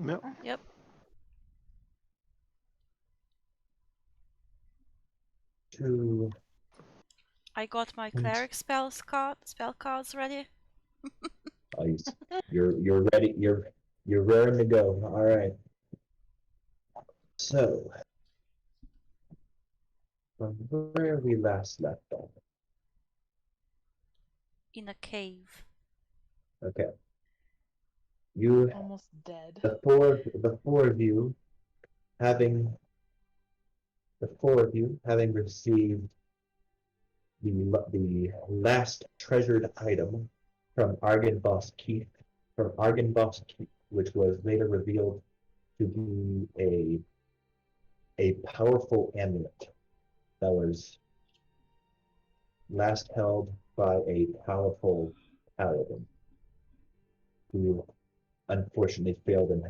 Yep. Yep. To I got my cleric spell cards ready. ice. You're ready. You're raring to go. All right. So from where we last left off. In a cave. Okay. You Almost dead. the four of you having received the last treasured item from Argynvost Keith, which was later revealed to be a powerful amulet that was last held by a powerful paladin who unfortunately failed in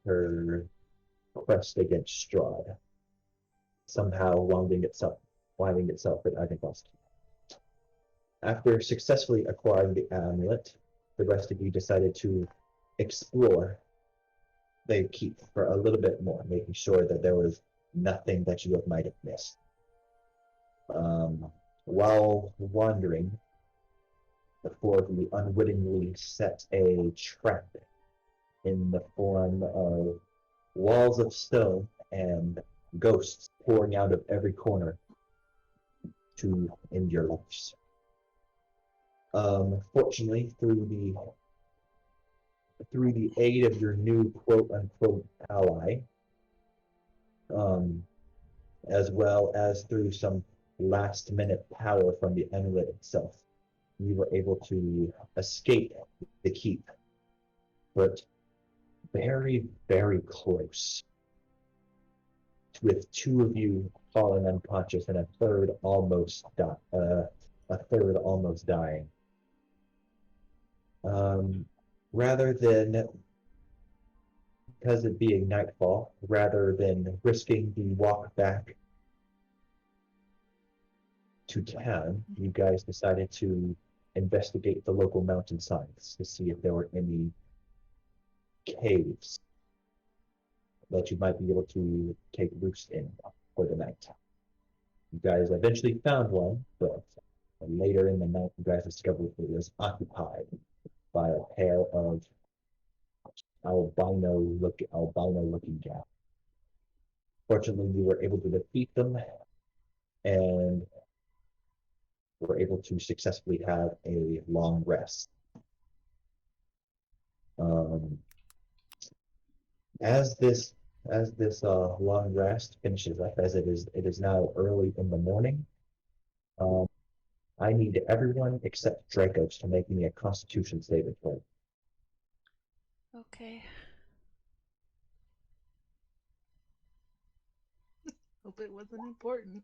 her quest against Strahd, somehow winding itself at Argynvost. After successfully acquiring the amulet, the rest of you decided to explore the keep for a little bit more, making sure that there was nothing that you might have missed. While wandering, the four of you unwittingly set a trap in the form of walls of stone and ghosts pouring out of every corner to end your lives. Fortunately, through the aid of your new quote unquote ally, as well as through some last minute power from the amulet itself, you were able to escape the keep, but very, very close, with two of you falling unconscious and a third almost dying. Rather than, because it being nightfall, rather than risking the walk back to town, you guys decided to investigate the local mountainsides to see if there were any caves that you might be able to take roost in for the night. You guys eventually found one, but later in the night, you guys discovered it was occupied by a pair of albino-looking gal. Fortunately, you were able to defeat them and were able to successfully have a long rest. As this long rest finishes up, as it is now early in the morning, I need everyone except Dracos to make me a Constitution saving throw. Okay. Hope it wasn't important.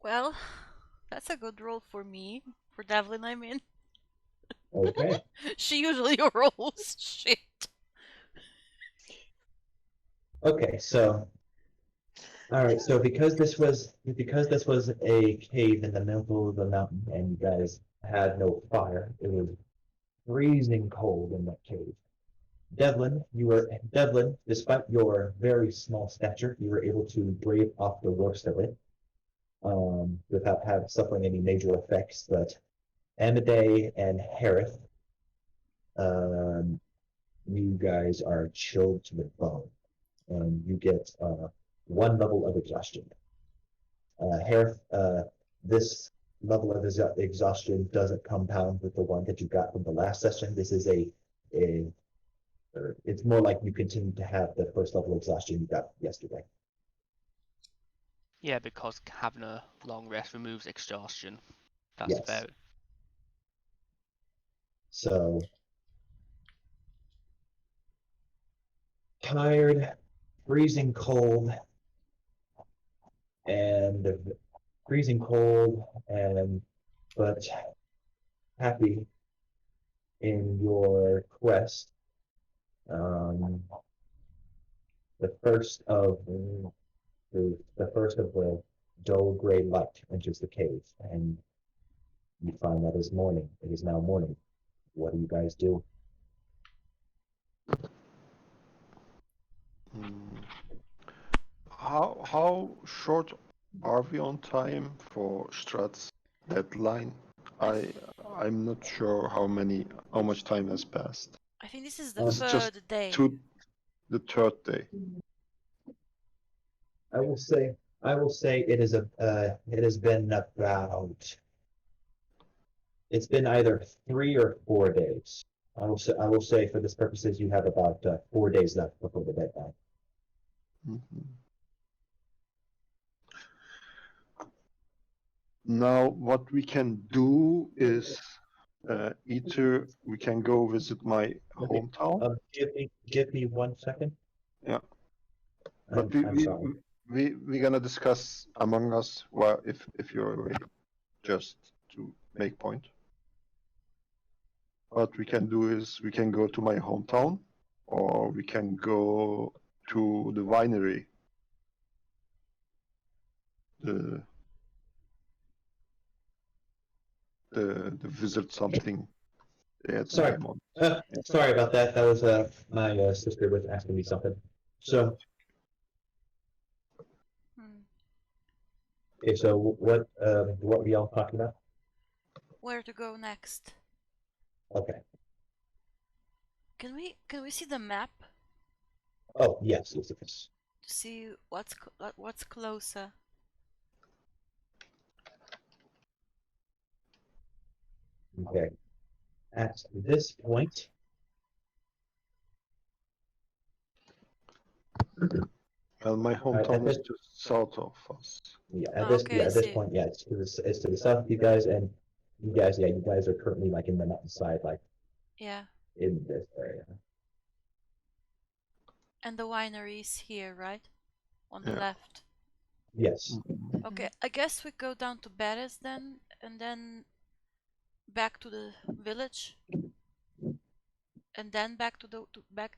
Well, that's a good roll for me. For Devlin, I mean. Okay. She usually rolls shit. Okay, so all right, so because this was a cave in the middle of the mountain and you guys had no fire, it was freezing cold in that cave. Devlin, despite your very small stature, you were able to brave off the worst of it, without suffering any major effects. But Amade and Harith, you guys are chilled to the bone, and you get one level of exhaustion. Harith, this level of exhaustion doesn't compound with the one that you got from the last session. This is it's more like you continue to have the first level exhaustion you got yesterday. Yeah, because having a long rest removes exhaustion. That's Yes. about it. So tired, freezing cold, and but happy in your quest. The first of the dull gray light enters the cave, and you find that is morning. It is now morning. What do you guys do? Hmm. How short are we on time for Strahd's deadline? I'm not sure how much time has passed. I think this is the Is it just third day. the third day? I will say it is it has been about it's been either 3 or 4 days. I will say for this purposes you have about 4 days left before the deadline. Mhm. Now, what we can do is either we can go visit my Okay. hometown. Give me 1 second. Yeah. But I'm sorry. we're gonna discuss among us if you're away, just to make point. What we can do is we can go to my hometown, or we can go to the winery. The visit something they had Sorry. name on. Sorry about that. That was my sister was asking me something. So Hmm. okay, so what were y'all talking about? Where to go next? Okay. Can we see the map Oh yes. to see what's closer? Okay. At this point, Well, my hometown is just south of us. yeah, Okay, I at this see. point, yeah, it's to the south of you guys, and you guys are currently like in the mountainside, like Yeah. in this area. And the winery is here, right? On the Yeah. left. Yes. Mhm. Okay, I guess we go down to Beres then, and then back to the village, and then back to back,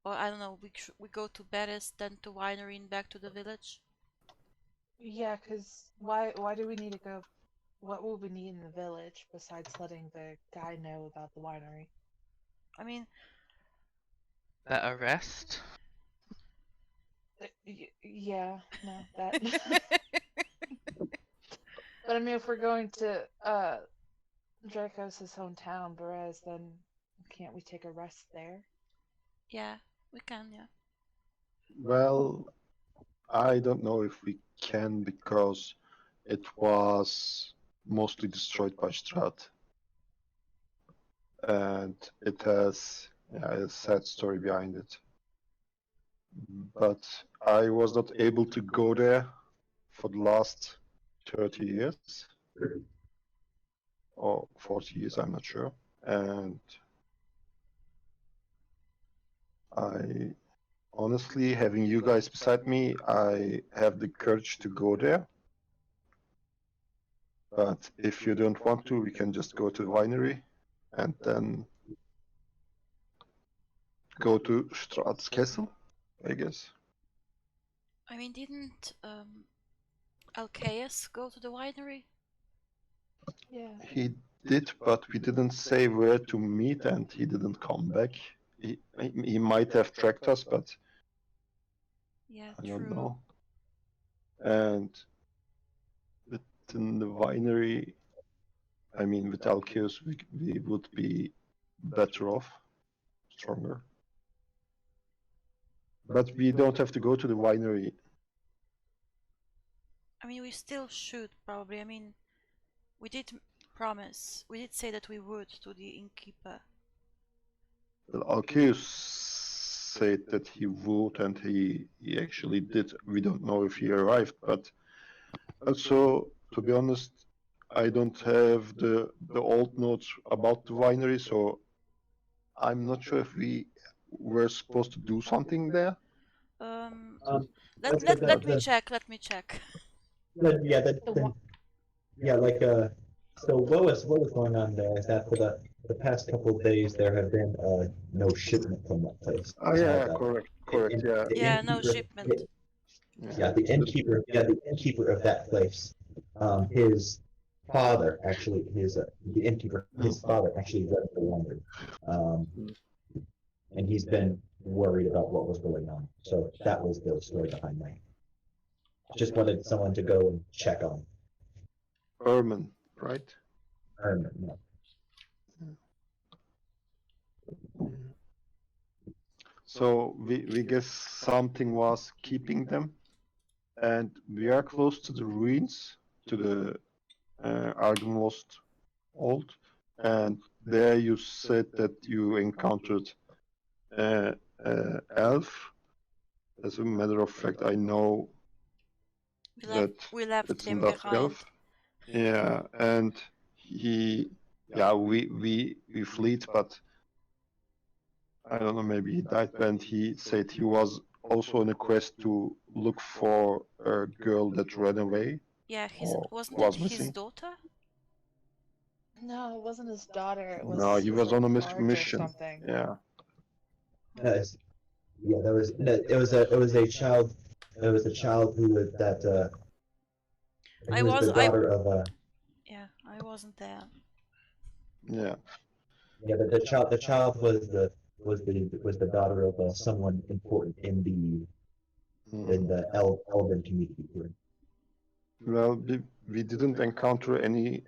or I don't know. We go to Beres, then to winery, and back to the village. Yeah, because why do we need to go? What will we need in the village besides letting the guy know about the winery? I mean, Better rest. Yeah, no, that. But I mean, if we're going to Dracos' hometown, Perez, then can't we take a rest there? yeah, we can. Yeah. Well, I don't know if we can because it was mostly destroyed by Strahd. And it has a sad story behind it. But I was not able to go there for the last 30 years or 40 years, I'm not sure. And I honestly, having you guys beside me, I have the courage to go there. But if you don't want to, we can just go to the winery and then go to Strahd's castle, I guess. I mean, didn't Alcaeus go to the winery? Yeah. He did, but we didn't say where to meet, and he didn't come back. He might have tracked us, but Yeah, I true. don't know. And within the winery, I mean, with Alkeus, we would be better off, stronger. But we don't have to go to the winery. I mean, we still should probably. I mean, we did promise. We did say that we would to the innkeeper. Well, Alkeus said that he would, and he actually did. We don't know if he arrived, but also, to be honest, I don't have the old notes about the winery, so I'm not sure if we were supposed to do something there. Let me check. Let me check. Yeah, The wa- yeah, like so what was going on there is that for the past couple of days there have been no shipment from that place. Oh So yeah, that correct, in- yeah. the Yeah, no innkeeper shipment. Yeah, the innkeeper. Yeah, the innkeeper of that place. His father actually, the innkeeper. His father actually read the wonder, um, and he's been worried about what was going on. So that was the story behind my. Just wanted someone to go and check on Ermin, right? Herman. No. So we guess something was keeping them, and we are close to the ruins, to the Ardenlost Old, and there you said that you encountered elf. As a matter of fact, I know that We left it's him not behind. elf. Yeah, and yeah, we fled, but I don't know, maybe he died when he said he was also on a quest to look for a girl that ran away Yeah, or wasn't was it his missing. daughter? No, it wasn't his daughter. It No, was he his was like on a barge or mission. something. Yeah. Yeah, there was no, it was a child. It was a child who was that. Who was the daughter of Yeah, I wasn't there. Yeah. Yeah, the child was the daughter of someone important in the Elven community here. Well, we didn't encounter any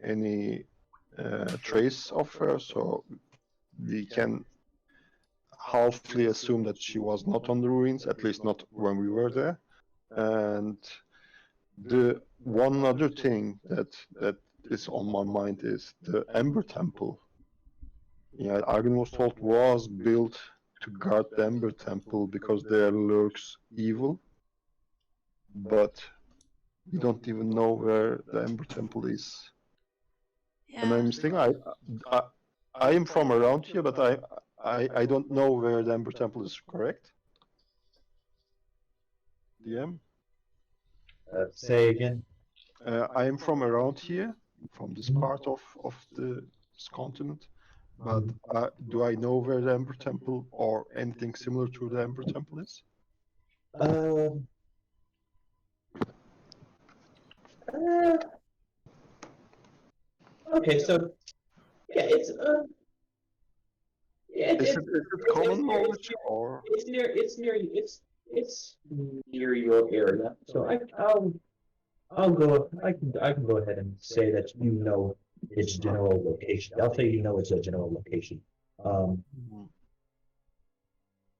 trace of her, so we can halfly assume that she was not on the ruins, at least not when we were there. And the one other thing that is on my mind is the Ember Temple. Yeah, Ardenvost was built to guard the Ember Temple because there lurks evil, but we don't even know where the Ember Temple is. Am I Yeah. mistaken? I I am from around here, but I don't know where the Ember Temple is. Correct? DM. Say again. I am from around here, from this part of this continent, but do I know where the Ember Temple or anything similar to the Ember Temple is? Um. Uh, okay, so yeah, Is it common knowledge or? it's near your area. So I can go ahead and say that you know its general location. I'll say you know it's a general location. Um,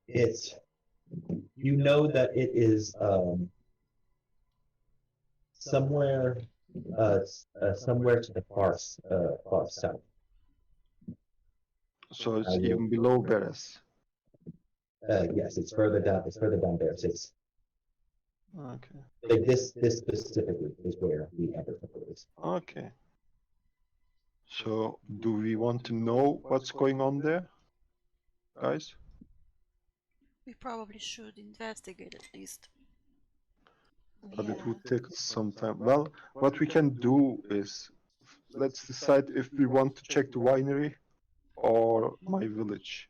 it's you know that it is somewhere somewhere to the far south. So I it's will, even below Beres. yes, it's further down. It's further down there. It's Okay. like this specifically is where the Ember Temple is. Okay. So do we want to know what's going on there, guys? We probably should investigate at least. But it Yeah. would take some time. Well, what we can do is let's decide if we want to check the winery or my village.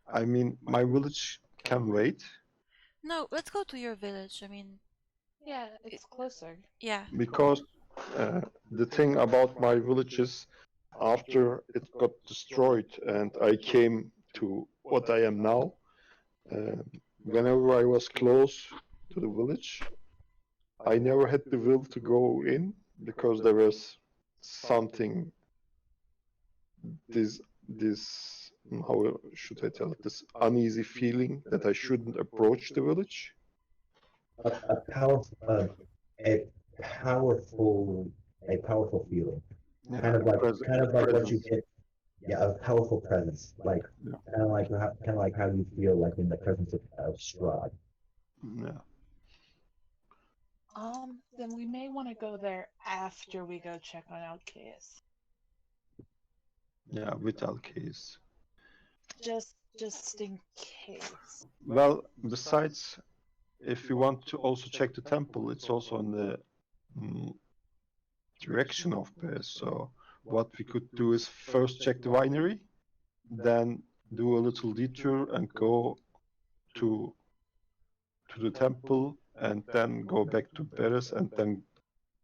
I mean, my village can wait No, let's go to your village. I mean, Yeah, it's closer. yeah. because the thing about my village is after it got destroyed and I came to what I am now, uh, whenever I was close to the village, I never had the will to go in because there was something this how should I tell it, this uneasy feeling that I shouldn't approach the village. A powerful a powerful a powerful feeling. Yeah, Kind of like what you presence. get. Yeah, a powerful presence. Like Yeah. kind of like how you feel like in the presence of Strahd. Yeah. Then we may want to go there after we go check on Alcaeus. Yeah, with Alcase. Just in case. Well, besides, if you want to also check the temple, it's also in the mm, direction of Paris. So what we could do is first check the winery, then do a little detour and go to the temple and then go back to Paris, and then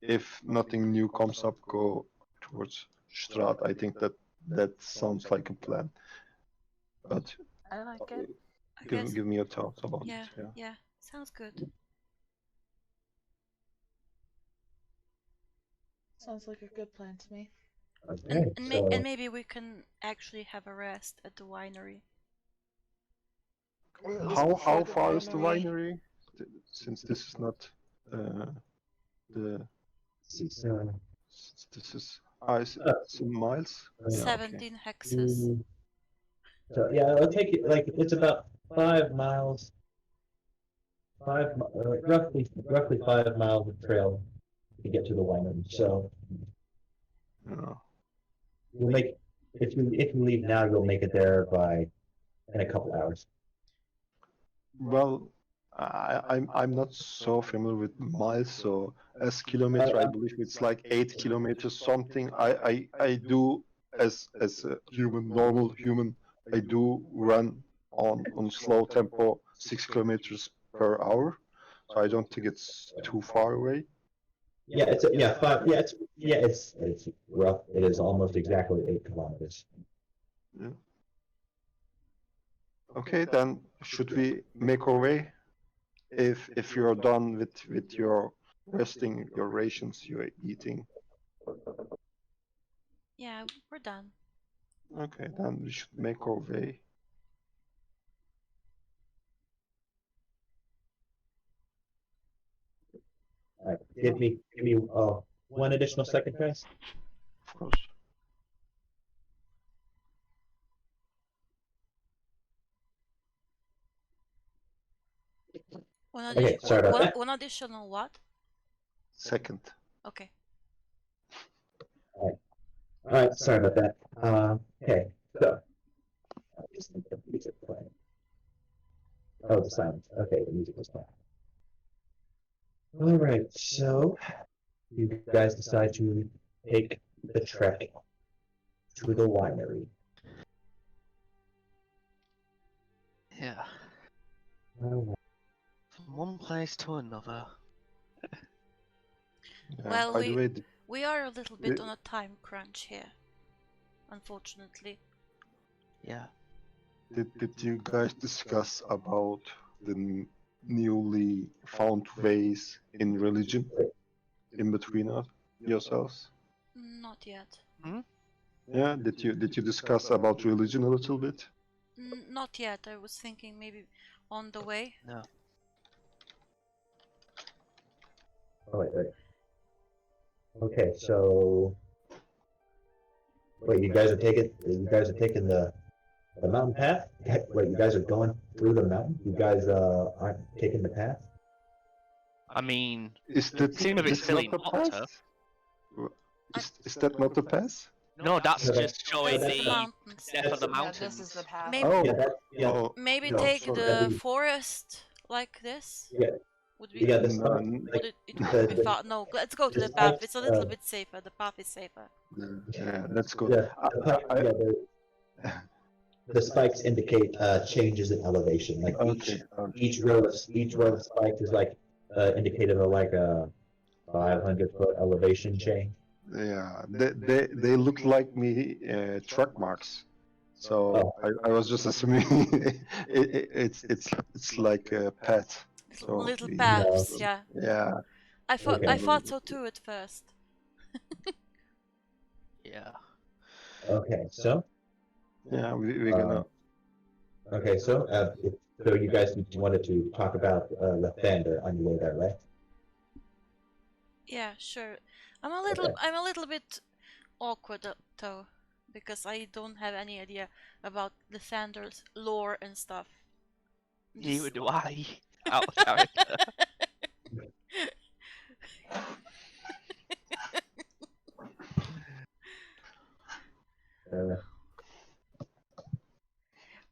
if nothing new comes up, go towards Strahd. I think that sounds like a plan. But I like it. I guess. give me your thoughts about Yeah, it. Yeah. yeah, sounds good. Sounds like a good plan to me. Okay, And maybe we can actually have a rest at the winery. Or at least How before the far is the winery? Since this is not the so, this is it's in miles. Yeah, okay. 17 hexes. so yeah, it'll take you like it's about 5 miles, roughly 5 miles of trail to get to the winery. So Yeah. you'll make if you leave now, you'll make it there in a couple hours. Well, I'm not so familiar with miles, so as kilometer, I believe it's like 8 kilometers something. I do as a normal human, I do run on slow tempo 6 kilometers per hour, so I don't think it's too far away. Yeah, it's rough. It is almost exactly 8 kilometers. Okay, then should we make our way? If you're done with your resting, your rations, you're eating. Yeah, we're done. Okay, then we should make our way. All right, give me one additional second, guys. Of course. Okay, sorry about that. One additional what? Second. Okay. All right, sorry about that. Okay, so I just need the music playing. Oh, the silence. Okay, the music was playing. All right, so you guys decide to take the trek to the winery. Yeah. All right. From one place to another. Yeah, Well, by the way, we are a little bit the- on a time crunch here, unfortunately. Yeah. did you guys discuss about the newly found ways in religion in between yourselves? Not yet. Yeah, did you discuss about religion a little bit? Not yet. I was thinking maybe on the way. No. Oh, wait. Okay, so wait, you guys are taking the mountain path? Wait, you guys are going through the mountain? You guys aren't taking the path? I mean, Is that seem a bit this silly not a not to. pass? Is that not a pass? No, that's Okay. just showing That's the the mountains. depth of the Yeah, mountains. this is the path. Maybe Oh, Yeah, oh, maybe no, take sorry. the we- forest like this. Yeah. Would be yeah, the No, spot, n- would it the- would be far. No, let's go to the the path. spikes, It's a little bit safer. The path is safer. yeah, that's good. yeah, the spikes indicate changes in elevation. Like Okay, each row of spikes is like indicated of like a 500-foot elevation change. yeah, they look like me truck marks. So I was just assuming it's like a path. So Little we- paths, yeah. Yeah, I Okay. thought so too at first. Yeah. Okay, so yeah, we're gonna. okay, so so you guys wanted to talk about Lathander on your way there, right? Yeah, sure. I'm Okay. a little bit awkward though, because I don't have any idea about the Sanders lore and stuff. Neither do I. Out of character.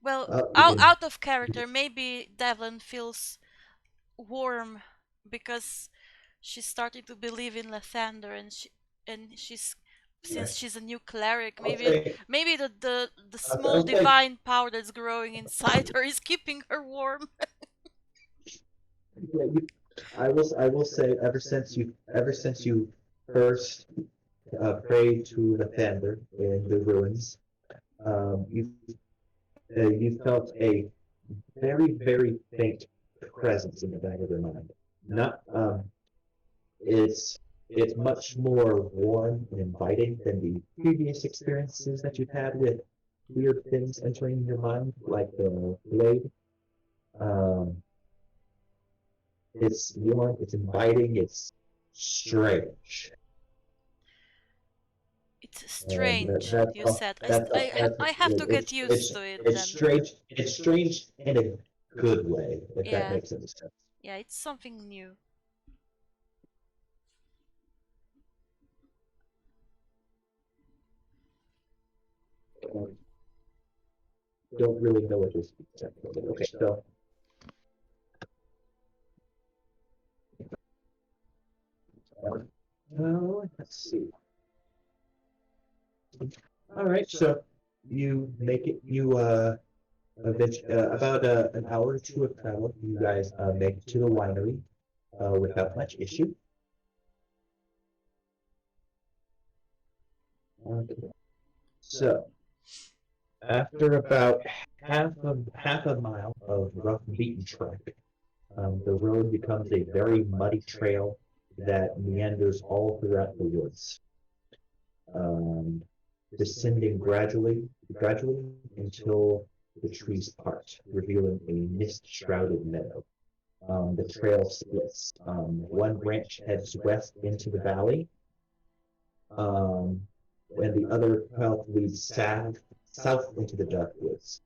Well, we can- out of character, maybe Devlin feels warm because she started to believe in Lathander, and she's since she's a new cleric, maybe the small I'll say- divine power that's growing inside her is keeping her warm. I will say ever since you first prayed to the Thunder in the ruins, you felt a very faint presence in the back of your mind. Not it's much more warm and inviting than the previous experiences that you've had with weird things entering your mind, like the blade. Um, it's warm, it's inviting, it's strange. It's And strange, that's you all. said. That's all. I have to get used It's to it it's then. strange. It's strange in a good way, if that Yeah, makes any sense. yeah, it's something new. Um, don't really know what this is. Okay, so let's see. All right, so you make it. About an hour or two of travel, you guys make it to the winery without much issue. Okay. So after about half a mile of rough beaten track, the road becomes a very muddy trail that meanders all throughout the woods, um, descending gradually until the trees part, revealing a mist-shrouded meadow. The trail splits. One branch heads west into the valley, um, and the other path leads south into the dark woods.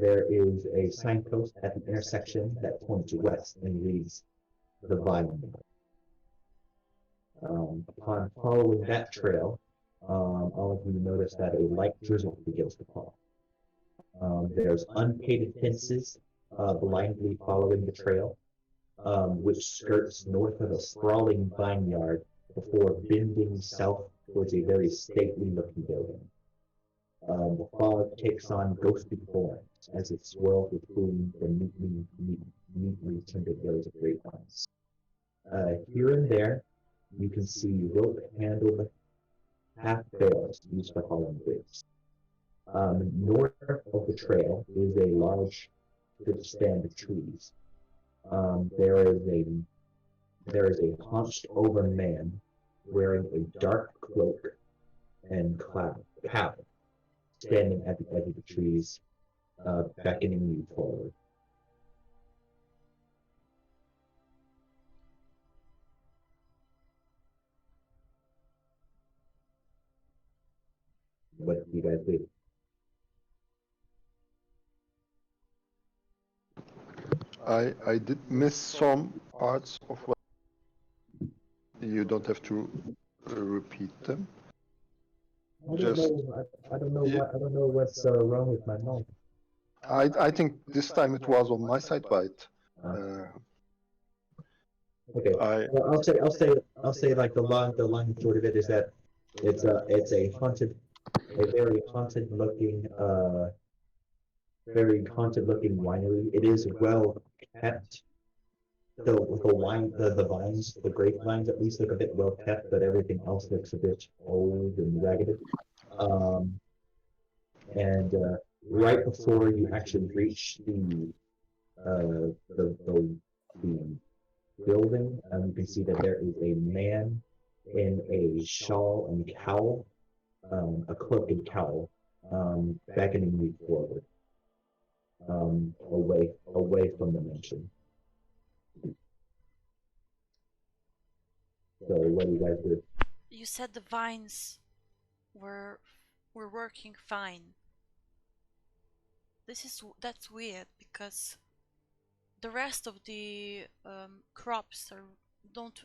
There is a signpost at the intersection that points west and leads the vine. Upon following that trail, all of you notice that a light drizzle begins to fall. There's unpainted fences blindly following the trail, which skirts north of a sprawling vineyard before bending south towards a very stately looking building. The fog takes on ghostly forms as it swirls between the neatly tended rows of grapevines. Here and there, you can see rope-handled half-barrels used for hauling grapes. North of the trail is a large good stand of trees. Um, there is a there is a hunched over man wearing a dark cloak and cap standing at the edge of the trees, beckoning you forward. What do you guys do? I did miss some parts of what you don't have to repeat them. Just I don't know what's wrong with my mom. I think this time it was on my side, but Uh, uh, okay. I Well, I'll say like the long and short of it is that it's a very haunted looking winery. It is well kept. The vines, the grapevines at least look a bit well kept, but everything else looks a bit old and ragged. Um, and right before you actually reach the building, you can see that there is a man in a shawl and cowl, a cloak and cowl, beckoning you forward, away from the mansion. So what do you guys do? You said the vines were were working fine. That's weird because the rest of the crops don't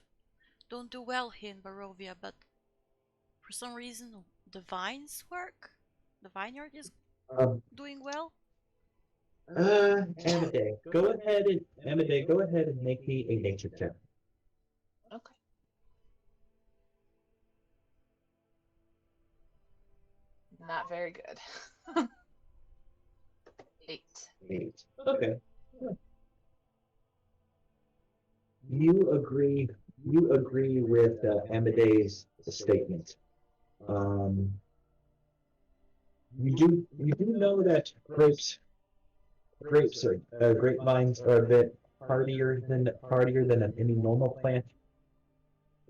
don't do well here in Barovia, but for some reason the vines work. The vineyard is Um, doing well. Amade, go ahead and make me a nature check. Okay. Not very good. 8. 8. Okay. you agree. You agree with Amadeus' statement. Um, you do know that grapes are grapevines are a bit hardier than any normal plant,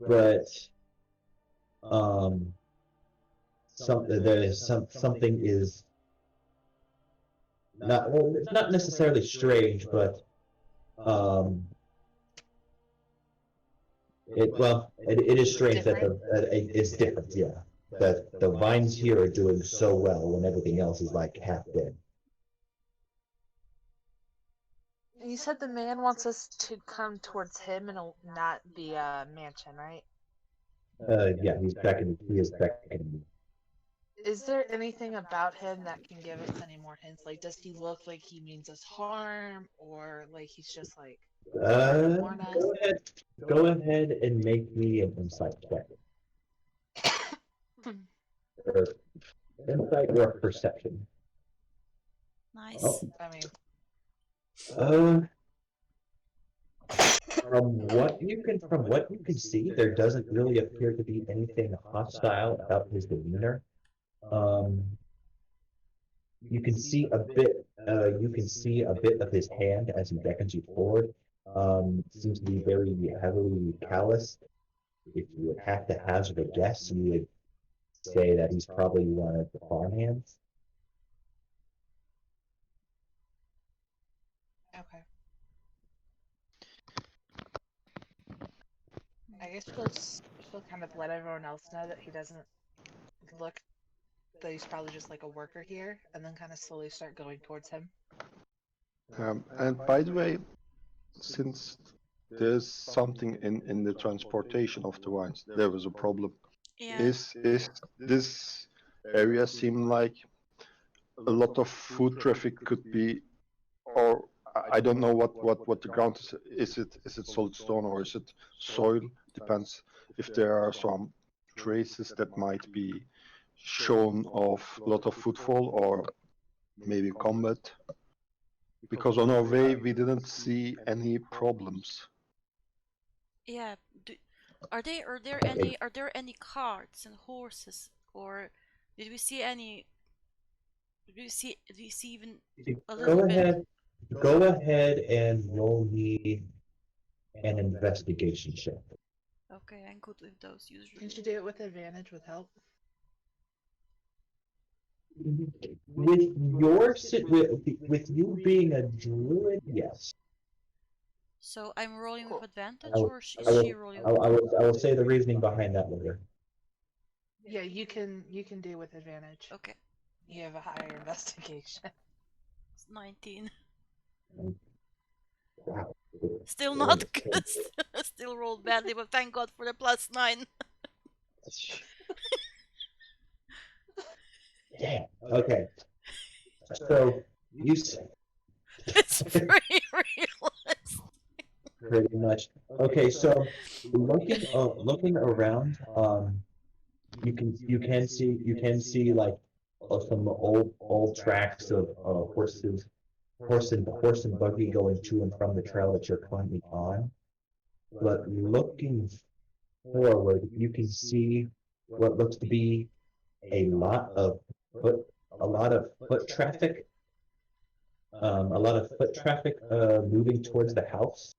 but um, something is not well, it's not necessarily strange, but um, it is strange that it's different, yeah. That the vines here are doing so well when everything else is like half dead. You said the man wants us to come towards him and not the mansion, right? Yeah, he is beckoning me. Is there anything about him that can give us any more hints? Like, does he look like he means us harm, or like he's just like trying to warn us? Go ahead and make me an insight check. Or insight or perception. Nice. Oh, I mean, uh, from what you can see, there doesn't really appear to be anything hostile about his demeanor. Um, you can see a bit. You can see a bit of his hand as he beckons you forward. Seems to be very heavily calloused. If you would have to hazard a guess, you would say that he's probably one of the farmhands. okay. I guess she'll kind of let everyone else know that he doesn't look that he's probably just like a worker here, and then kind of slowly start going towards him. And by the way, since there's something in the transportation of the wines, there was a problem. Yeah. Is this area seem like a lot of food traffic could be, or I don't know what the ground is. Is it solid stone or is it soil? Depends if there are some traces that might be shown of a lot of footfall or maybe combat. Because on our way we didn't see any problems. Yeah. Are there any carts and horses, or did we see any? Did we see even a Go little bit? ahead. Go ahead and roll me an investigation check. Okay, I'm good with those usually. Can't you do it with advantage with help? With with you being a druid, yes. So I'm rolling Cool. with advantage, I will- or is I she will, rolling? I will say the reasoning behind that later. Yeah, you can do with advantage. Okay, You have a higher investigation. it's 19. Wow. Still not good. Still rolled badly, but thank God for the +9. Yeah. Okay. So you said It's pretty realistic. pretty much. Okay. So looking around, you can see like some old tracks of horse and buggy going to and from the trail that you're currently on. But looking forward, you can see what looks to be a lot of foot a lot of foot traffic. A lot of foot traffic moving towards the house,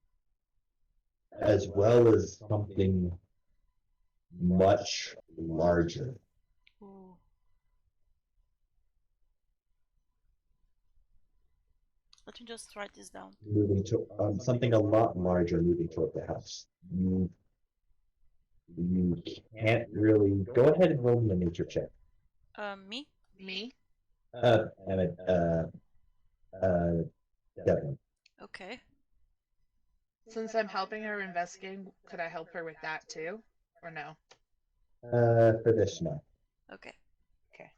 as well as something much larger. Ooh. Let me just write this down. Moving to something a lot larger moving toward the house. You can't really go ahead and roll me a nature check. Me? Me? Emmett, Devin. Okay. Since I'm helping her investigating, could I help her with that too? Or no? For this no. Okay. Okay.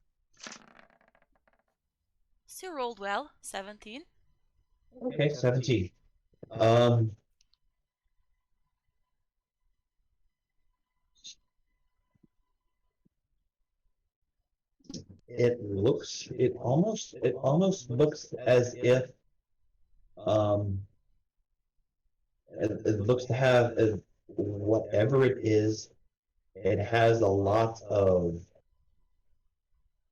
Still rolled well. 17. Okay, 17. Um, it almost looks as if it looks to have whatever it is. It has a lot of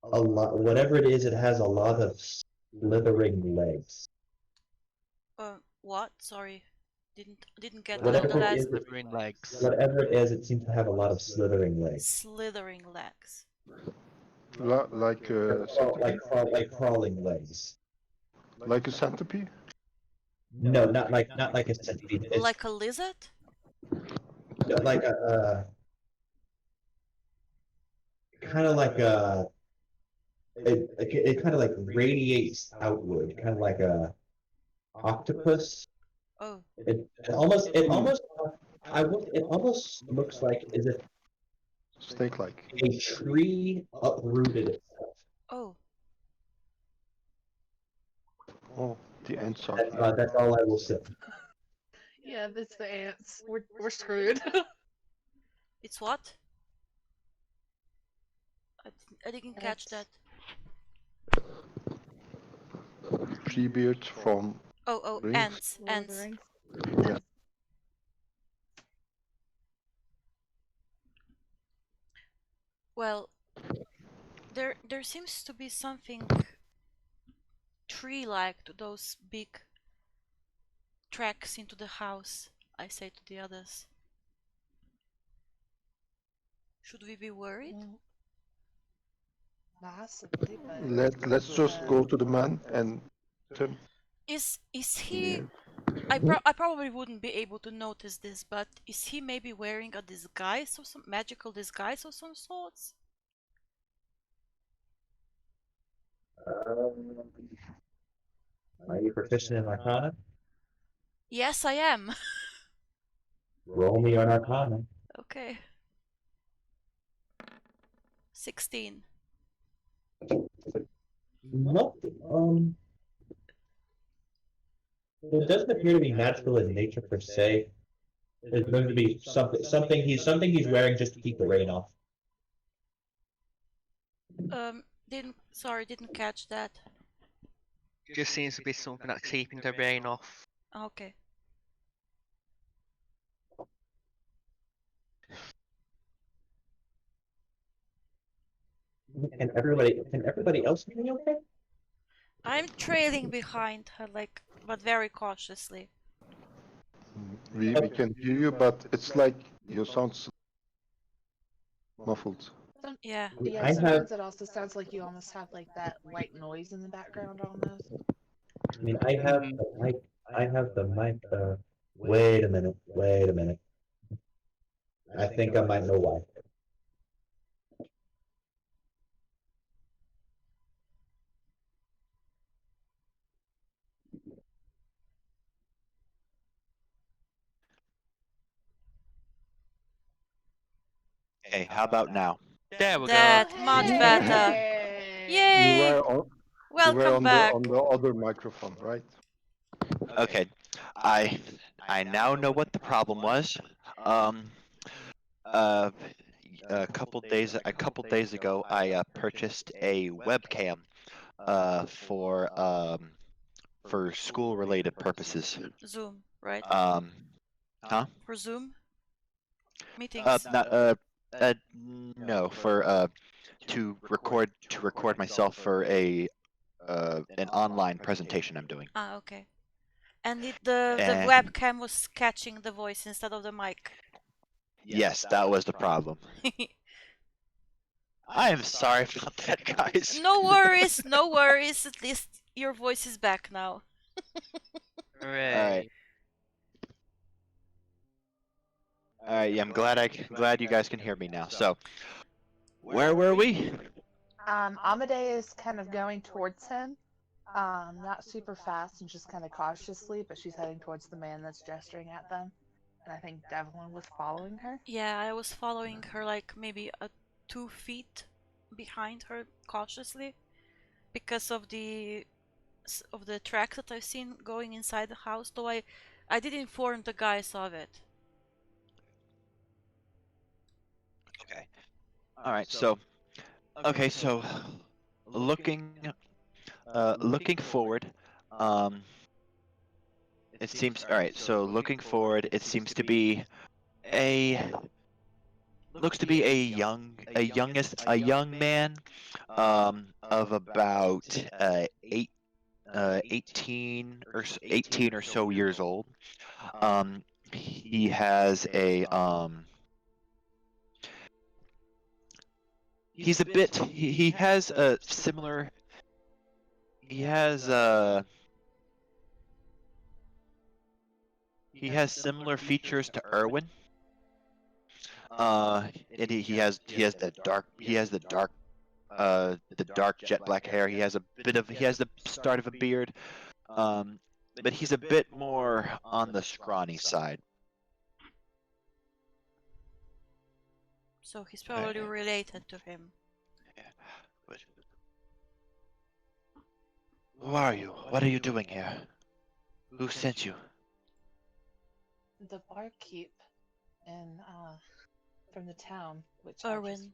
whatever it is. It has a lot of slithering legs. What? Sorry, didn't get Whatever the it last is, Slithering legs. whatever it is, it seems to have a lot of slithering legs. slithering legs. Like a Like crawling legs. like a centipede? No, not like a centipede. It's Like a lizard? like a kind of like a it kind of like radiates outward, kind of like a octopus. Oh, It almost it almost looks like as if Snake-like. a tree uprooted itself. oh. Oh, the ants are That's, here. that's all I will say. Yeah, that's the ants. We're screwed. It's what? I didn't catch that. Treebeard from Oh, Rings? ants, Lord of the ants. Rings. Yeah. Well, there seems to be something tree-like to those big tracks into the house, I say to the others. Should we be worried? Well, massively, but Let's just go to the man and him. Is he? Yeah. I probably wouldn't be able to notice this, but is he maybe wearing a disguise or some magical disguise of some sorts? Are you proficient in Arcana? Yes, I am. Roll me on Arcana. Okay. 16. Nope. It doesn't appear to be magical in nature per se. It's going to be something he's wearing just to keep the rain off. Didn't catch that. Just seems to be something that's keeping the rain off. Okay. Can everybody else hear me okay? I'm trailing behind her, like, but very cautiously. We can hear you, but it's like your sounds muffled. Yeah. yeah, I have- sometimes it also sounds like you almost have like that white noise in the background almost. I mean, I have the mic. Wait a minute. I think I might know why. Hey, how about now? There we That go. much better. Hey! Yay! You were Welcome on back. the other microphone, right? Okay, I now know what the problem was. Uh, a couple days ago, I purchased a webcam for school related purposes. Zoom, right? Huh? For Zoom meetings. Not no, for to record myself for an online presentation I'm doing. Ah, okay. And the And- webcam was catching the voice instead of the mic. Yes, that was the problem. I am sorry about that, guys. No worries, no worries. At least your voice is back now. Hooray. All right, yeah, I'm glad you guys can hear me now. So, where were we? Amadeus is kind of going towards him. Not super fast and just kind of cautiously, but she's heading towards the man that's gesturing at them. And I think Devlin was following her. Yeah, I was following her like maybe 2 feet behind her cautiously because of the tracks that I've seen going inside the house. Though I did inform the guys of it. Okay. All right. So, looking forward, It seems all right. So looking forward, it seems to be a looks to be a young man, of about 18 or so years old. He has a he's a bit he has a similar he has similar features to Erwin. And he has the dark jet black hair. He has the start of a beard. But he's a bit more on the scrawny side. So he's probably related to him. But who are you? What are you doing here? Who sent you? The barkeep in from the town, which I just- Erwin,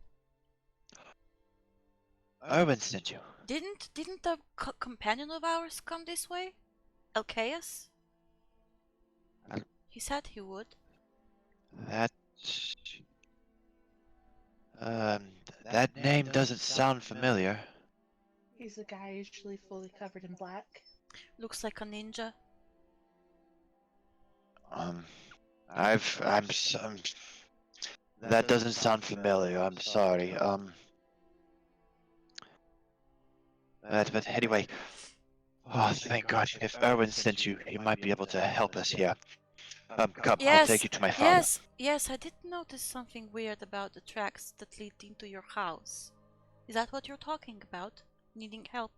Erwin sent you. didn't the companion of ours come this way? Alcaeus? He said he would. That that name doesn't sound familiar. He's a guy usually fully covered in black. Looks like a ninja. That doesn't sound familiar. I'm sorry. But anyway, oh, thank God. If Erwin sent you, he might be able to help us here. Come, I'll take you to my father. Yes, I did notice something weird about the tracks that lead into your house. Is that what you're talking about? Needing help?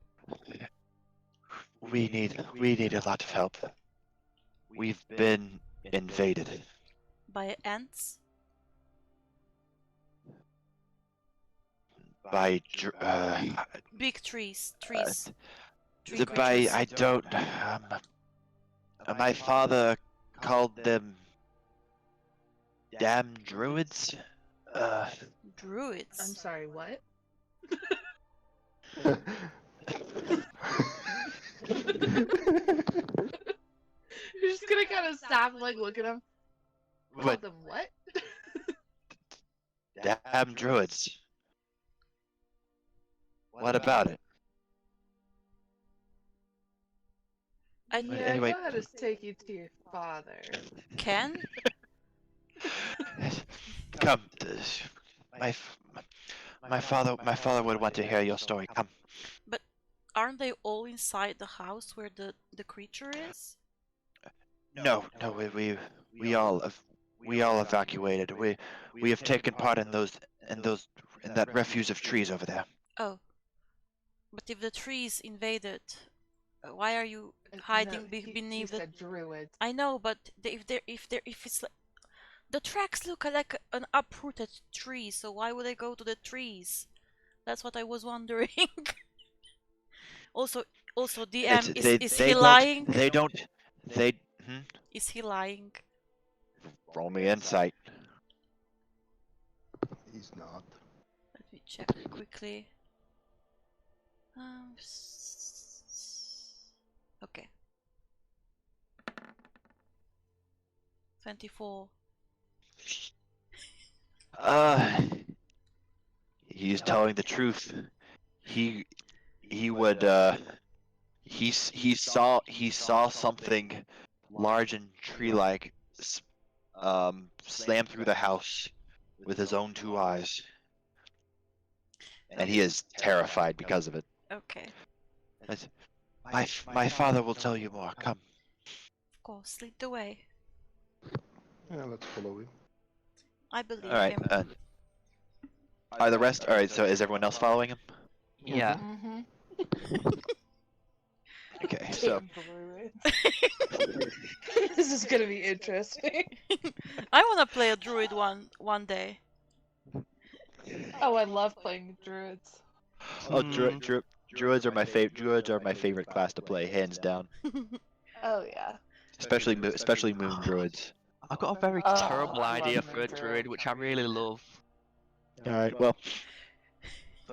We need a lot of help. We've been invaded. By ants? By Big trees. Tree by creatures. I don't my father called them damn druids. Druids. I'm sorry, what? You're just gonna kind of stop and like look at him. Call What? them what? Damn druids. What about it? I Yeah, anyway- go ahead and take you to your father. can? Come, my father would want to hear your story. Come. But aren't they all inside the house where the creature is? No, we all evacuated. We have taken part in that refuge of trees over there. Oh. But if the trees invaded, why are you hiding No, he beneath the... said druids. I know, but if it's like... The tracks look like an uprooted tree, so why would I go to the trees? That's what I was wondering. also, DM, is he lying? Is he lying? Roll me insight. He's not. Let me check quickly. Okay. 24. He's telling the truth. He saw something large and tree-like slam through the house with his own two eyes, and he is terrified because of it. Okay. My father will tell you more. Come. Of course, lead the way. Yeah, let's follow him. I believe All right. him. Are the rest? All right. So is everyone else following him? Yeah. Mm-hmm. Okay. So This is gonna be interesting. I wanna play a druid one day. Oh, I love playing druids. oh, druids are my favorite. Druids are my favorite class to play, hands down. Oh yeah. Especially moon druids. I've got a very Oh, terrible I love idea for a Moon Druid. druid, which I really love. All right. Well.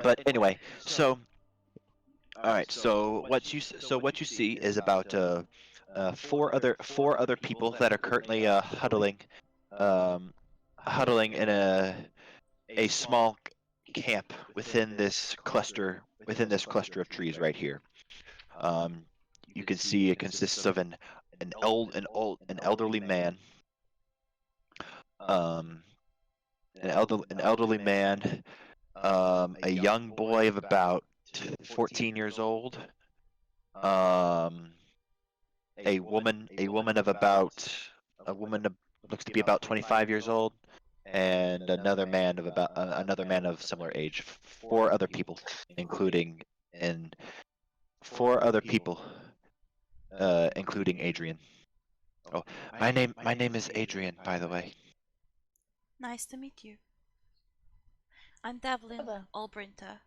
But anyway, so all right. So what you see is about four other people that are currently huddling in a small camp within this cluster of trees right here. You can see it consists of an elderly man, um, an elderly man, a young boy of about 14 years old, um, a woman looks to be about 25 years old, and another man of similar age. Four other people, including and four other people, including Adrian. Oh, my name is Adrian, by the way. Nice to meet you. I'm Devlin Hello. Albrinta.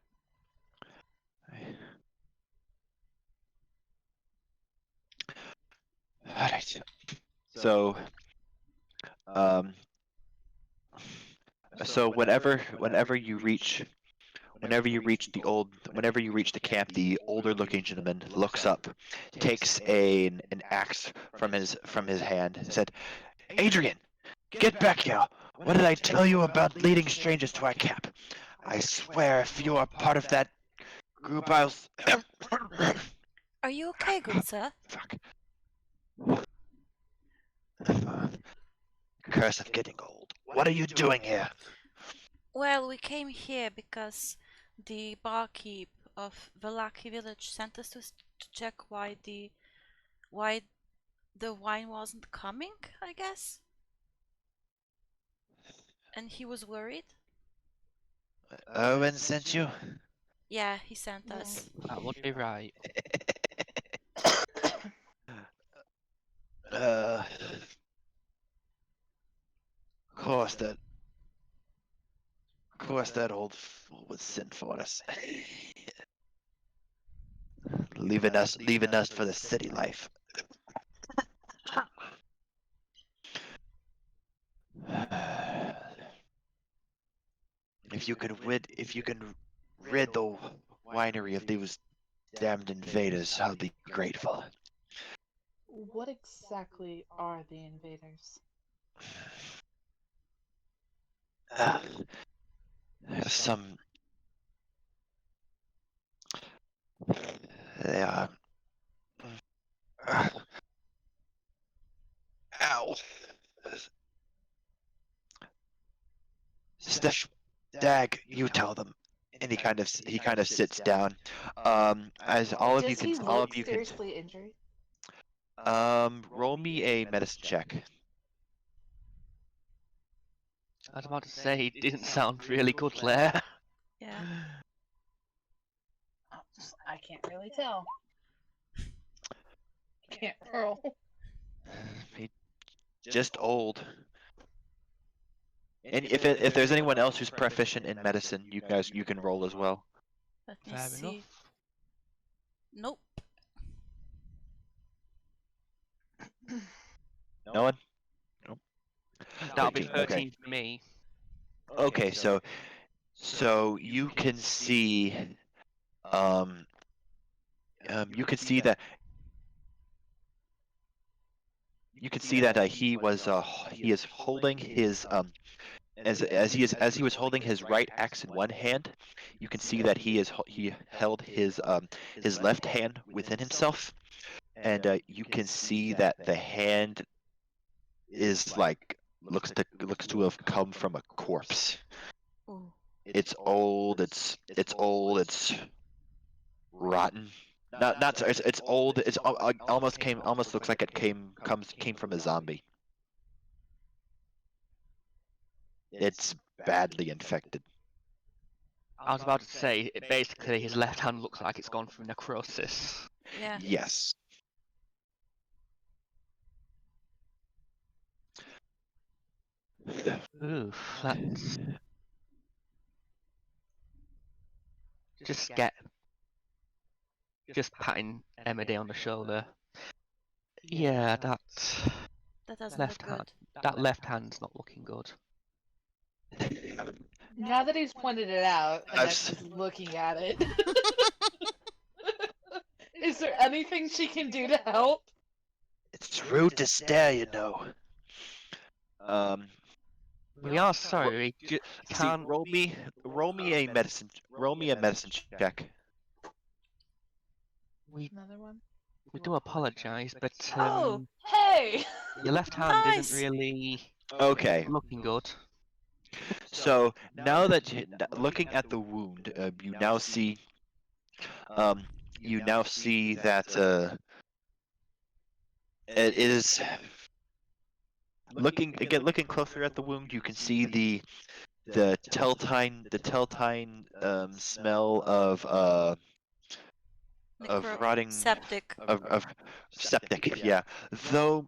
All right. So, um, so whenever you reach the camp, the older looking gentleman looks up, takes an axe from his hand, and said, "Adrian, get back here! What did I tell you about leading strangers to our camp? I swear, if you are part of that group, I'll." Are you okay, good sir? Fuck. Curse of getting old. What are you doing here? Well, we came here because the barkeep of Velaki village sent us to check why the wine wasn't coming, I guess. And he was worried. Owen sent you? Yeah, he sent us. That would be right. Of course that old fool was sent for us. leaving us for the city life. If you can rid the winery of these damned invaders, I'll be grateful. What exactly are the invaders? Some they are. Ow. Steph, Dag, you tell them. And he kind of sits down. As all of Does you can he look seriously injured? roll me a medicine check. I was about to say, it didn't sound really good there. Yeah. I can't really tell. Can't roll. He just old. And if there's anyone else who's proficient in medicine, you can roll as well. Let me Fair see. enough. Nope. No one? That'll be 13, 13 for me. Okay, so you can see you can see that he is holding his as he was holding his right axe in one hand. You can see that he held his left hand within himself, and you can see that the hand is like looks to have come from a corpse. Ooh. It's old. It's old. It's rotten. It's old. It's almost looks like it came from a zombie. It's badly infected. I was about to say, basically his left hand looks like it's gone through necrosis. Yeah. Yes. Oof, that's... Just patting Emily on the shoulder. Yeah, that That doesn't left look hand. good. That left hand's not looking good. Now that he's pointed it out, and I've she's looking at it, is there anything she can do to help? It's rude to stare, you know. We are sorry. See, Can't. roll me a medicine check. We Another one. we do apologise, but Oh, hey! your left hand Nice. isn't really Okay. looking good. So now that looking at the wound, you now see that it is looking closer at the wound. You can see the telltale smell of rotting Septic. of septic. Yeah, though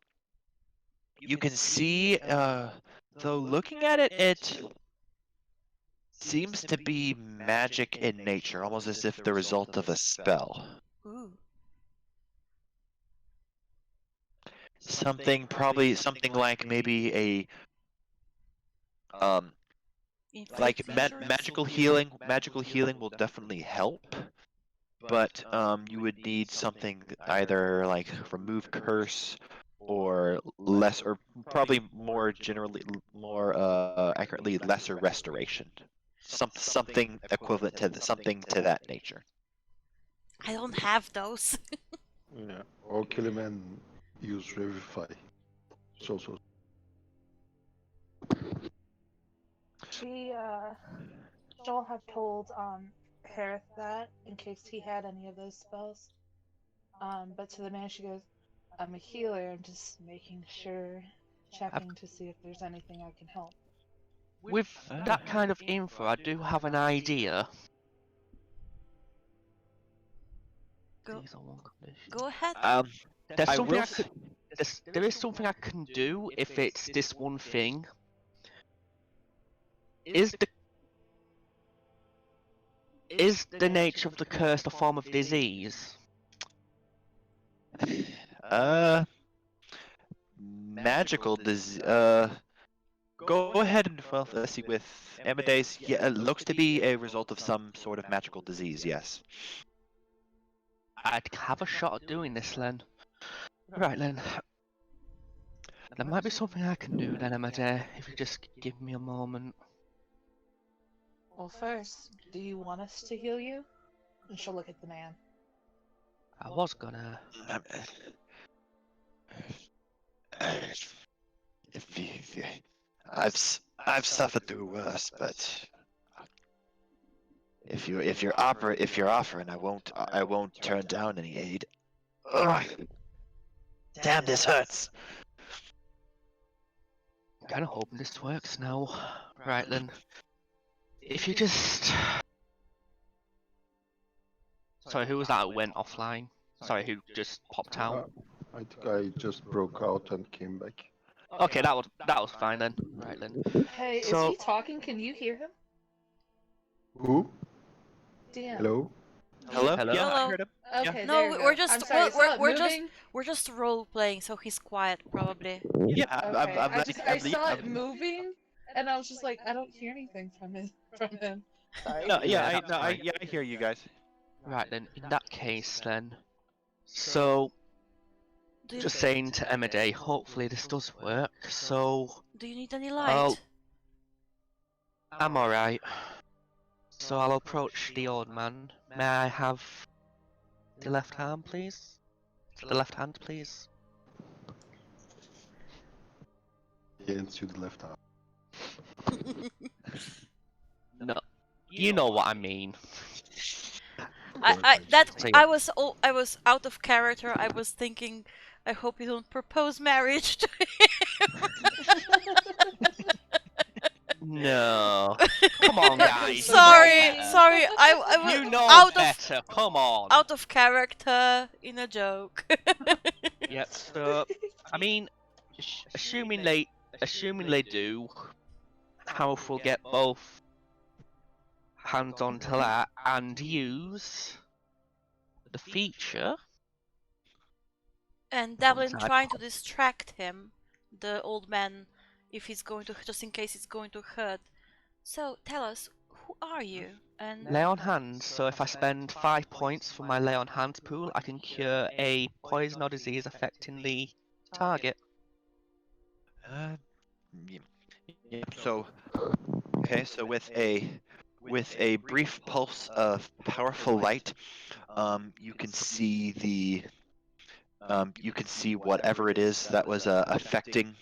you can see though looking at it, it seems to be magic in nature, almost as if the result of a spell. Ooh. Probably something like maybe a like Inflict injuries? magical healing will definitely help, but you would need something either like remove curse or less, or probably more generally, more accurately, lesser restoration. Something equivalent to something to that nature. I don't have those. Yeah. Or kill him and use Revivify. So. She, Joel had told, Harith that in case he had any of those spells. But to the man, she goes, I'm a healer, I'm just making sure, checking to see if there's anything I can help. With that kind of info, I do have an idea. Go, These are one condition. go ahead. There's I something will I could. There is something I can do if it's this one thing. Is the nature of the curse a form of disease? Magical disease. Go ahead and, well, let's see, with Amadeus, yeah, it looks to be a result of some sort of magical disease, yes. I'd have a shot at doing this then. Right then. There might be something I can do then, Amade, if you just give me a moment. Well, first, do you want us to heal you? And she'll look at the man. I was gonna. I've suffered through worse, but if you're offering, I won't turn down any aid. Ugh. Damn, this hurts. Kinda hoping this works now. Right then. If you just. Sorry, who was that who went offline? Sorry, who just popped out? I think I just broke out and came back. Okay, that was fine then. Right then. Hey, is So- he talking? Can you hear him? Who? DM. Hello? Hello? Hello? Yeah, I Hello. heard him. Okay, No, there you we're go. just- I'm sorry, we're- I saw we're it just- moving. We're just role playing, so he's quiet, probably. Yeah, Okay, I saw it I'm- moving, and I was just like, I don't hear anything from him. Sorry. No, Yeah, that's fine. I hear you guys. Right then, in that case then. So, Do you, just saying to Amade, hopefully this does work. So, do you need any light? I'm alright. So I'll approach the old man. May I have the left arm, please? The left hand, please? He hands you the left arm. No, you know what I mean. I was out of character. I was thinking, I hope you don't propose marriage to No. Come on, guys. sorry, You know better. sorry. I was You know out of better. Come on. out of character in a joke. Yep. So, I mean, assuming they do, Harith will get both hands onto that and use the feature. And Devlin Inside. trying to distract him, the old man, if he's going to, just in case he's going to hurt. So tell us, who are you? And Lay on hands, so if I spend 5 points for my lay on hands pool, I can cure a poison or disease affecting the target. Y- Yep. So, okay. So with a brief pulse of powerful light, you can see you can see whatever it is that was affecting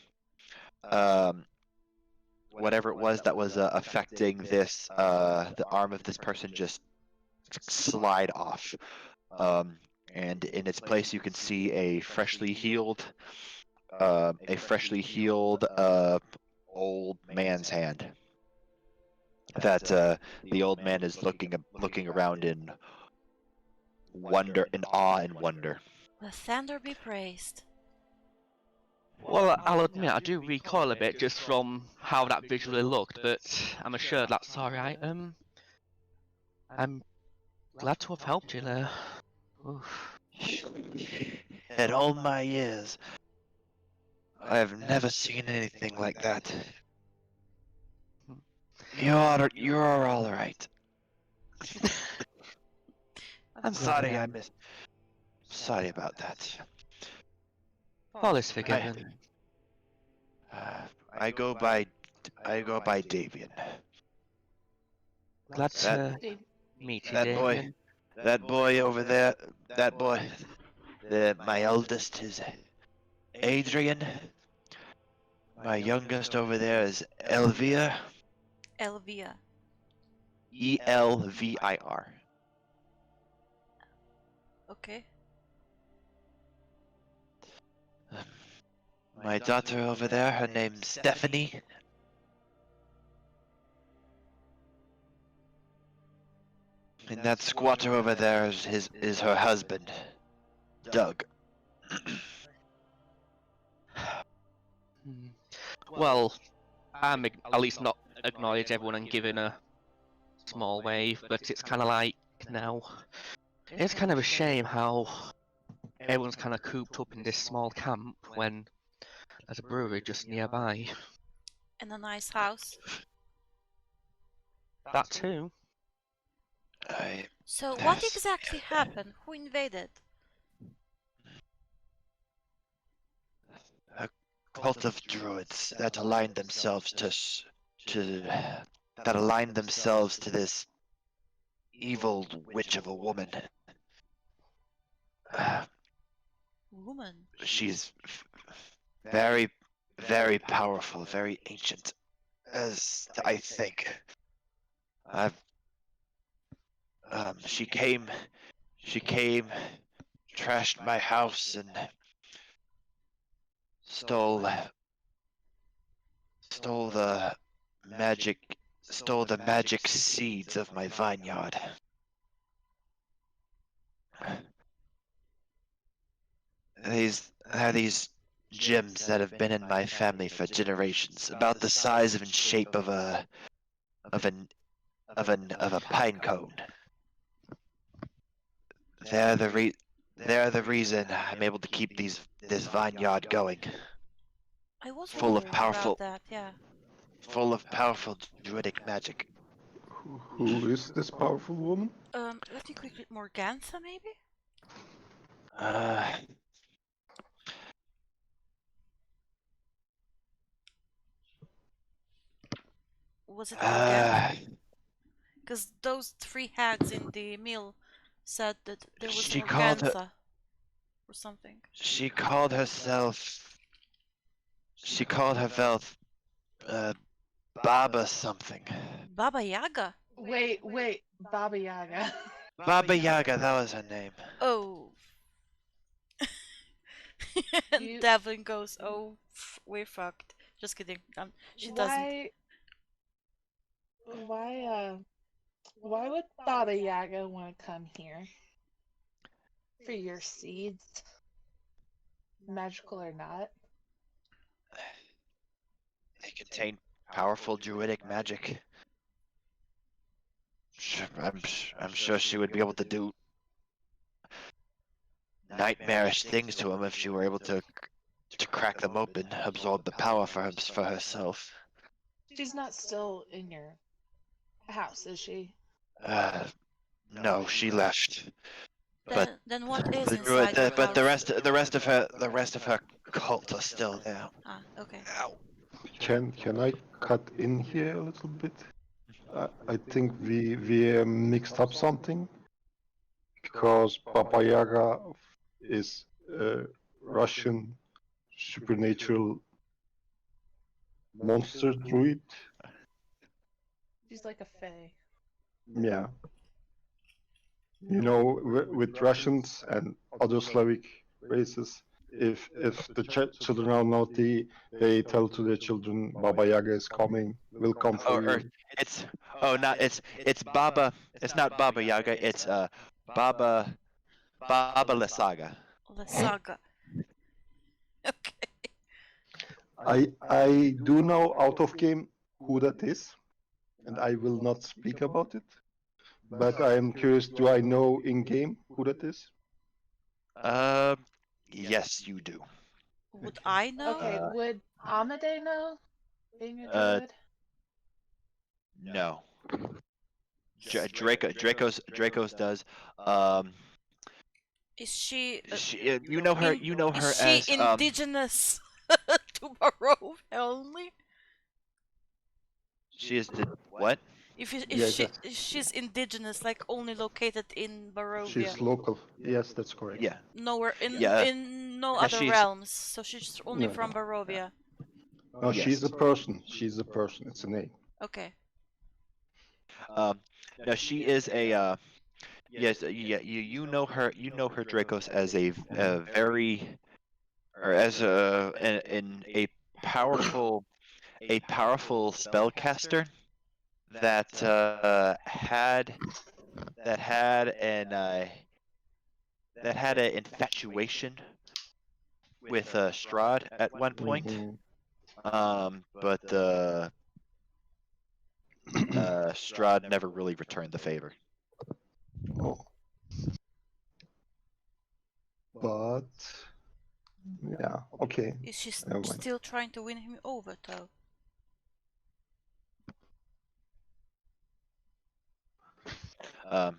whatever it was that was affecting this the arm of this person just slide off. And in its place, you can see a freshly healed old man's hand. That the old man is looking around in wonder, in awe and wonder. The thunder be praised. Well, I'll admit I do recoil a bit just from how that visually looked, but I'm assured that's alright. I'm glad to have helped you there. Oof. In all my years, I have never seen anything like that. You're all right. I'm glad Sorry, I am. Sorry about that. All is forgiven. I go by Davian. Glad to Did- meet you, That boy, Damien. that boy over there, that boy, my eldest is Adrian. My youngest over there is Elvira. Elvia. Elvir. Okay. My daughter over there, her name's Stephanie. And that squatter over there is her husband, Doug. Hmm. Well, at least not acknowledge everyone and giving a small wave, but it's kind of like now. It's kind of a shame how everyone's kind of cooped up in this small camp when there's a brewery just nearby. And a nice house. That too. So what Yes. exactly happened? Who invaded? A cult of druids that aligned themselves to this evil witch of a woman. Woman. She's very, very powerful, very ancient, as I think. She came, trashed my house and stole the magic seeds of my vineyard. These gems that have been in my family for generations, about the size and shape of a pine cone. They're the reason I'm able to keep this vineyard going. I was Full of wondering powerful- about that, yeah. Full of powerful druidic magic. Who is this powerful woman? Let me quickly Morgantha maybe? Was it Morgantha? Because those three hags in the mill said that there was She called her- Morgantha or something. She called herself Baba something. Baba Yaga? Wait, Baba Yaga. Baba Yaga, that was her name. Oh. And You- Devlin goes, oh, we're fucked. Just kidding. She doesn't. Why would Baba Yaga want to come here? For your seeds? Magical or not? They contain powerful druidic magic. I'm sure she would be able to do nightmarish things to him if she were able to crack them open, absorb the power for herself. She's not still in your house, is she? No, she left. But Then what is the inside druid, your but the house? rest of her cult are still there. Ah, okay. Ow. Can I cut in here a little bit? I think we mixed up something because Baba Yaga is a Russian supernatural monster druid. She's like a fae. Yeah. You know, with Russians and other Slavic races, if the children are naughty, they tell to their children, Baba Yaga is coming, will come for Or you. it's it's Baba. It's not Baba Yaga. It's Baba Lasaga. The saga. Okay. I do know out of game who that is, and I will not speak about it. But I am curious, do I know in game who that is? Yes, you do. Would I know? Okay, would Amade know? Being a Uh, druid? No. Draco's does. Um, Is she? you know her. In- You know her is she as indigenous to Barovia only? She is the what? Yes, She's indigenous, like only located in Barovia, she's local. Yes, that's correct. Yeah. nowhere Yeah. in no Yeah, other she's- realms. So she's only No, from Barovia. no, Yes. she's a person. She's a person. It's a name. Okay. Um, no, she is a yes, yeah, you know her. You know her, Dracos, as a very or as a powerful spellcaster that had an infatuation with Strahd at one point. Mhm. But Strahd never really returned the favor. Oh. But yeah, okay. Is she Never mind. still trying to win him over, though? Um,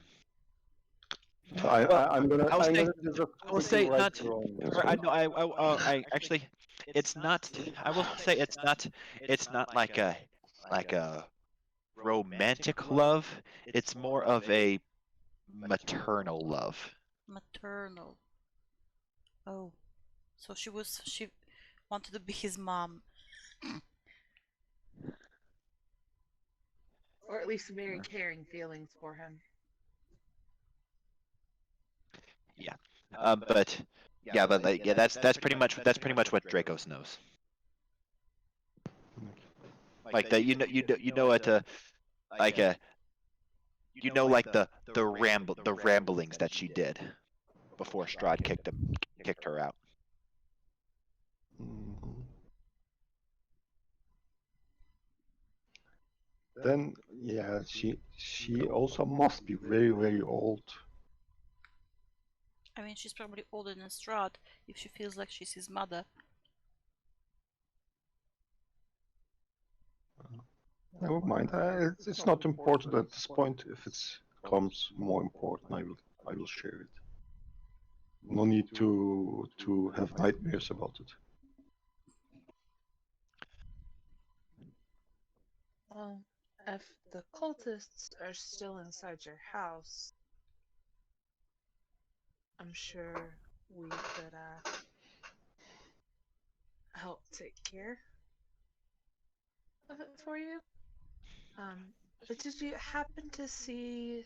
I'm gonna. I will I'm say- gonna just I will quickly say write not. drawing as Or I well. know. I actually, it's not. I will say it's not. It's not like a romantic love. It's more of a maternal love. Maternal. Oh, so she wanted to be his mom. Or at least very caring feelings for him. But like, yeah, that's pretty much what Dracos knows. Like that, you know what like like the ramblings that she did before Strahd kicked her out. Mhm. Then yeah, she also must be very very old. I mean, she's probably older than Strahd if she feels like she's his mother. Never mind. It's not important at this point. If it becomes more important, I will share it. No need to have nightmares about it. Well, if the cultists are still inside your house, I'm sure we could help take care of it for you. But did you happen to see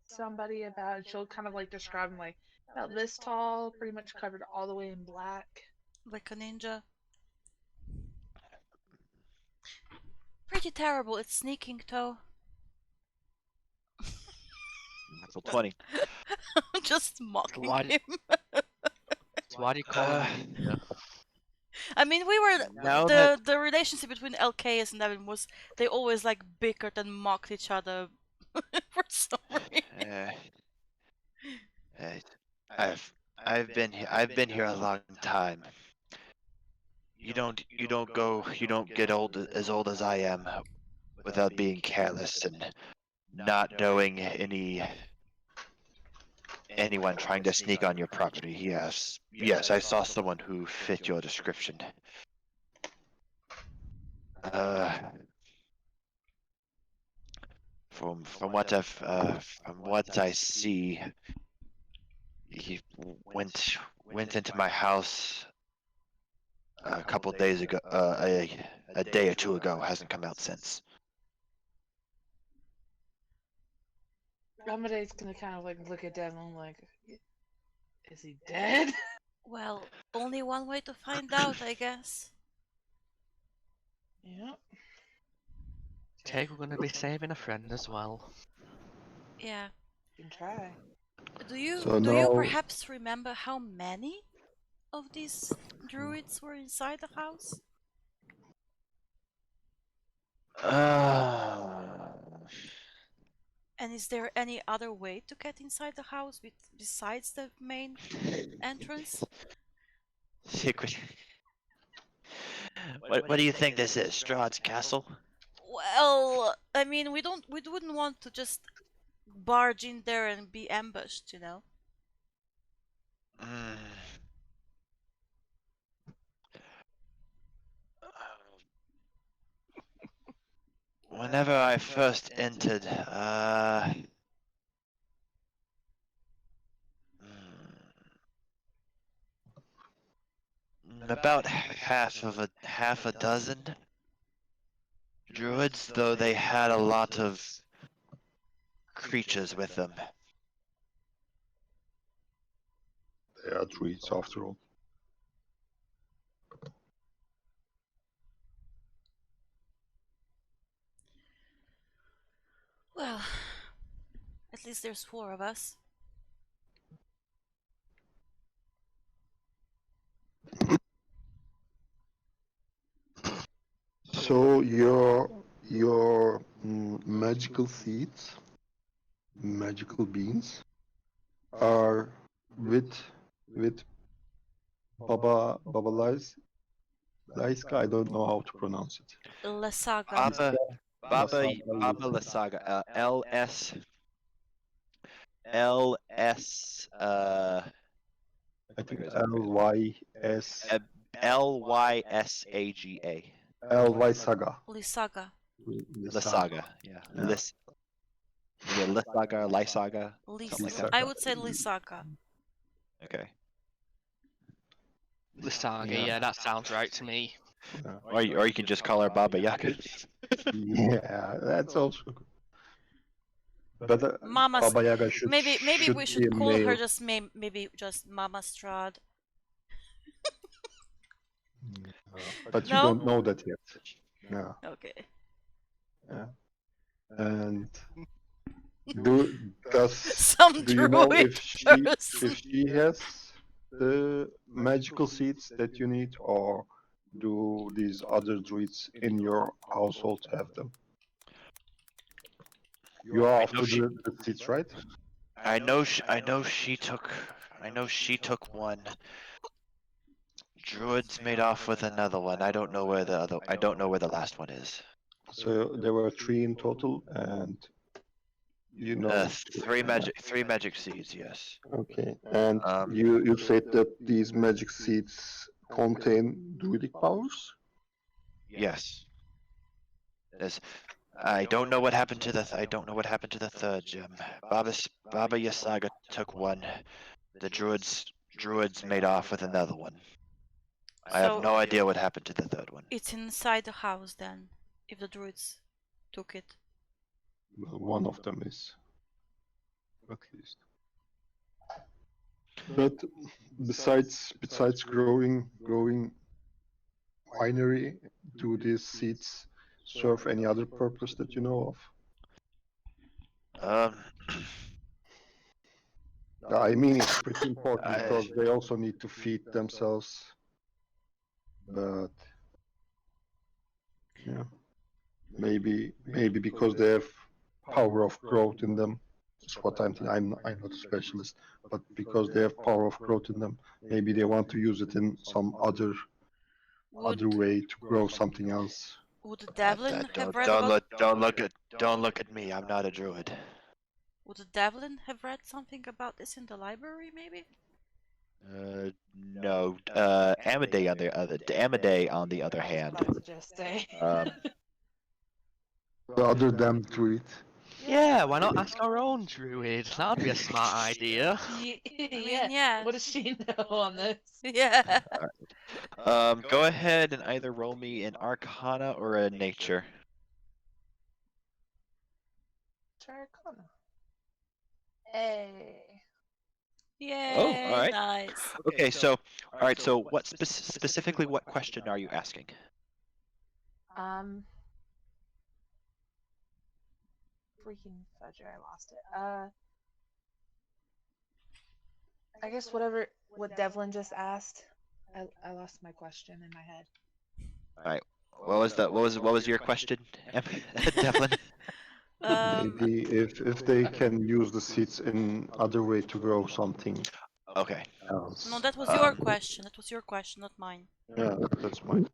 somebody about? She'll kind of like describe him like about this tall, pretty much covered all the way in black. Like a ninja. Pretty terrible. It's sneaking, though. So 20. I'm just mocking Why d- him. So why do you call him? Yeah. I mean, we were Now the relationship between LKS and Devin was they always like bickered and mocked each other for some reason. I've been here a long time. You don't get as old as I am without being careless and not knowing anyone trying to sneak on your property. Yes. Yes, I saw someone who fit your description. From what I see, he went into my house a couple days ago, a day or two ago. Hasn't come out since. Amade's gonna kind of like look at Devlin like, is he dead? Well, only one way to find out, I guess. Yep. Take, we're gonna be saving a friend as well. Yeah. You can try. So Do you now, perhaps remember how many of these druids were inside the house? And is there any other way to get inside the house besides the main entrance? Secret. What do you think this is? Strahd's castle? Well, I mean, we wouldn't want to just barge in there and be ambushed, you know? Mm. Whenever I first entered, about half a dozen druids, though they had a lot of creatures with them. they are druids after all. Well, at least there's 4 of us. So your magical seeds, magical beans, are with Baba Laiska. I don't know how to pronounce it. Lesaga. Baba Lysaga. LS. I think LYS Lysaga. LY Saga. Lysaga. Lysaga. Yeah. Yeah. Lysaga. Lysaga. Something like that. I would say Lysaga. Okay. Lysaga, Yeah. yeah, that sounds right to me. Yeah. Or you can just call her Baba Yaga. Yeah, that's also good. But Mama's. Baba Yaga should Maybe we be should a call her male. just maybe just Mama Strahd. But you No? don't know that yet. Yeah. Okay. And Some do you know druid person. if she has the magical seeds that you need, or do these other druids in your household have them? You are after the seeds, right? I know she took one. Druids made off with another one. I don't know where the last one is. So there were 3 in total, and you know. Three magic seeds, yes. Okay, and Um, you said that these magic seeds contain druidic powers? Yes. I don't know what happened to the third gem. Baba Yasaga took one. The druids made off with another one. I have no idea what happened to the third one. It's inside the house then, if the druids took it. Well, one of them is, at least. But besides growing winery, do these seeds serve any other purpose that you know of? I mean, it's pretty important because they also need to feed themselves. But yeah, maybe because they have power of growth in them. That's what I'm thinking. I'm not a specialist, but because they have power of growth in them, maybe they want to use it in some other way to grow something else. Would Devlin have read Don't about? look at me. I'm not a druid. Would Devlin have read something about this in the library, maybe? No. Amadei on the other I was hand, about to just say. um, The other damn druid. Yeah, why not ask our own druid? That'd be a smart idea. Yeah. Yeah. What does she know on this? Yeah. go ahead and either roll me an Arcana or a Nature. Arcana. Hey. Yay, alright. nice. Okay, so all right. So what specifically? What question are you asking? Freaking fudger, I lost it. I guess what Devlin just asked. I lost my question in my head. All right. What was your question, Devlin? Maybe if they can use the seeds in other way to grow something Okay. else. No, that was your Um, question. That was your question, not mine. Yeah, that's mine.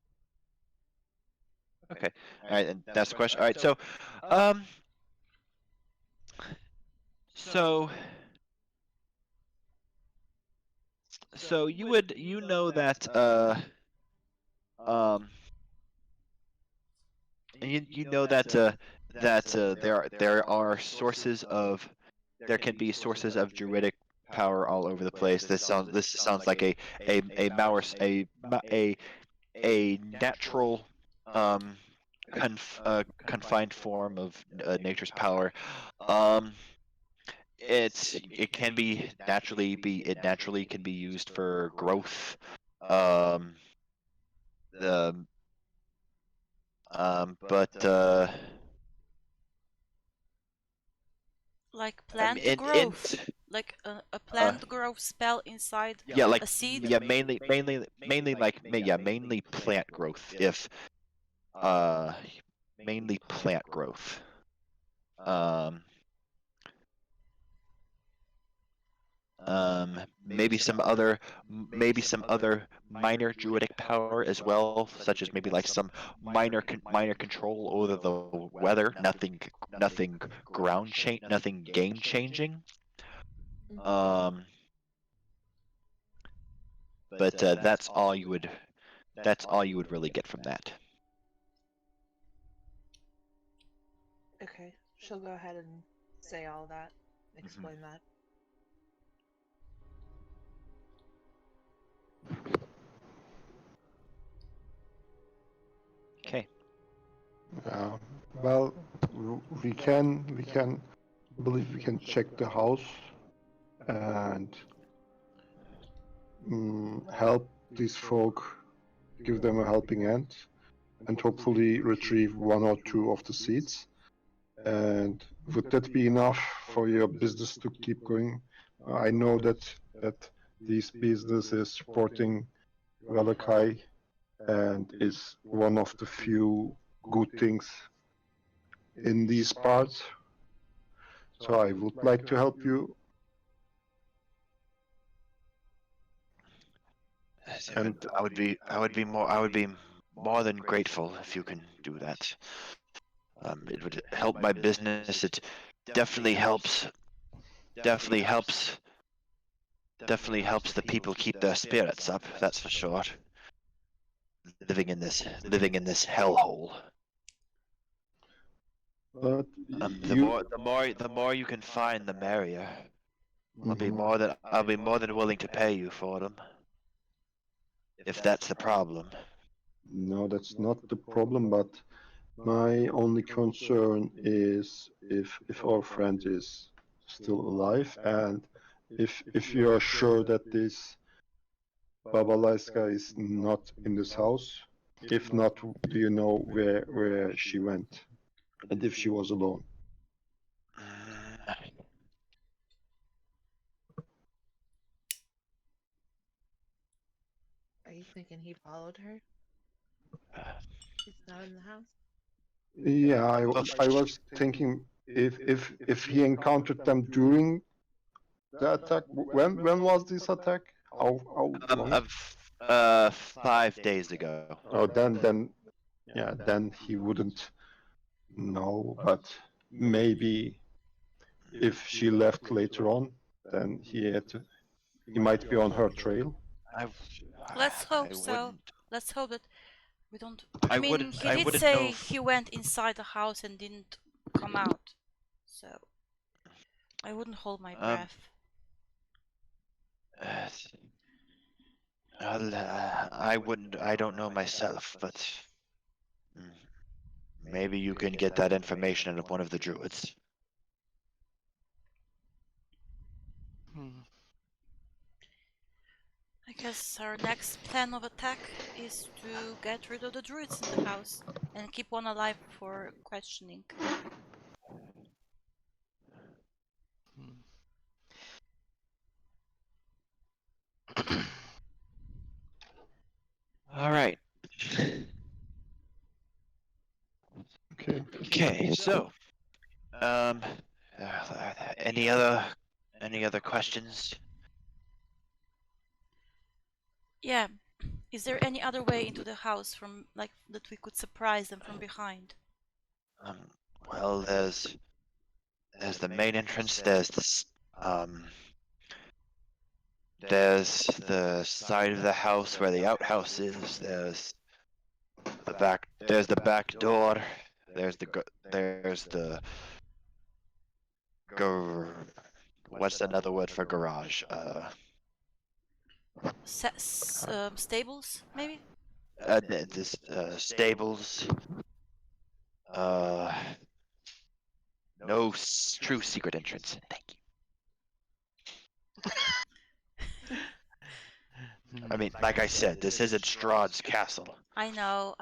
Okay. All right. And that's the question. All right. Um, so, you know that um, you know that there are sources of there can be sources of druidic power all over the place. This sounds like a mouse a natural confined form of nature's power. Um, it can be it naturally can be used for growth. Um, the but Like I plant mean, growth. Like a uh, plant growth spell inside yeah, like a seed. yeah, mainly plant growth. If uh, mainly plant growth. Um, maybe some other minor druidic power as well, such as maybe like some minor control over the weather. Nothing nothing game changing. Um, but that's all you would really get from that. Okay, she'll go ahead and say all that, explain that. Okay. Well, we can believe we can check the house and help these folk, give them a helping hand, and hopefully retrieve one or two of the seeds. And would that be enough for your business to keep going? I know that this business is supporting Valakai and is one of the few good things in these parts. So I would like to help you. And I would be more than grateful if you can do that. It would help my business. It definitely helps. Definitely helps. Definitely helps the people keep their spirits up. That's for sure. Living in this hellhole. but The more you can find, the merrier. I'll be Mhm. more than willing to pay you for them. If that's the problem. No, that's not the problem, but my only concern is if our friend is still alive and if you are sure that this Babalaiska is not in this house. If not, do you know where she went? And if she was alone? Are you thinking he followed her? He's not in the house? Yeah, I was thinking if he encountered them during the attack. When was this attack? How long? Of 5 days ago. Oh, then yeah, then he wouldn't know. But maybe if she left later on, then he might be on her trail. Let's hope I so. wouldn't- Let's hope that we don't. I mean, wouldn't- he I did wouldn't say know if- he went inside the house and didn't come out, so I wouldn't hold my breath. I wouldn't. I don't know myself, but maybe you can get that information out of one of the druids. Hmm. I guess our next plan of attack is to get rid of the druids in the house and keep one alive for questioning. All right. Okay. Okay. So, any other questions? Yeah. Is there any other way into the house from like that we could surprise them from behind? Well, there's the main entrance. There's there's the side of the house where the outhouse is. There's the back. There's the back door. There's the what's another word for garage? Stables, maybe? This stables. No true secret entrance. Thank you. I mean, like I said, this isn't Strahd's castle. I know.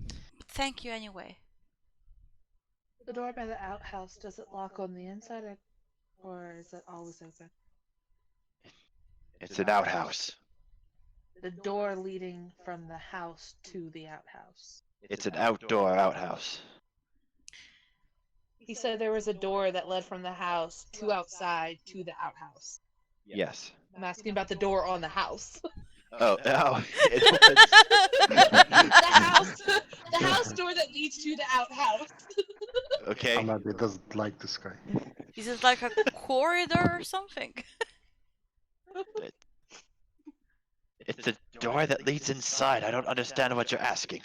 But thank you anyway. The door by the outhouse, does it lock on the inside or is it always open? It's an outhouse. The door leading from the house to the outhouse. It's an outdoor outhouse. He said there was a door that led from the house to outside to the outhouse. Yes. I'm asking about the door on the house. Oh, it the house door that leads to the outhouse. okay. Amade doesn't like this guy. Is it like a corridor or something? It's a door that leads inside. I don't understand what you're asking.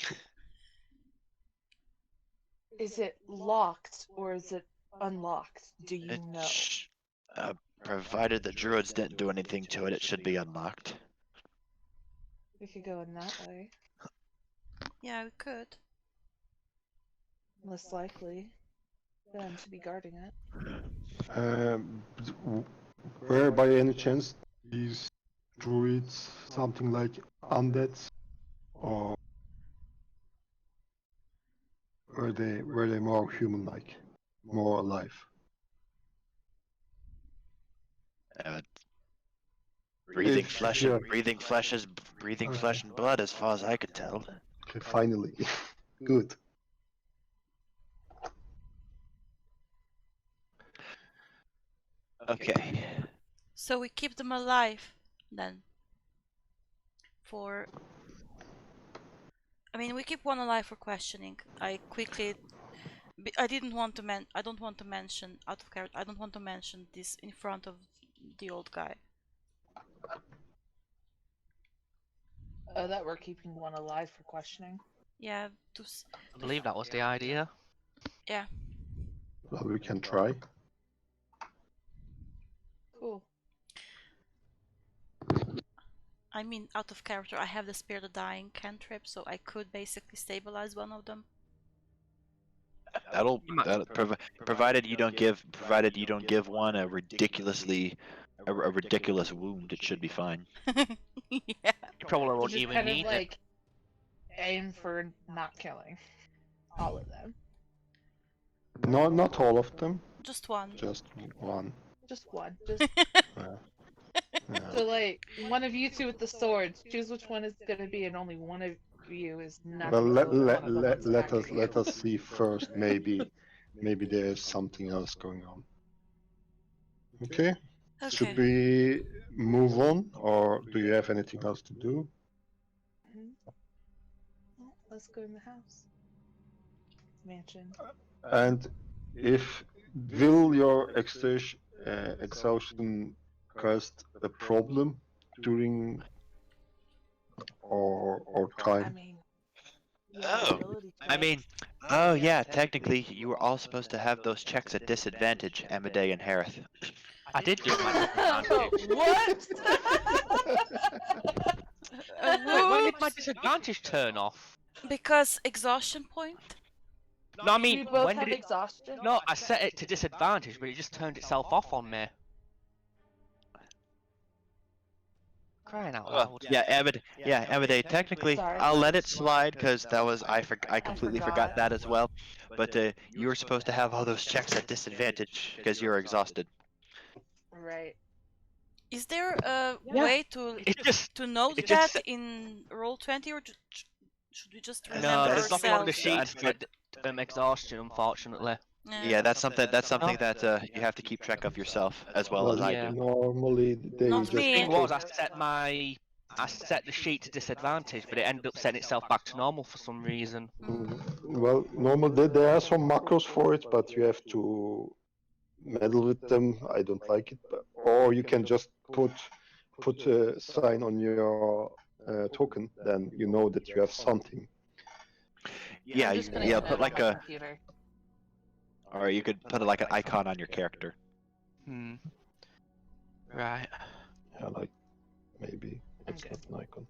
Is it locked or is it unlocked? Do you know? Provided the druids didn't do anything to it, it should be unlocked. We could go in that way. Yeah, we could. Most likely. Them to be guarding it. Were by any chance these druids something like undead, or were they more human-like, more alive? Breathing If flesh, you're- breathing flesh is breathing flesh and blood, as far as I could tell. Okay, finally, good. Okay. So we keep them alive then. I mean, we keep one alive for questioning. I don't want to mention out of character. I don't want to mention this in front of the old guy. Oh, that we're keeping one alive for questioning. Yeah, I believe that was the idea. yeah. Well, we can try. Cool. I mean, out of character, I have the Spare the Dying cantrip, so I could basically stabilize one of them. Provided you don't give one a ridiculous wound, it should be fine. Yeah. You probably So won't just even kind of need like aim for not killing all of them. No, not all of them, Just one. just one. Just one. Just Yeah. so like one of you two with the swords. Choose which one is gonna be, and only one of you is not. Well, gonna go with one of the ones let attacking you. us see first. Maybe there's something else going on. Okay. Should Okay. we move on, or do you have anything else to do? Mhm. Well, let's go in the house. Mansion. And if will your exhaustion cause a problem during or I time? mean, Oh, ability I checks. mean, oh yeah, technically you were all supposed to have those checks at disadvantage, Amade and Harith. I did do my disadvantage. What? When did my Whoops! disadvantage turn off? Because exhaustion point? No, I We mean, both when have did it? exhaustion. No, I set it to disadvantage, but it just turned itself off on me. Crying out Well, loud. yeah, Amade. Technically, Sorry. I'll let it slide because that was I completely forgot forgot. that as well. But you were supposed to have all those checks at disadvantage because you're exhausted. Right. Is there a Yeah. way to note it that just- in Roll20, or should we just No, remember No, there's nothing on the ourselves? sheet for exhaustion, unfortunately. Yeah, that's something that you have to keep track of yourself as well as I Yeah. do. Normally they Not just The me. thing was, I set the sheet to disadvantage, but it ended up setting itself back to normal for some reason. Well, normally there are some macros for it, but you have to meddle with them. I don't like it. Or you can just put a sign on your token, then you know that you have something. Yeah, I'm you, just putting yeah, a put note like on my a, computer. or you could put like an icon on your character. Hmm. Right. Yeah, like maybe it's Okay. not an icon.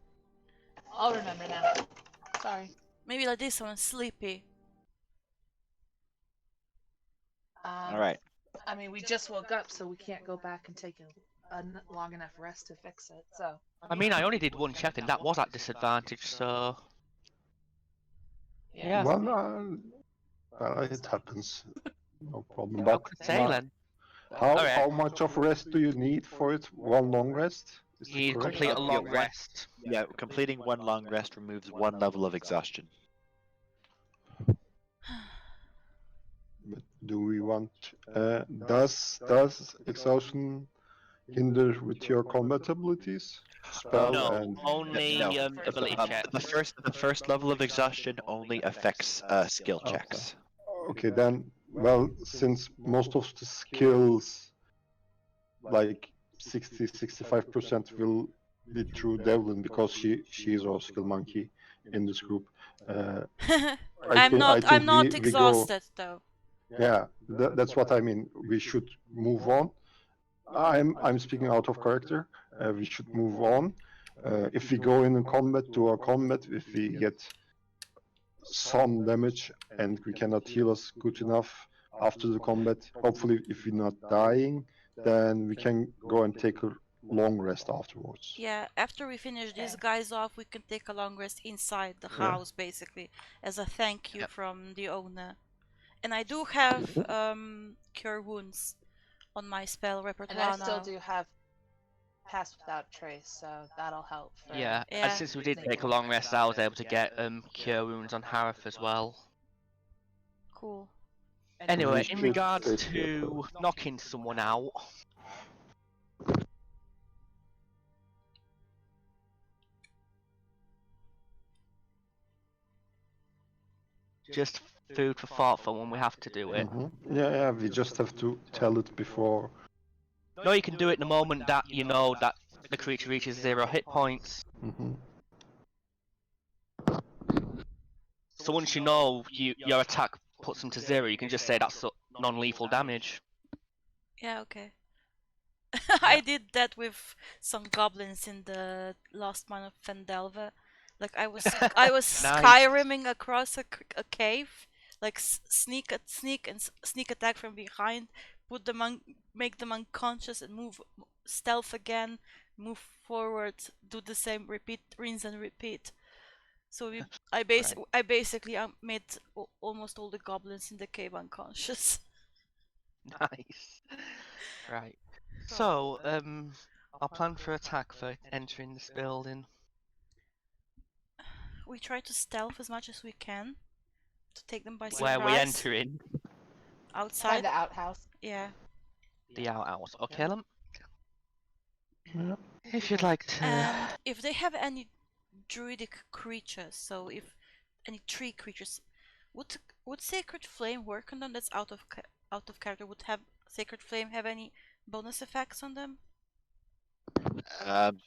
I'll remember now. Sorry. Maybe like this, someone's sleepy. All right. I mean, we just woke up, so we can't go back and take a long enough rest to fix it. So. I mean, I only did one check, and that was at disadvantage, so... Yeah. Well, it happens. No problem. How But could say then? how Alright. much of rest do you need for it? One long rest? Is that You correct? complete a Yeah, long one- rest. Yeah, completing one long rest removes one level of exhaustion. But do we want? Does exhaustion hinder with your combat abilities? Spell No, and only No. ability check. The first level of exhaustion only affects skill checks. okay then. Well, since most of the skills, like 65% will be through Devlin because she is our skill monkey in this group. I think I'm not we go. exhausted though. Yeah, that's what I mean. We should move on. I'm speaking out of character. We should move on. If we go in combat, do our combat. If we get some damage and we cannot heal us good enough after the combat, hopefully, if we're not dying, then we can go and take a long rest afterwards. Yeah, after we finish these guys off, we can take a long rest inside the Yeah. house, basically, as a thank you Yep. from the owner. And I do have cure wounds on my spell And repertoire I still now. do have pass without trace, so that'll help. For Yeah, Yeah. and since we did take a long rest, I was able to get cure wounds on Harith as well. Cool. Anyway, in should regards take to knocking someone out, just food for thought for when we have to do it. Yeah, we just have to tell it before. No, you can do it the moment that you know that the creature reaches 0 hit points. Mhm. So once you know your attack puts them to 0, you can just say that's non-lethal damage. Yeah, okay. I did that with some goblins in the last month of Fendelve. Like I was Nice. skyrimming across a cave, like sneak attack from behind, make them unconscious and move stealth again, move forward, do the same, repeat, rinse and repeat. So I basically made almost all the goblins in the cave unconscious. Nice. Right. So, I'll plan for attack for entering this building. We try to stealth as much as we can to take them by Where surprise. we entering? Outside. the outhouse. Yeah. The outhouse. Okay, then. Yeah. If you'd like to. And if they have any druidic creatures, so if any tree creatures, would Sacred Flame work on them? That's out of out of character, would have Sacred Flame have any bonus effects on them? Um,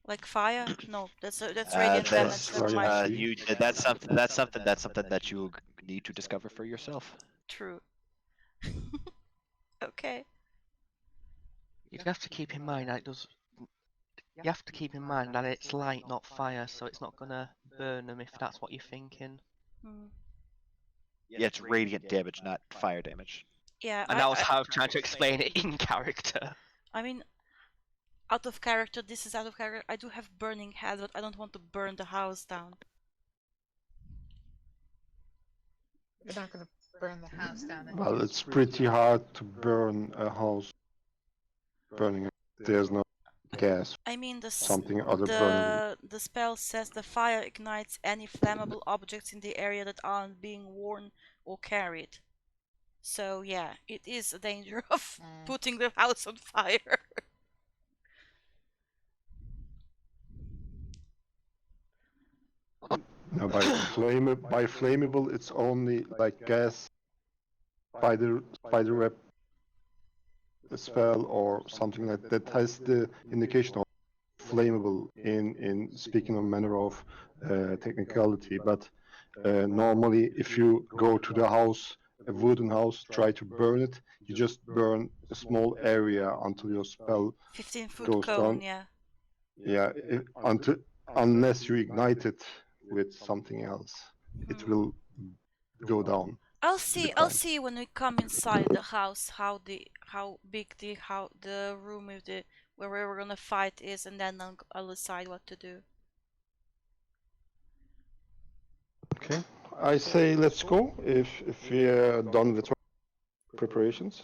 Like fire? No, that's radiant damage. Never mind. that's something that you need to discover for yourself. True. Okay. You'd have to keep in mind that it does. You have to keep in mind that it's light, not fire, so it's not gonna burn them if that's what you're thinking. Hmm. Yeah, it's radiant damage, not fire damage. Yeah, And that was how I was trying to explain it in character. I mean, out of character, this is out of character. I do have burning head, but I don't want to burn the house down. You're not gonna burn the house down. And Well, it's pretty hard to burn a house. Burning it. There's no gas. I mean, Something other burning. the spell says the fire ignites any flammable objects in the area that aren't being worn or carried. So yeah, it is a danger of putting the house on fire. No, by flammable, it's only like gas, spider web spell or something like that has the indication of flammable in speaking of manner of technicality. But normally, if you go to the house, a wooden house, try to burn it, you just burn a small area until your spell 15-foot goes cone, down. yeah. Yeah, unless you ignite it with something else, it will go down. I'll with I'll time. see when we come inside the house how big the room with the where we're gonna fight is, and then I'll decide what to do. Okay, I say let's go if we're done with preparations.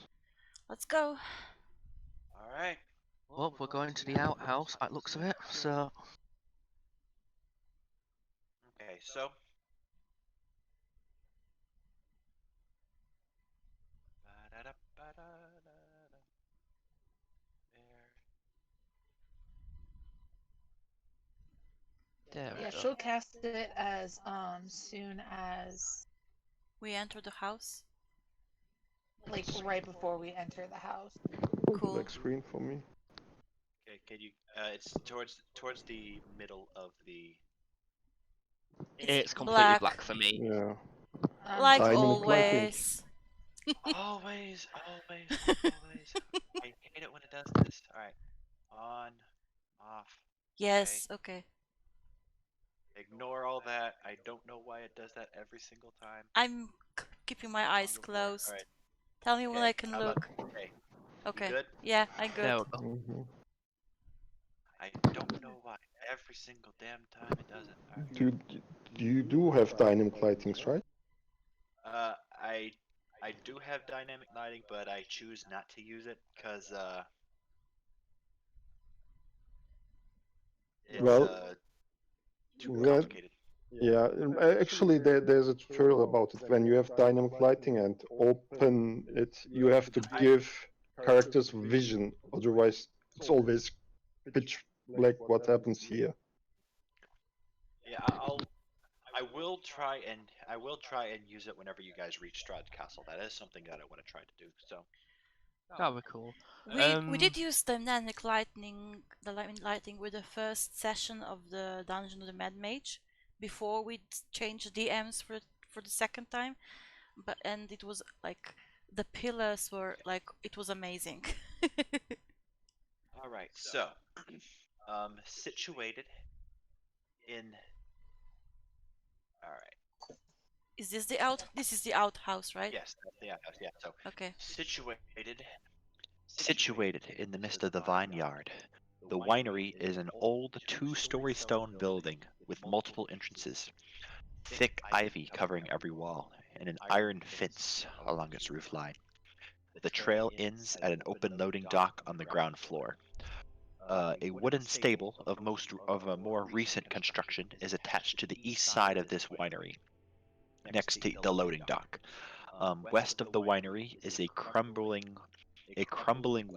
Let's go. All right. Well, we're going to the outhouse by the looks of it, so. Okay, so. There we yeah, go. she'll cast it as soon as We enter the house. like right before we enter the house. Cool. Black screen for me. Okay, can you? It's towards the middle of the. It's completely black. black for me. Yeah. Like Dynamic lighting. always. Always. I hate it when it does this. All right, on, off. Yes, okay. Ignore all that. I don't know why it does that every single time. I'm keeping my eyes closed. Alright. Tell me when I can How about- look. okay. Okay. Good. Yeah, I'm good. There we go. Mm-hmm. I don't know why every single damn time it does it. All right. You do have dynamic lightings, right? I do have dynamic lighting, but I choose not to use it because it's Well, too well, complicated. Yeah, actually, there's a tutorial about it. When you have dynamic lighting and open it, you have to give characters vision. Otherwise, it's always pitch black. What happens here? Yeah, I will try and use it whenever you guys reach Strahd Castle. That is something that I want to try to do. So. That would be cool. We did use dynamic lighting, lighting with the first session of the Dungeon of the Mad Mage before we changed DMs for the second time, and it was like the pillars were like it was amazing. All right, so situated in. All right. Is this the out? This is the outhouse, right? Yes, that's the outhouse. Yeah. So Okay. situated in the midst of the vineyard. The winery is an old two-story stone building with multiple entrances, thick ivy covering every wall, and an iron fence along its roof line. The trail ends at an open loading dock on the ground floor. A wooden stable of a more recent construction is attached to the east side of this winery, next to the loading dock. West of the winery is a crumbling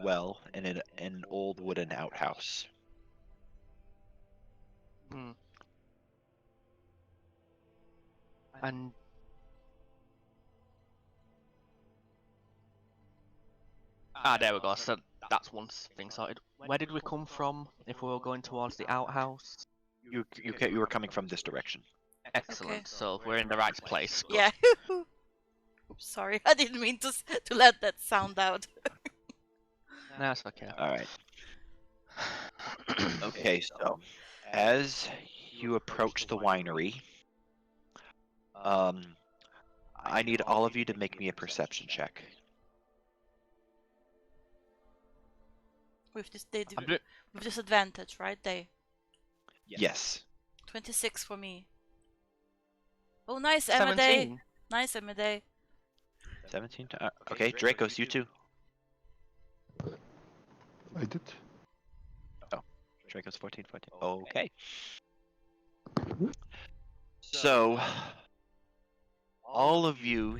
well and an old wooden outhouse. Hmm. And there we go. So that's one thing sorted. Where did we come from? If we were going towards the outhouse. You were coming from this direction. Excellent. Okay. So we're in the right place. Good. Yeah. Oops, sorry. I didn't mean to let that sound out. No, that's okay. All right. Okay, so as you approach the winery, I need all of you to make me a perception check. With I'm do- with disadvantage, right? They Yes. 26 for me. Oh, nice, Amadei. 17. Nice, Amadei. 17. Okay, Dracos, you too. I did. Dracos 14. Okay. So, all of you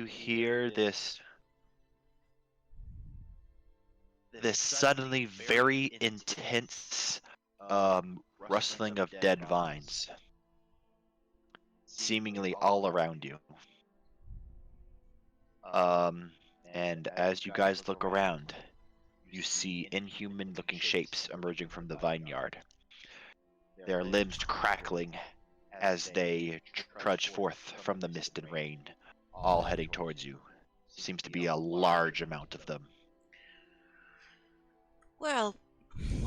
hear this suddenly very intense rustling of dead vines, seemingly all around you. And as you guys look around, you see inhuman-looking shapes emerging from the vineyard. Their limbs crackling as they trudge forth from the mist and rain, all heading towards you. Seems to be a large amount of them, Well,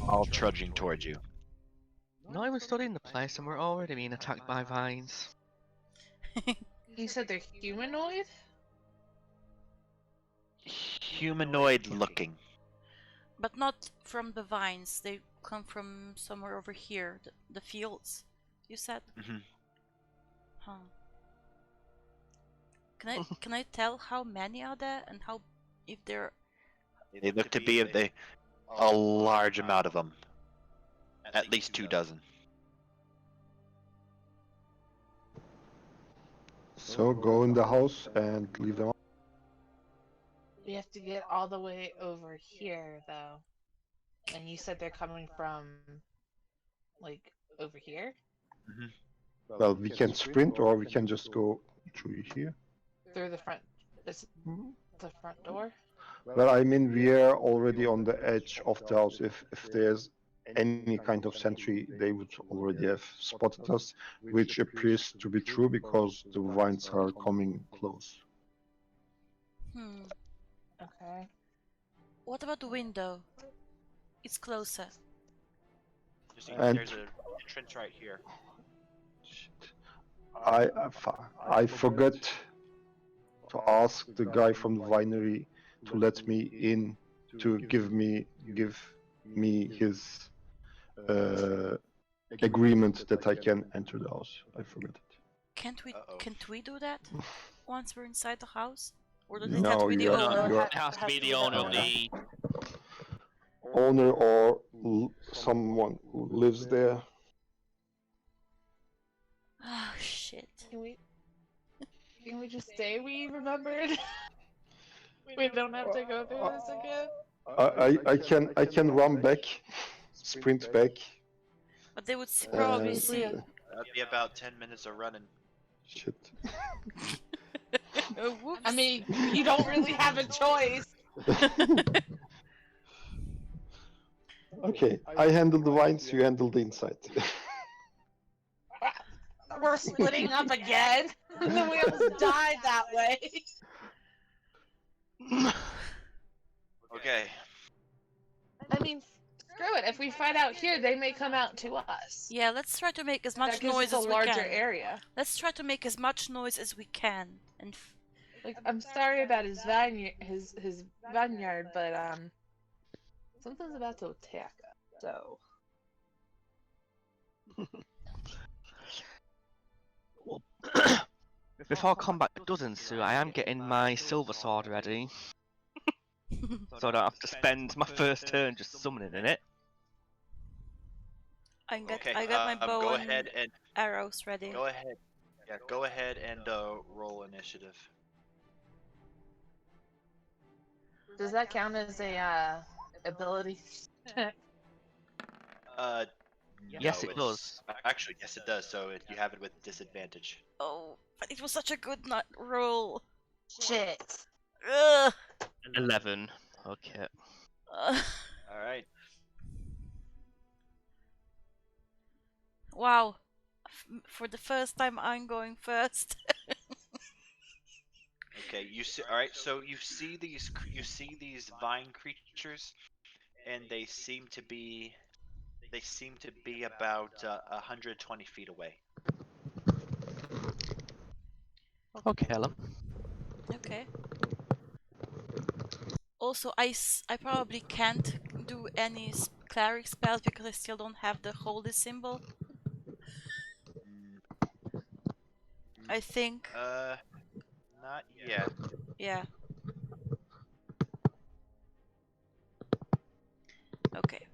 all trudging towards you. Not even studying the place, and we're already being attacked by vines. You said they're humanoid? Humanoid-looking. but not from the vines. They come from somewhere over here, the fields. You said. Mhm. Huh. Can I tell how many are there and how if they're They look to be a large amount of them. At least 24. So go in the house and leave them. We have to get all the way over here, though. And you said they're coming from, like, over here? Well, we can sprint or we can just go through here. Through the front. Is the front door? Well, I mean, we are already on the edge of the house. If there's any kind of sentry, they would already have spotted us, which appears to be true because the vines are coming close. Okay. What about the window? It's closer. And- There's an entrance right here. Shit. I forgot to ask the guy from the winery to let me in, to give me his agreement that I can enter the house. I forgot it. Can't we do that once we're inside the house? Or does it have No, to be the you owner? are It has to be the owner of the. owner or someone who lives there. Oh shit. Can we just say we remembered? We don't have to go through this again? I can run back, sprint back. But they would probably and, see. That'd be about 10 minutes of running. Shit. Oh, whoops. I mean, you don't really have a choice. Okay, I handle the vines, you handle the inside. We're splitting up again. And then we almost died that way. Okay. I mean, screw it. If we fight out here, they may come out to us. Yeah, let's try to make as That much gives noise us as a we larger can. area. Let's try to make as much noise as we can. And Like, I'm sorry about his vineyard, but something's about to attack us. So Well, before combat does ensue, I am getting my silver sword ready, so I don't have to spend my first turn just summoning in it. I got my bow Go and ahead and arrows ready. go ahead. Yeah, go ahead and roll initiative. does that count as a ability? Yes, it it's- does. Actually, yes, it does. So you have it with disadvantage. Oh, but it was such a good roll. Shit. Ugh. 11. Okay. All right. Wow. For the first time, I'm going first. Okay. You see. All right. So you see these vine creatures, and they seem to be about 120 feet away. Okay, Ellen. Okay. Also, I probably can't do any cleric spells because I still don't have the holy symbol. Mm, I think. Not yet. Yeah. Okay.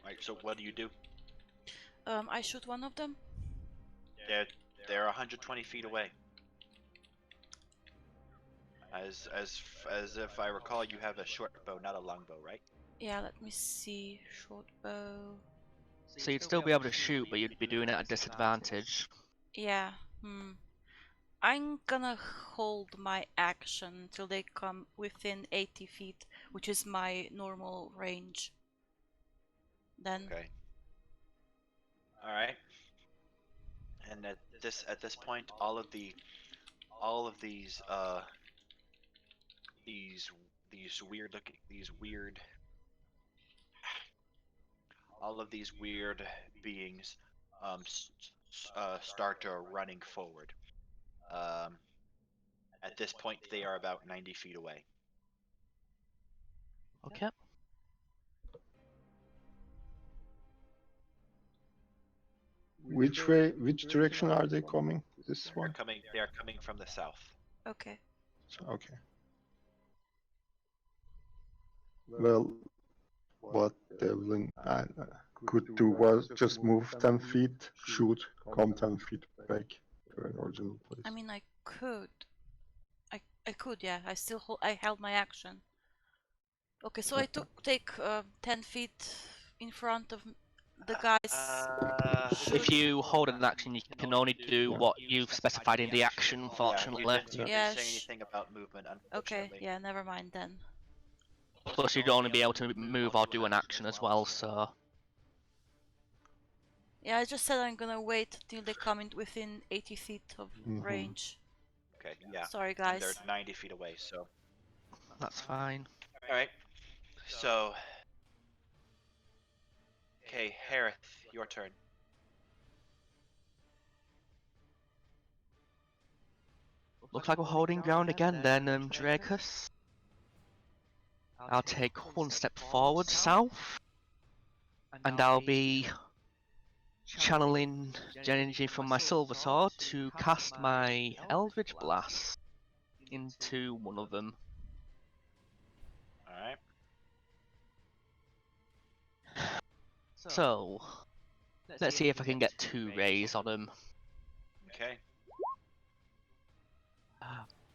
All right. So what do you do? I shoot one of them. They're they're 120 feet away. As if I recall, you have a short bow, not a long bow, right? Yeah, let me see. Short bow. So you'd still be able to shoot, but you'd be doing it at a disadvantage. Yeah. I'm gonna hold my action until they come within 80 feet, which is my normal range. Then. Okay. All right. And at this point, all of these all of these weird beings start running forward. At this point, they are about 90 feet away. Okay. Which way? Which direction are they coming? This one. They are coming from the south. Okay. Okay. Well, what Devlin could do was just move 10 feet, shoot, come 10 feet back to an original place. I mean, I could. I could, yeah. I held my action. Okay, so I take 10 feet in front of the guys. If you hold an action, you can only do what you've specified in the action, unfortunately. You Yeah, didn't say anything about movement, Okay, unfortunately. yeah, never mind then. Plus, you'd only be able to move or do an action as well, so... Yeah, I just said I'm gonna wait till they come in within 80 feet of range. Okay, yeah. Sorry, And guys. they're 90 feet away, so. That's fine. All right. So. Okay, Harith, your turn. Looks like we're holding ground again then, Dracus. I'll take one step forward south, and I'll be channeling energy from my silver sword to cast my Eldritch Blast into one of them. Alright. So, let's see if I can get 2 rays on him. Okay.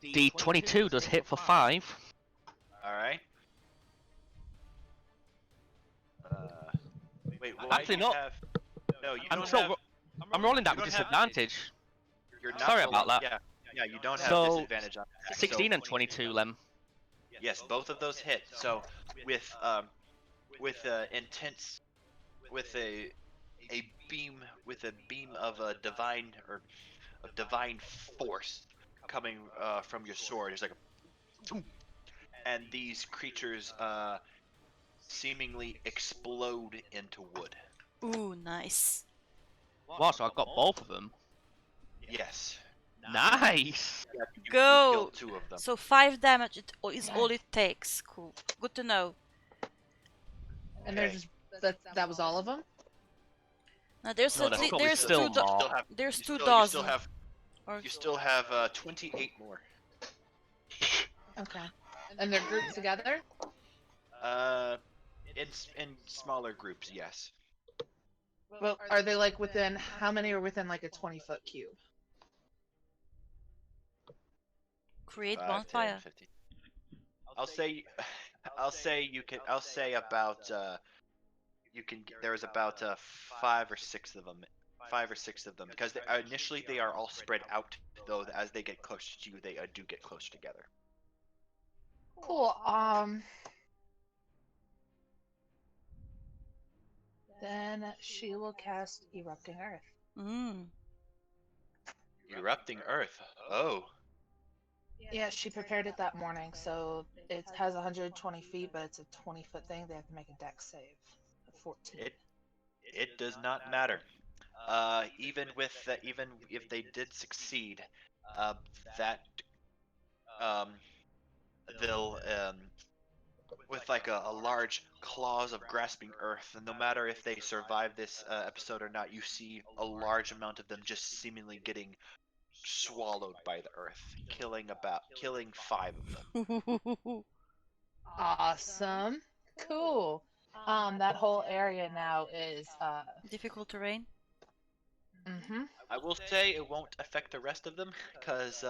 The 22 does hit for 5. Alright. Wait, why Actually, do you not. have... No, you I'm don't still have... I'm rolling that you with don't have- disadvantage. You're not Sorry rolling- about that. Yeah, you don't have So, disadvantage on attack. 16 so, and 22, Lem. Yes, both of those hit. So, with intense... With a beam of a divine force coming from your sword. It's like a, and these creatures seemingly explode into wood. Ooh, nice. Wow, so I've got both of them. Yes. Nice! You Go! killed 2 of them. So 5 damage is all it takes. Cool. Good to know. And Okay. there's that was all of them. Now there's No, that's probably there's still two more. there's You two still dozen. have Or you still have 28 more. Okay. And they're grouped together. In smaller groups, yes. Well, are they like within how many are within like a 20-foot cube? Create 5, 10, bonfire. 15. I'll say, I'll say you can. I'll say about you can. There's about 5 or 6 of them. 5 or 6 of them because initially they are all spread out. Though as they get closer to you, they do get closer together. Cool. Then she will cast Erupting Earth. Mm. Erupting Earth. Oh. Yeah, she prepared it that morning, so it has 120 feet, but it's a 20-foot thing. They have to make a dex save of 14. It does not matter. Even even if they did succeed, that they'll with like a large claws of grasping earth, and no matter if they survive this episode or not, you see a large amount of them just seemingly getting swallowed by the earth, killing 5 of them. Awesome. Cool. That whole area now is Difficult terrain. mhm. I will say it won't affect the rest of them because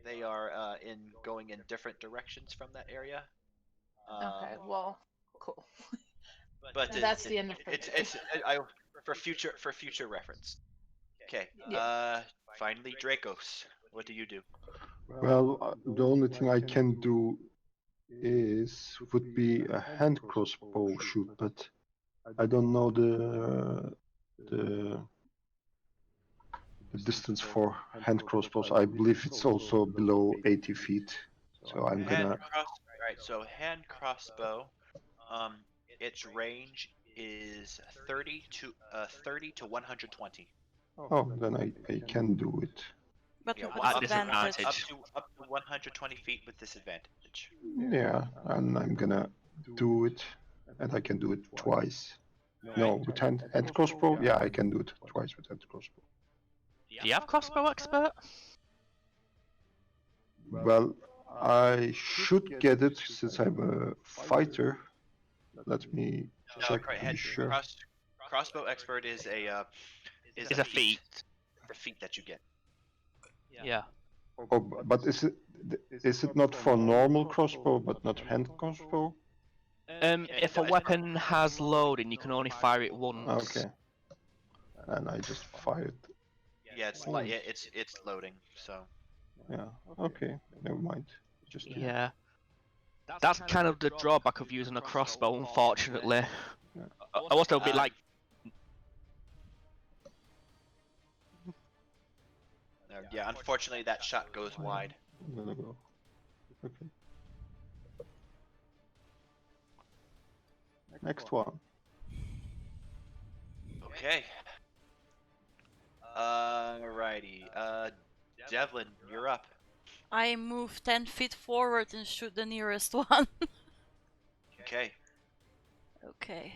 they are in going in different directions from that area. Okay, well, cool. But That's the end of it's prepared. for future reference. Okay. Yeah. Finally, Dracos. What do you do? Well, the only thing I can do would be a hand crossbow shoot, but I don't know the distance for hand crossbows. I believe it's also below 80 feet. So I'm gonna. Right. So hand crossbow. Um, its range is 30 to 120. Oh, then I can do it. But Yeah, with At disadvantage. disadvantage. up to 120 feet with disadvantage. Yeah, and I'm gonna do it, and I can do it twice. No, with hand crossbow. Yeah, I can do it twice with hand crossbow. Do you have crossbow expert? Well, I should get it since I'm a fighter. Let me check to be sure. Crossbow expert is Is a feat. The feat that you get. Yeah. Oh, but is it not for normal crossbow, but not hand crossbow? If a weapon has loading, you can only fire it once. Okay. And I just fired. Yeah, it's it's loading. So. Yeah. Okay. Never mind. Just Yeah. That's kind of the drawback of using a crossbow, unfortunately. Yeah. I was a bit like, Yeah, unfortunately that shot goes wide. I'm gonna go. Okay. Next one. Okay. Alrighty. Devlin, you're up. I move 10 feet forward and shoot the nearest one. Okay. Okay.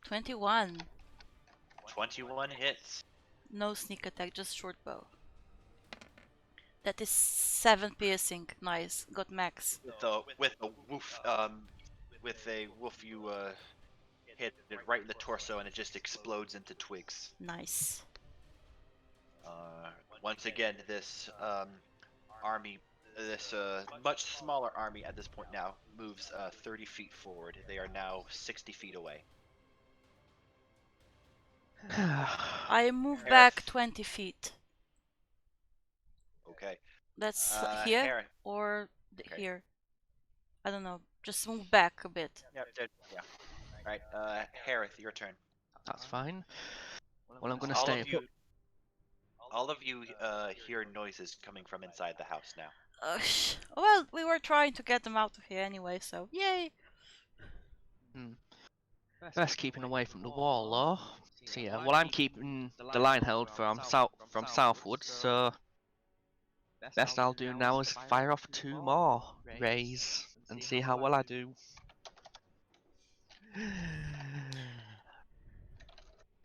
$21. 21 hits. No sneak attack, just short bow. That is 7 piercing. Nice. Got max. With a woof you hit it right in the torso and it just explodes into twigs. Nice. Once again, this army, this much smaller army at this point now, moves 30 feet forward. They are now 60 feet away. I move back 20 feet. Okay. That's here Harry. or Okay. here. I don't know. Just move back a bit. Yeah. All right. Harith, your turn. that's fine. Well, I'm gonna all stay of put. you, all of you hear noises coming from inside the house now. Well, we were trying to get them out of here anyway, so yay! Best keeping away from the wall, though. So yeah, well, I'm keeping the line held from southwards, so best I'll do now is fire off 2 more rays and see how well I do.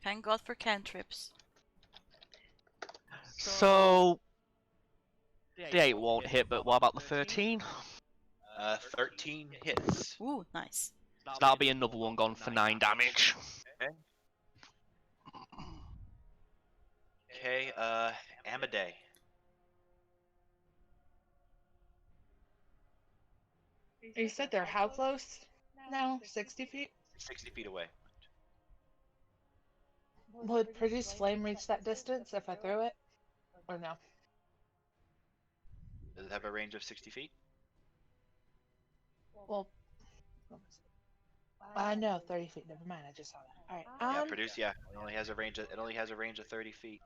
Thank God for cantrips. So The 8 won't hit, but what about the 13? 13 hits. Ooh, nice. So that'll be another one gone for 9 damage. Okay, Amadei. You said they're how close now? 60 feet? 60 feet away. Would produce flame reach that distance if I threw it? Or no? Does it have a range of 60 feet? Well, no, 30 feet. Never mind. I just saw that. All Yeah, right. produce. Yeah, it only has a range. It only has a range of 30 feet.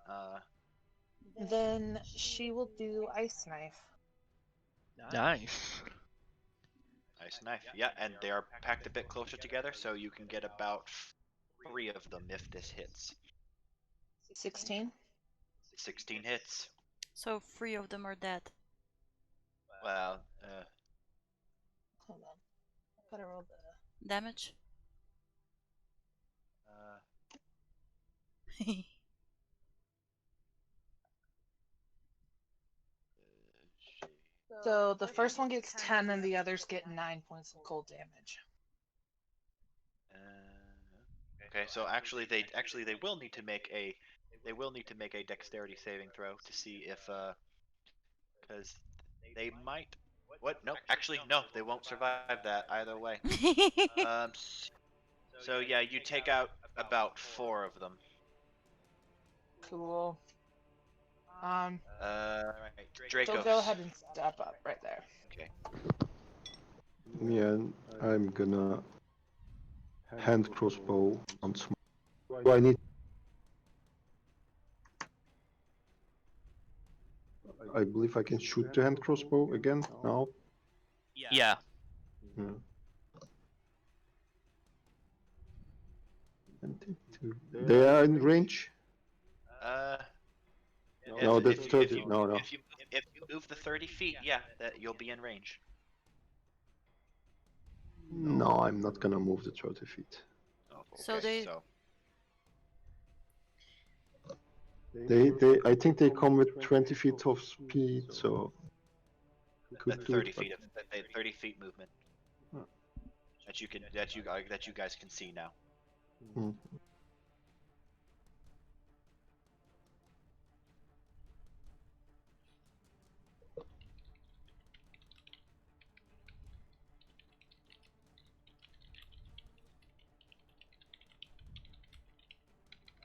Then she will do ice knife. Nice. Nice knife. Yeah, and they are packed a bit closer together, so you can get about 3 of them if this hits. 16. 16 hits. So 3 of them are dead. Well, Hold on. Gotta roll the. Damage? So the first one gets 10, and the others get 9 points of cold damage. okay, so actually they will need to make a dexterity saving throw to see if because they might. What? No, actually no, they won't survive that either way. So yeah, you take out about 4 of them. Cool. Right. Draco. So go ahead and step up right there. Okay. Yeah, I'm gonna hand crossbow on small. Do I need? I believe I can shoot the hand crossbow again now. Yeah. Yeah. 22. They are in range. No, If that's you- 30. No. If you move the 30 feet, yeah, that you'll be in range. No, I'm not gonna move the 30 feet. Oh, So okay, They, I think they come with 20 feet of speed, so could do 30 it, feet of 30 feet movement. Hmm. That you guys can see now. but-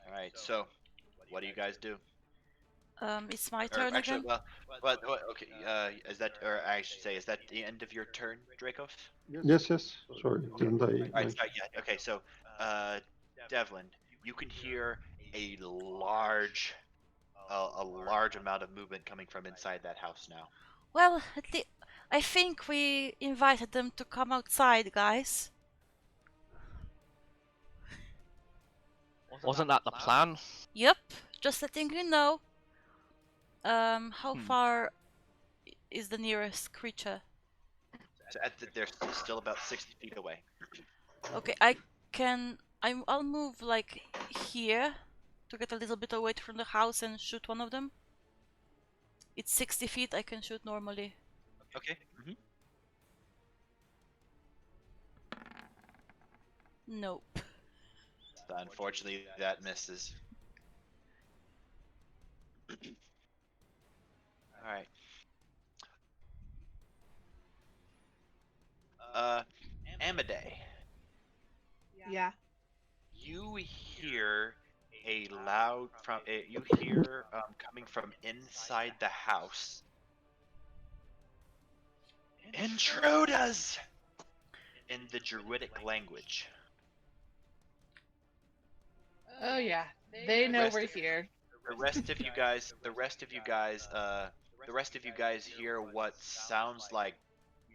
All right, so what do you guys do? It's my Or turn actually, again. okay. Is that, or I should say, is that the end of your turn, Dracos? Yes. Sorry, didn't I? Alright, sorry, yeah, okay, so, Devlin, you can hear a large amount of movement coming from inside that house now. Well, I think we invited them to come outside, guys. Wasn't that the plan? Yep, just letting you know. How Hmm. far is the nearest creature? So they're still about 60 feet away. Okay, I'll move like here to get a little bit away from the house and shoot one of them. It's 60 feet, I can shoot normally. Okay. Nope. So unfortunately, that misses. Alright. Amadei, Yeah. you hear a loud coming from inside the house. Intruders! In the druidic language. Oh yeah. They know we're here. The rest of you guys hear what sounds like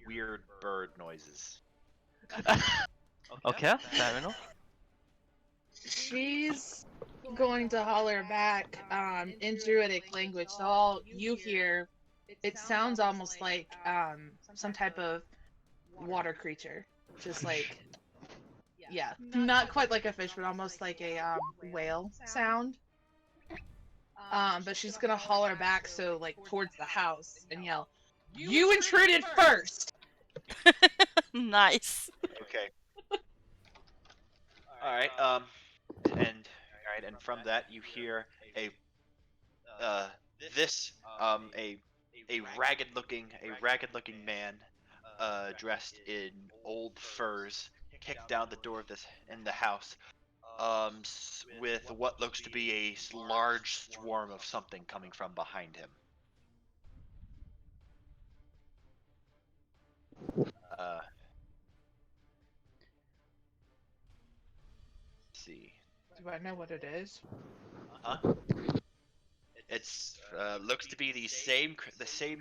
weird bird noises. Okay, fair enough. She's going to holler back in druidic language. So all you hear, it sounds almost like some type of water creature. Just like, not quite like a fish, but almost like a whale sound. But she's gonna holler back, so like towards the house, and yell, "You intruded first!" Nice. Okay. All right. And from that you hear a this a ragged looking man dressed in old furs kick down the door of this in the house with what looks to be a large swarm of something coming from behind him. Let's see. Do I know what it is? Huh? It's looks to be the same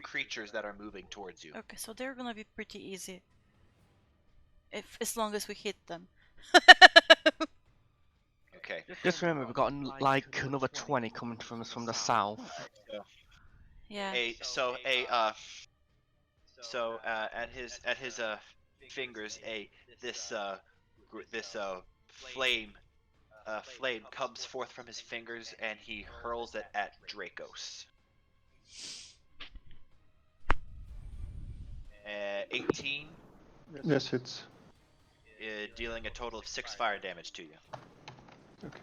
creatures that are moving towards you. Okay, so they're gonna be pretty easy. If as long as we hit them. Okay. Just remember, we've got like another 20 coming from us from the south. Yeah. At his fingers this flame comes forth from his fingers and he hurls it at Dracos. 18, Yes, it's dealing a total of 6 fire damage to you. okay.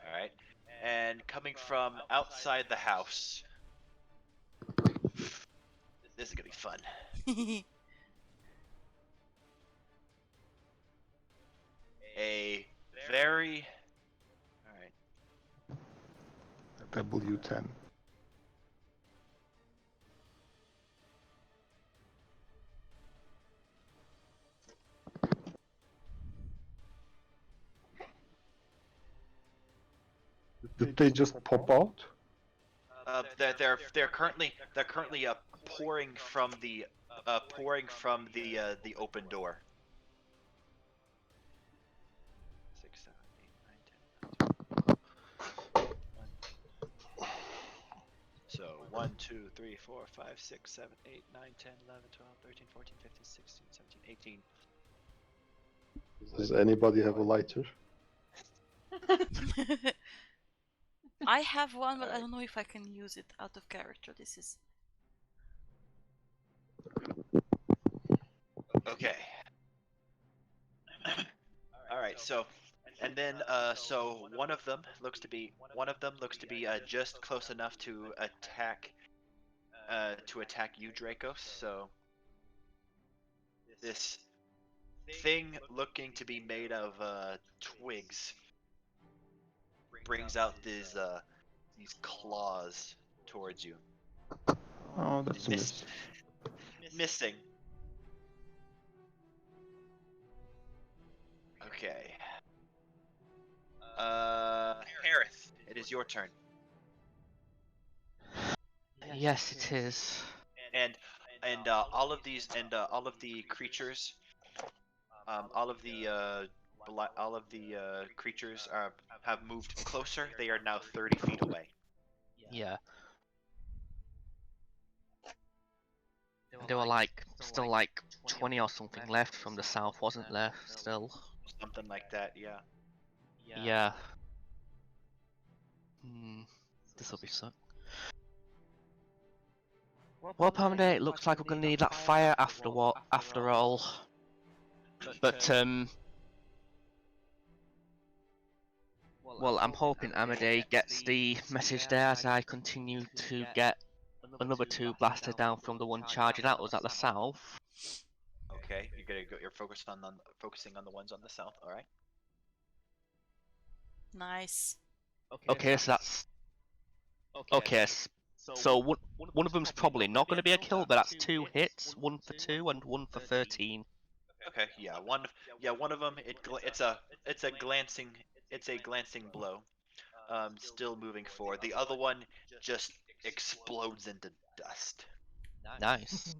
All right, and coming from outside the house. This is gonna be fun. A very all right. W10. Did they just pop out? They're currently pouring from the open door. 6, 7, 8, 9, 10. So 1, 2, 3, 4, 5, 6, 7, 8, 9, 10, 11, 12, 13, 14, 15, 16, 17, 18. Does anybody have a lighter? I have one, but I don't know if I can use it out of character. This is Okay. All right. So, and then so one of them looks to be just close enough to attack you, Dracos. So this thing looking to be made of twigs brings out these claws towards you. Oh, that's a miss. Missing. Okay. Harith, it is your turn. Yes, it is. And all of the creatures, all of the creatures have moved closer. They are now 30 feet away. Yeah. And there were like still like 20 or something left from the south, wasn't there? Still. Something like that, yeah. Yeah. This'll be suck. Well, Palmaday, it looks like we're gonna need that fire after all. But well, I'm hoping Amadei gets the message there as I continue to get another 2 blasted down from the one charging at us at the south. Okay, you're focusing on the ones on the south. All right. nice. Okay, so that's okay. So one of them's probably not going to be a kill, but that's 2 hits, 1 for 2 and 1 for 13. Okay, yeah, one of them it's a glancing blow. Still moving forward. The other one just explodes into dust. Nice.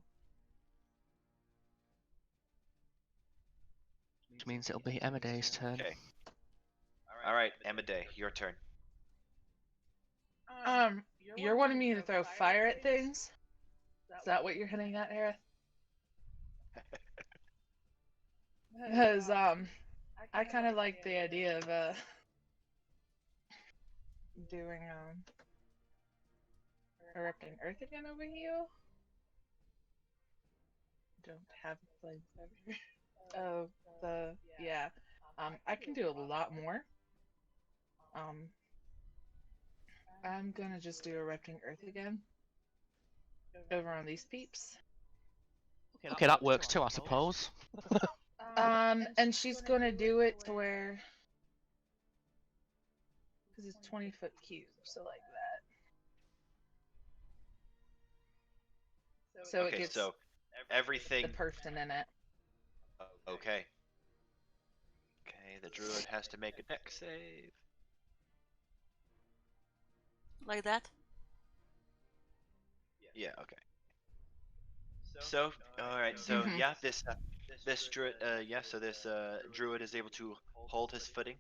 Which means it'll be Amadei's turn. Okay. All right, Amadei, your turn. You're wanting me to throw fire at things? Is that what you're hinting at, Harith? Because I kind of like the idea of doing erupting earth again over here. Don't have flames over. Oh, yeah. I can do a lot more. I'm gonna just do erupting earth again. Over on these peeps. Okay, that works too, I suppose. And she's gonna do it to where, because it's 20-foot cube, so like that. So it Okay, gets so the everything. person in it. Okay. Okay, the druid has to make a dex save. Like that? Yeah. Okay. So, all right. So Mhm. yeah, this druid, so this druid is able to hold his footing,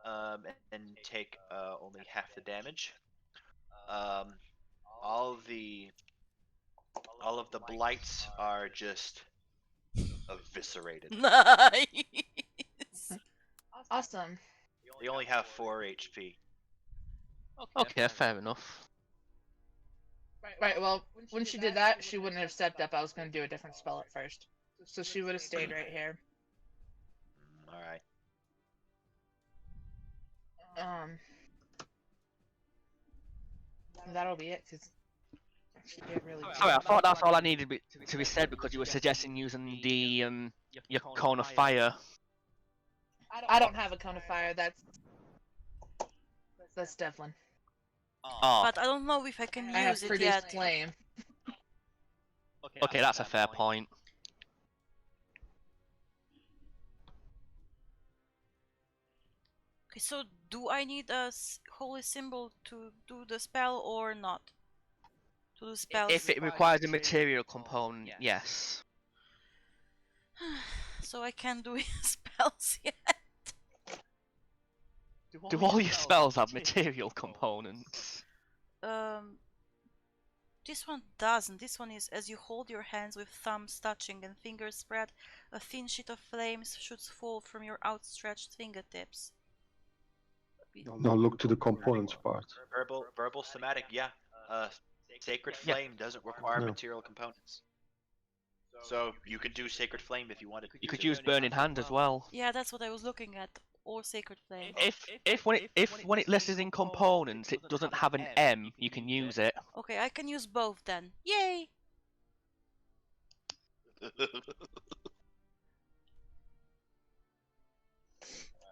and take only half the damage. Um, all of the blights are just eviscerated. Nice. Awesome. They only have 4 HP. Okay, fair enough. Right, well, when she did that, she wouldn't have stepped up. I was going to do a different spell at first. So she would have stayed right here. All right. That'll be it, because she did really Sorry, I thought that's all I needed to be said because you were suggesting using the your cone of fire. I don't have a cone of fire. That's Devlin. Oh, But I don't know if I can I have use it produced yet. flame. okay, that's a fair point. Okay, so do I need a holy symbol to do the spell or not? To do spells? If it requires a material component, yes. So I can't do spells yet. Do all your spells have material components? This one doesn't. This one is as you hold your hands with thumbs touching and fingers spread, a thin sheet of flames shoots forth from your outstretched fingertips. Now look to the components part. Verbal somatic. Yeah. Sacred flame doesn't require No. material components. So you could do sacred flame if you wanted. You could use burning hand as well. Yeah, that's what I was looking at. Or sacred flame. If when it lists in components, it doesn't have an M, you can use it. Okay, I can use both then. Yay!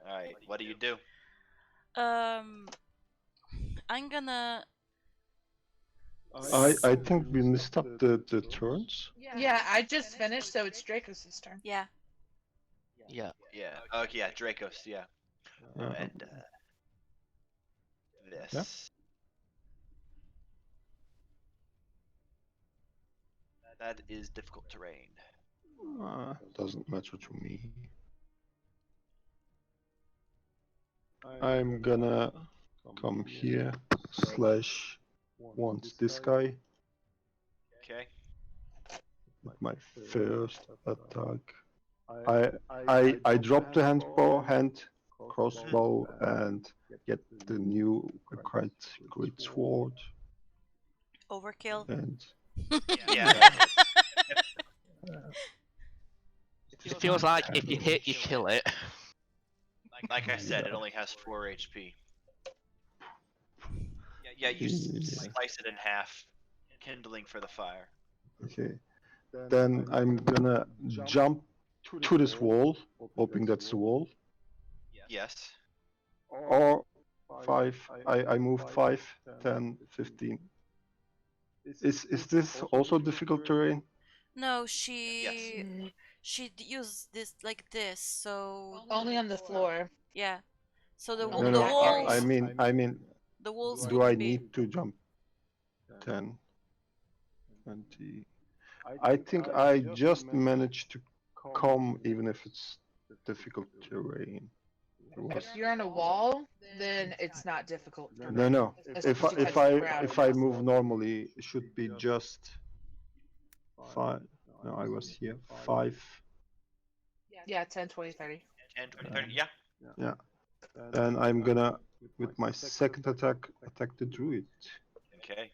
Alright, what do you do? I'm gonna. I think we missed up the turns. Yeah, I just finished, so it's Draco's turn. Yeah. Yeah. Yeah. Okay, yeah, Dracos, yeah. And this. Yeah. That is difficult terrain. Doesn't matter to me. I'm gonna come here, slash once this guy Okay. with my first attack. I drop the hand crossbow and get the new great sword Overkill. and Yeah. It feels like if you hit, you kill it. Like I said, it only has 4 HP. Yeah, you slice it in half, kindling for the fire. okay. Then I'm gonna jump to this wall, hoping that's the wall. Yes. Or 5. I move 5, 10, 15. Is this also difficult terrain? No, Mm, she used this like this, so only on the floor. yeah. So the No, the No, walls. I mean, The walls do I wouldn't be. need to jump 10, 20? I think I just managed to come, even if it's difficult terrain. If you're on a wall, then it's not difficult. No. Especially If touching the ground. if I move normally, it should be just 5. No, I was here 5. Yeah, 10, 20, 30. 10, 20, 30, yeah. Yeah. Then I'm gonna With my second attack the druid. Okay.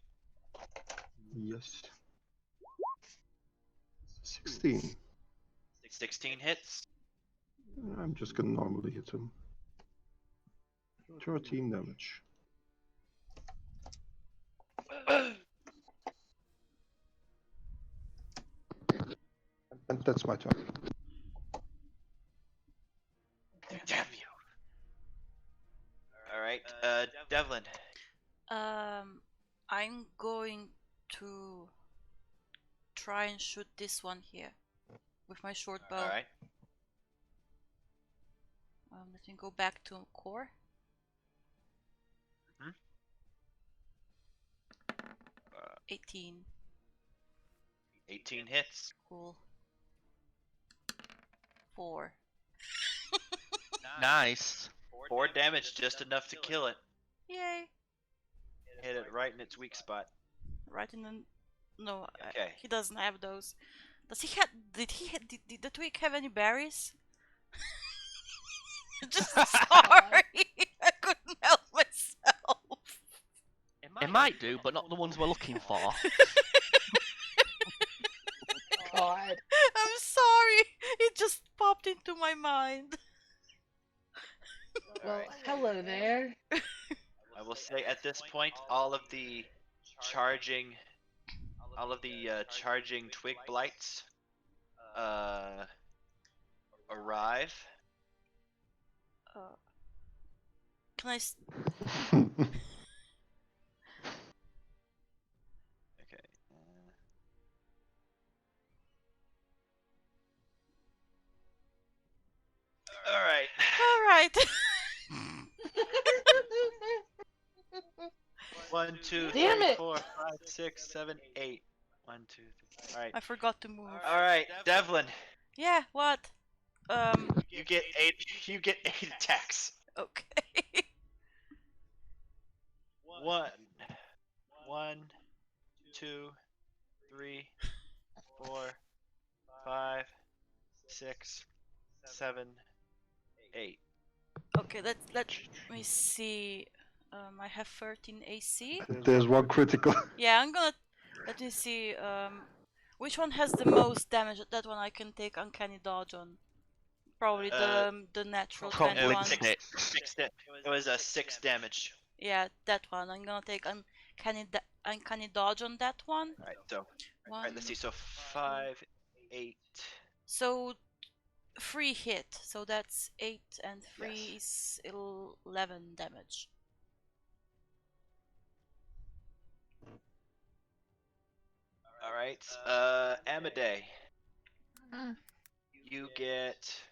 Yes. 16. 16 hits. I'm just gonna normally hit him. 13 damage. And that's my turn. Damn you. Alright, Devlin. I'm going to try and shoot this one here with my short bow. Alright. Let me go back to core. 18. 18 hits. Cool. 4. Nice. 4 damage, just enough to kill it. Yay! Hit it right in its weak spot. Right in the... No, Okay. he doesn't have those. Does he have... Did the twig have any berries? Just sorry! I couldn't help myself. It might do, but not the ones we're looking for. God. I'm sorry! It just popped into my mind. Well, hello there. I will say at this point, all of the charging twig blights arrive. Can I... Okay. Alright. Alright. 1, 2, Damn 3, it. 4, 5, 6, 7, 8. 1, 2, 3. Alright. I forgot to move. Alright, Devlin. Yeah, what? You get 8 attacks. Okay. 1, 2, 3, 4, 5, 6, 7, 8. Okay, let me see. I have 13 AC. There's one critical. Yeah, I'm gonna... Let me see. Which one has the most damage? That one I can take uncanny dodge on. Probably the natural Probably 21. six. It was a 6 damage. Yeah, that one. I'm gonna take uncanny dodge on that one. Alright, so One. alright, let's see. So 5, 8. So 3 hit. So that's 8 and 3 Yes. is 11 damage. Alright, Amadei. Mm. You get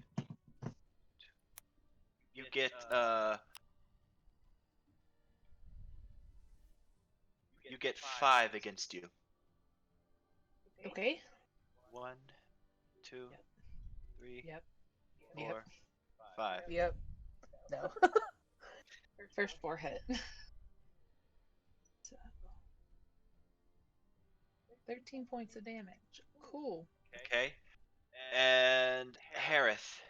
5 against you. Okay. 1, 2, 3, Yep. 4, Yep. 5. Yep. No. First 4 hit. So, 13 points of damage. Cool. Okay. And Harith,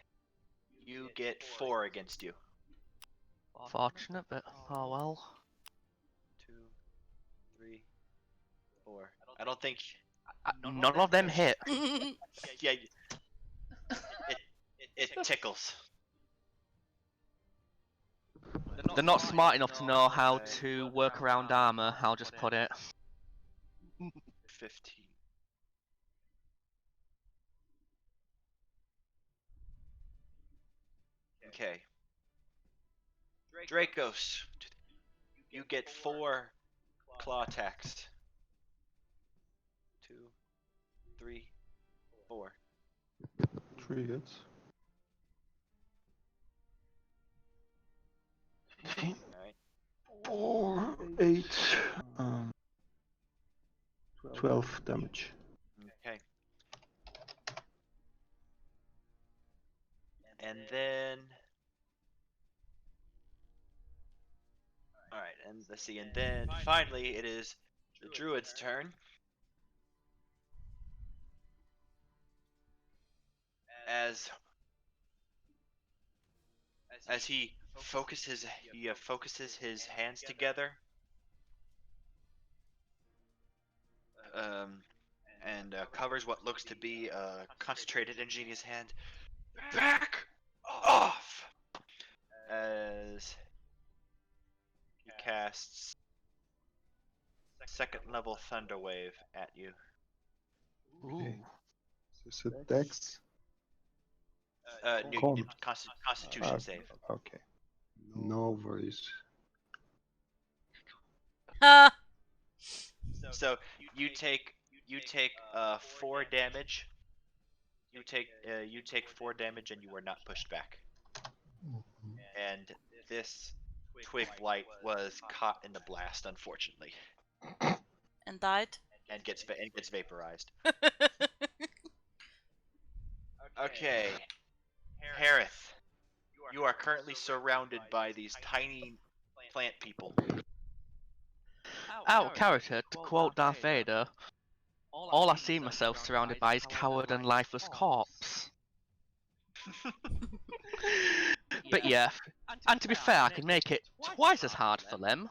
you get 4 against you. Fortunate, but oh well. 2, 3, 4. I don't think. None of them hit. Yeah. It tickles. They're not smart enough to know how to work around armor, I'll just put it. 15. Okay. Dracos, you get 4 claw attacks. 2, 3, 4. 3 hits. Alright. 4, 8, 12 damage. Okay. And then. Alright, and let's see, and then finally it is the druid's turn. As he focuses his hands together. And covers what looks to be a concentrated energy in his hand. Back off! As he casts second level Thunder Wave at you. Ooh. Is it Dex? No, Con. you did Constitution save. Okay. No worries. Ha! So you take 4 damage. You take 4 damage and you are not pushed back. And this twig blight was caught in the blast, unfortunately, And died. and gets vaporized. Okay, Harith, you are currently surrounded by these tiny plant people. Out of character, to quote Darth Vader, all I see myself surrounded by is coward and lifeless corpse. But yeah, and to be fair, I can make it twice as hard for them.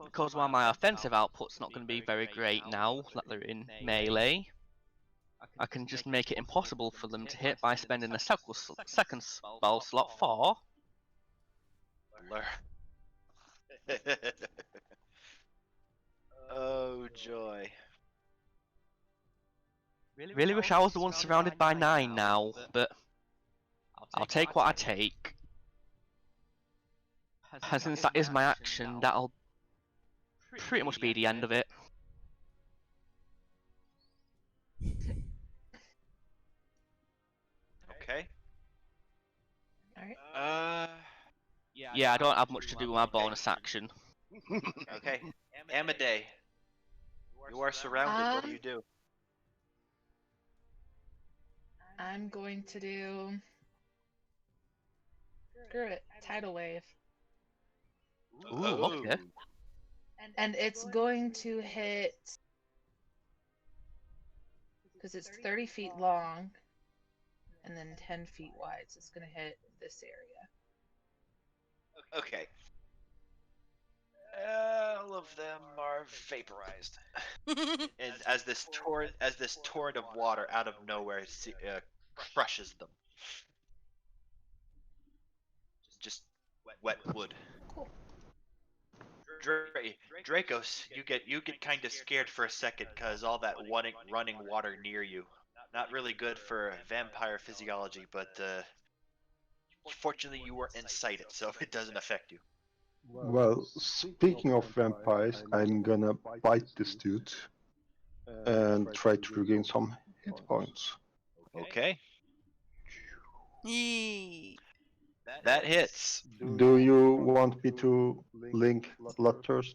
Because while my offensive output's not going to be very great now that they're in melee, I can just make it impossible for them to hit by spending a second spell slot for... Blur. Oh joy. Really wish I was the one surrounded by 9 now, but I'll take what I take. And since that is my action, that'll pretty much be the end of it. Okay. Alright. Yeah, I don't have much to do with my bonus action. Okay. Amadei, you are surrounded. What do you do? I'm going to do. Screw it. Tidal wave. Ooh, okay. And it's going to hit. Because it's 30 feet long. And then 10 feet wide. So it's going to hit this area. Okay. All of them are vaporized, and as this torrent of water out of nowhere crushes them. Just wet wood. Cool. Dracos, you get kind of scared for a second because all that running water near you. Not really good for vampire physiology, but fortunately you were inside it, so it doesn't affect you. Well, speaking of vampires, I'm gonna bite this dude and try to regain some hit points. Okay, Yee. that hits. Do you want me to link Bloodthirst?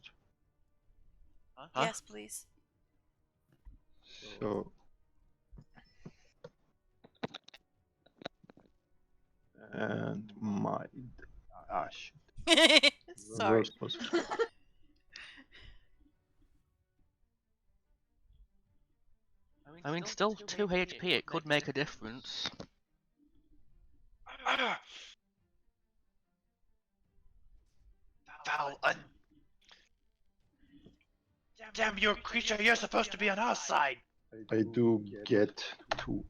Huh? Yes, please. So. And my. Shit. Sorry. Worst was. I mean, still 2 HP, it could make a difference. Foul Damn you, creature, you're supposed to be on our side! I do get 2.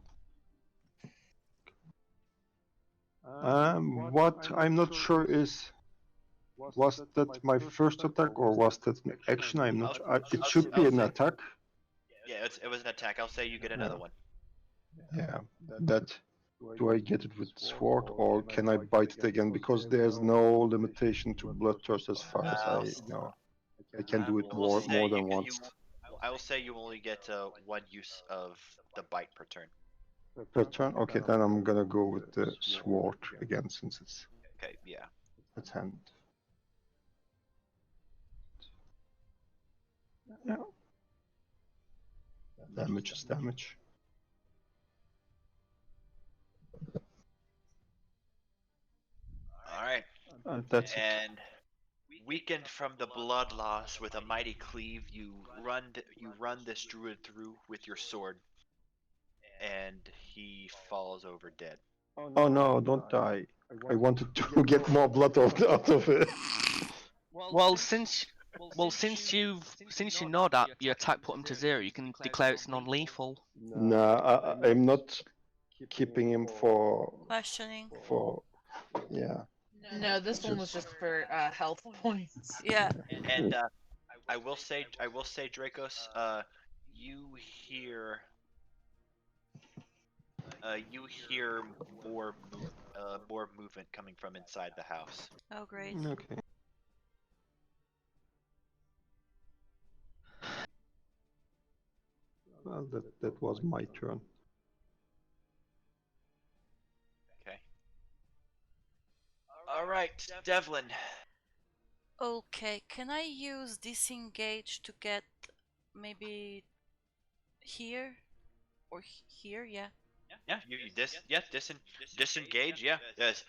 What I'm not sure is, was that my first attack or was that an action? I'm not. It should be an attack. Yeah, it was an attack. I'll say you get another one. Yeah, that. Do I get it with sword or can I bite it again? Because there's no limitation to bloodthirst as far as I know. I can do it more than once. I will say you only get 1 use of the bite per turn. Per turn? Okay, then I'm gonna go with the sword again since it's Okay, yeah. at hand. Yeah. Damage is damage. Alright. That's it. And weakened from the blood loss with a mighty cleave, you run this druid through with your sword. and he falls over dead. Oh no, don't die. I wanted to get more blood out of it. Well, since you know that your attack put him to 0, you can declare it's non-lethal. Nah, I'm not keeping him Questioning. for yeah. No, this one was just for health points. Yeah. And I will say, Dracos, you hear more movement coming from inside the house. Oh, great. Okay. Well, that was my turn. Okay. All right, Devlin. Okay, can I use disengage to get maybe here or here? Yeah. Yeah, disengage. Yeah, yes.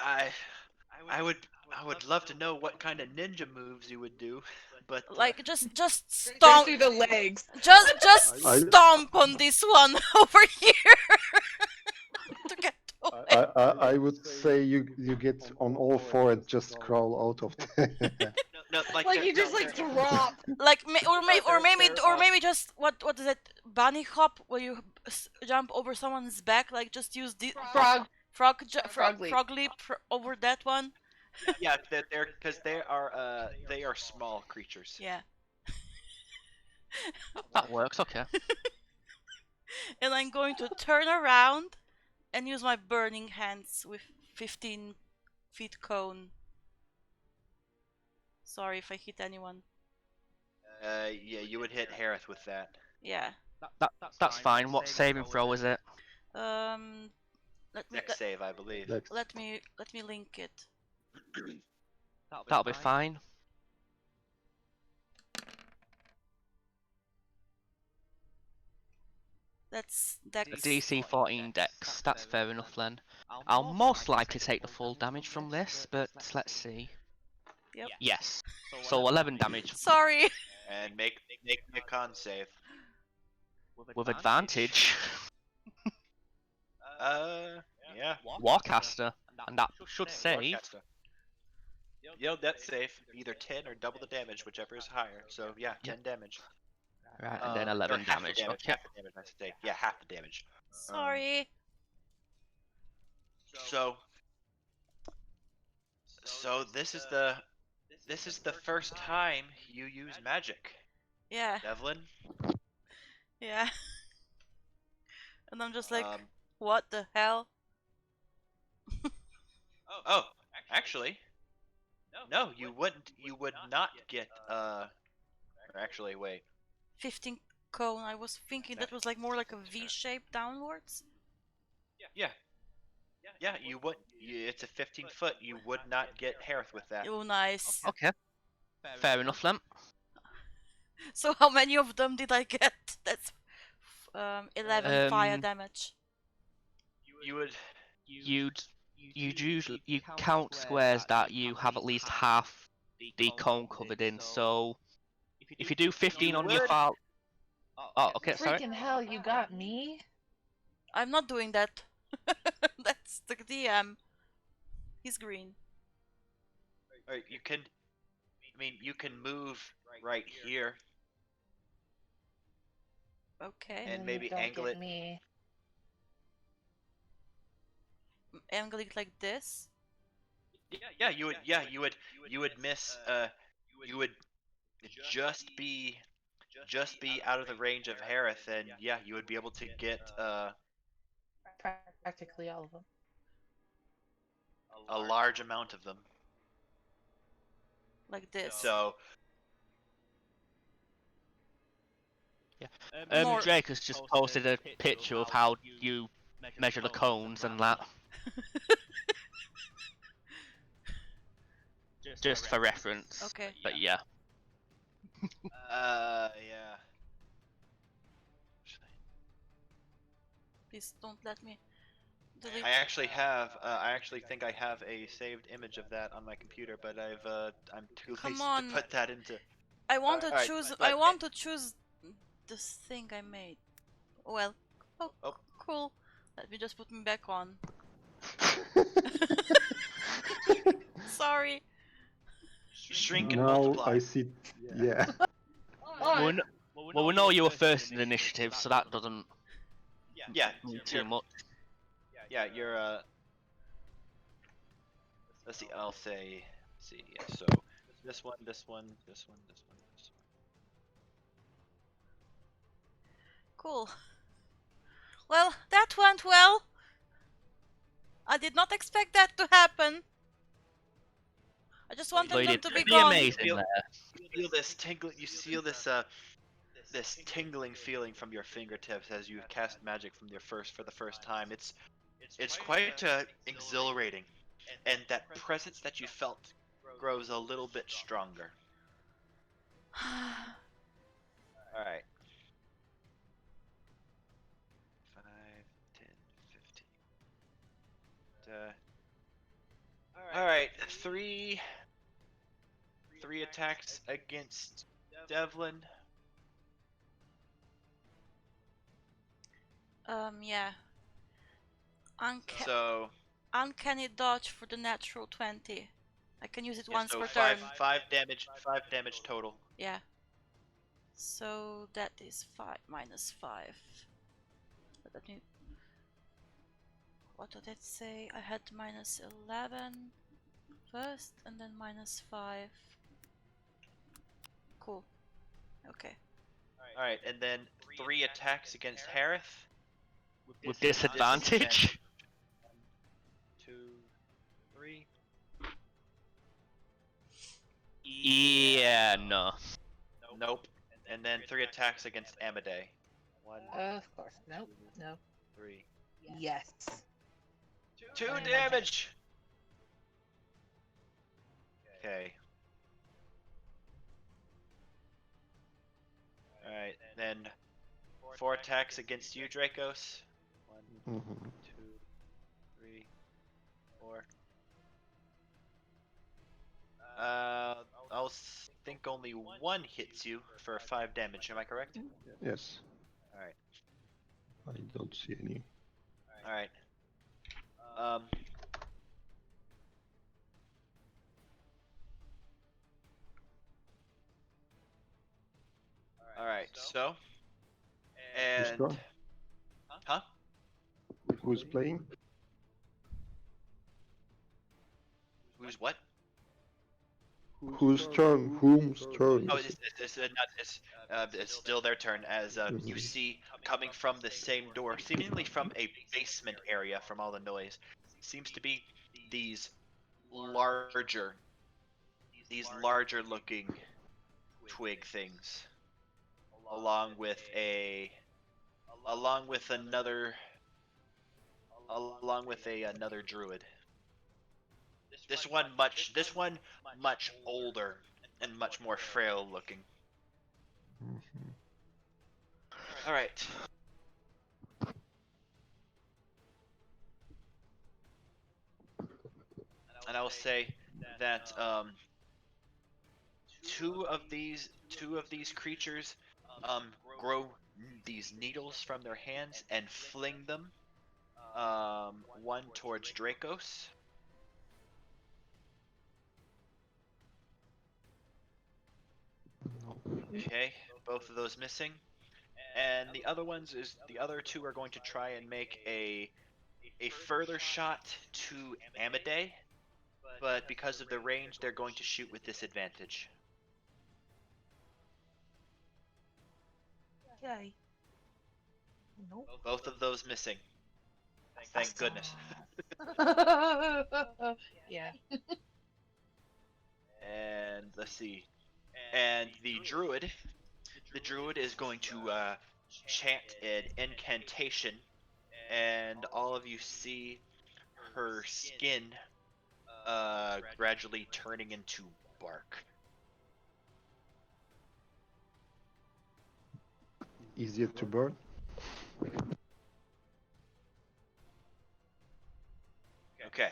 I would love to know what kind of ninja moves you would do, but Like just Go stomp, through the legs. just I- stomp on this one over here to get away. I would say you get on all four and just crawl out of there. no, Like they're- you just no, like they're- drop. Like or they're, maybe just what is it? Bunny hop where you jump over someone's back. Like just use the Frog. frog leap. frog leap over that one. yeah, they're because they are small creatures. Yeah. That works, okay. And I'm going to turn around and use my burning hands with 15 feet cone. Sorry if I hit anyone. Yeah, you would hit Harith with that. Yeah. That's fine. What saving throw is it? Let me Dex save, I believe. let me link it. That'll be fine. That's A Dex. DC 14 Dex. That's fair enough then. I'll most likely take the full damage from this, but let's see. Yep. Yes. So 11 damage Sorry. And make me a con save. with advantage. Yeah. Warcaster, and that should save. Warcaster. Yo, that's safe. Either 10 or double the damage, whichever is higher. So yeah, 10 damage. Right, and then Or 11 half the damage. Okay. Half the damage, I should say. Yeah, half the damage. Sorry. So this is the first time you use magic, Yeah. Devlin. Yeah. And I'm just like, Um, what the hell? oh, actually, no, you wouldn't. You would not get. Or actually, wait. 15 cone. I was thinking that was like more like a V shape downwards. Yeah, you would. It's a 15-foot. You would not get Harith with that. Oh, nice. Okay. Fair enough then. So how many of them did I get? That's 11 fire Um, damage. You You'd usually count squares that you have at least half the cone covered in. So if you do 15 on your would. file. Oh, okay. Sorry. Freaking hell, you got me. I'm not doing that. That's the DM. He's green. Or you can. I mean, you can move right here. Okay. And you maybe don't angle get it. Me. Angle it like this. Yeah, you would miss. You would just be out of the range of Harith, and yeah, you would be able to get Practically all of them. a large amount of them. Like this. So More- Drake has just posted a picture of how you measure the cones and that. Just for reference. Okay. But yeah. yeah. Please don't let me delete. I actually think I have a saved image of that on my computer, but I'm too Come lazy on. to put that into. I want to alright, choose. but- I want to choose this thing I made. Well, Oh, cool. Let me just put me back on. Sorry. Shrink and Now multiply. I see. Yeah. Well, we know you were first in the initiative, so that doesn't Yeah, mean you're- too much. Yeah, you're let's see, I'll say see, yeah, so this one, this one, this one, this one, this one. Cool. Well, that went well. I did not expect that to happen. I just wanted So you them did to be pretty gone. amazing Feel- there. You feel this tingling, you feel this this tingling feeling from your fingertips as you cast magic from for the first time. It's quite exhilarating, and that presence that you felt grows a little bit stronger. All right. 5, 10, 15. All right, three attacks against Devlin. Yeah. So Uncanny dodge for the natural 20. I can use it yeah, once so per five turn. 5 damage total. Yeah. So that is 5 minus 5. Let me. What did it say? I had minus 11 first and then minus 5. Cool. Okay. All right, and then 3 attacks against Harith. With disadvantage? 2, 3. Yeah, no. Nope. And then 3 attacks against Amadei. 1, Of course. Nope. No. 3. Yes. 2 21 damage. Okay. All right, then 4 attacks against you, Dracos. 1, Mhm. 2, 3, 4. I'll think only 1 hits you for 5 damage. Am I correct? Yes. All right. I don't see any. All right. All right. So. Who's And. gone? Huh? Who's playing? Who's what? Whose turn? Whom's turn? Oh, is it? it's still their turn as you Mhm. see coming from the same door, seemingly from a basement area from all the noise, seems to be these larger, looking twig things, along with another druid. This one much older and much more frail looking. Mhm. All right. And I will say that two of these creatures grow these needles from their hands and fling them. One towards Dracos. Okay, both of those missing. And the other two are going to try and make a further shot to Amadei, but because of the range, they're going to shoot with disadvantage. Yay. Nope. Both of those missing. Thank goodness. Yeah. And let's see. And the druid is going to chant an incantation, and all of you see her skin gradually turning into bark. Easier to burn. Okay.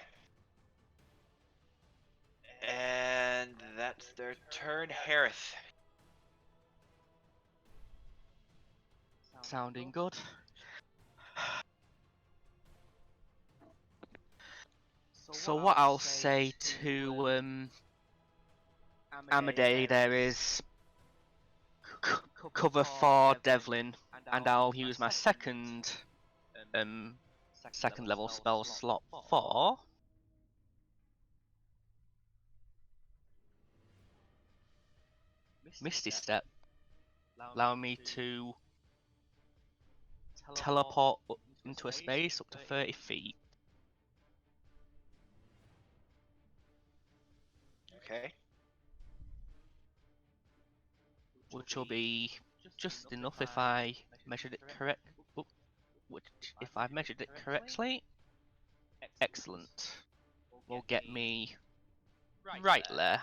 And that's their turn. Harith. Sounding good. So what I'll say to Amadei there is cover for Devlin, and I'll use my second level spell slot for Misty Step. Allow me to teleport into a space up to 30 feet. Okay. Which will be just enough if I measured it correct. If I've measured it correctly, excellent. Will get me right there.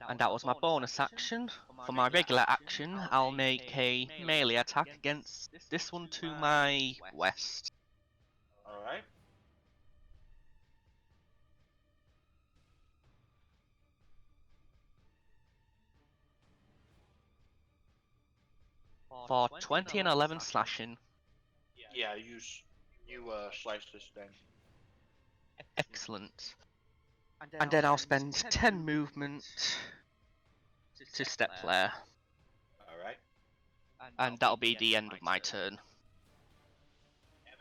And that was my bonus action. For my regular action, I'll make a melee attack against this one to my west. Alright. For 20 and 11 slashing. Yeah, you slice this thing. Excellent. And then I'll spend 10 movement to step there. Alright. And that'll be the end of my turn.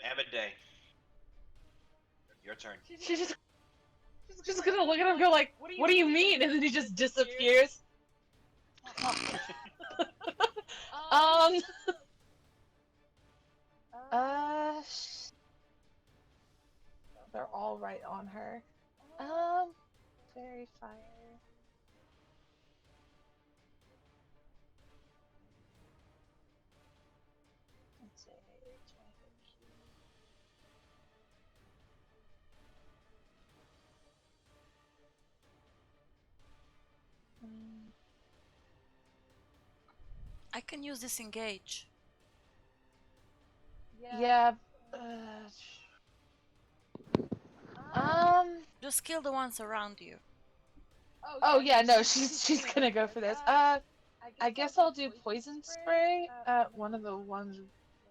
Amadei. Your turn. She's just gonna look at him and go like, "What do you mean?" And then he just disappears. um. They're all right on her. Fairy fire. Let's see. I can use disengage. Yeah. Just kill the ones around you. Oh yeah, no, she's gonna go for this. I guess I'll do poison spray at one of the ones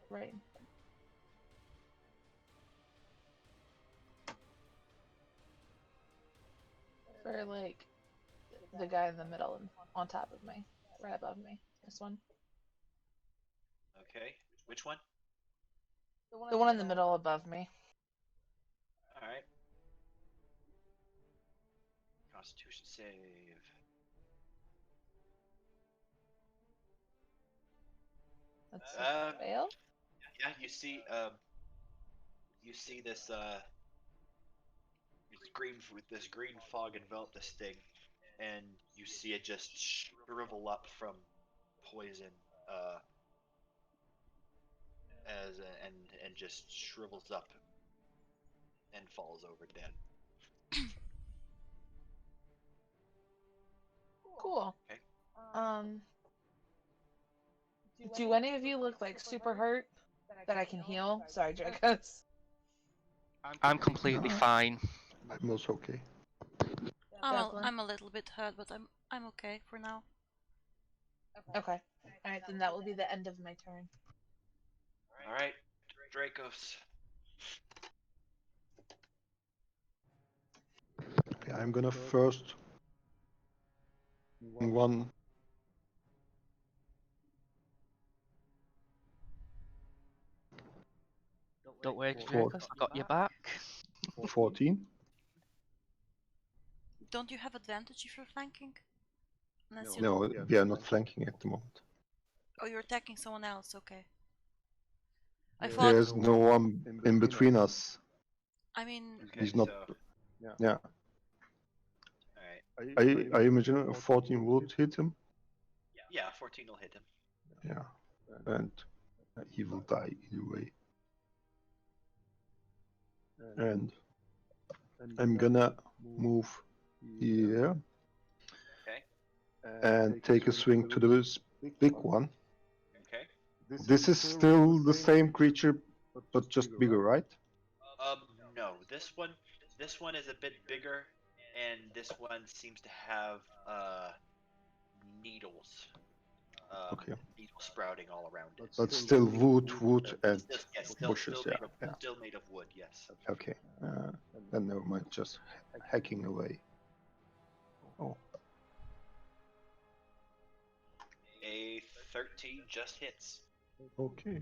right. For like the guy in the middle and on top of me, right above me. This one. Okay. Which one? The one in the middle above me. Alright. Constitution save. That's a fail. Yeah, you see this this green fog envelop this thing, and you see it just shrivel up from poison, and just shrivels up and falls over dead. Cool. Okay. Do any of you look like super hurt that I can heal? Sorry, Dracos. I'm completely fine. I'm also okay. Devlin? I'm a little bit hurt, but I'm okay for now. Okay. Alright, then that will be the end of my turn. Alright, Dracos. Okay, I'm gonna first one. Don't worry, Dracos, I got your back. 14. Don't you have advantage if you're flanking? Unless you... No, we are not flanking at the moment. Oh, you're attacking someone else, okay. I thought... There's no one in between us. I mean... He's not. So, Yeah. alright. I imagine a 14 would hit him. Yeah, 14 will hit him. Yeah. And he will die either way. And I'm gonna move here. Okay. And take a swing to the big one. Okay. This is still the same creature, but just bigger, right? No. This one is a bit bigger, and this one seems to have needles Okay. needle sprouting all around it. But still wood, and Yes, still, bushes, still, yeah, made of, yeah. still made of wood, yes. Okay. Then never mind, just hacking away. Oh, A 13 just hits. okay.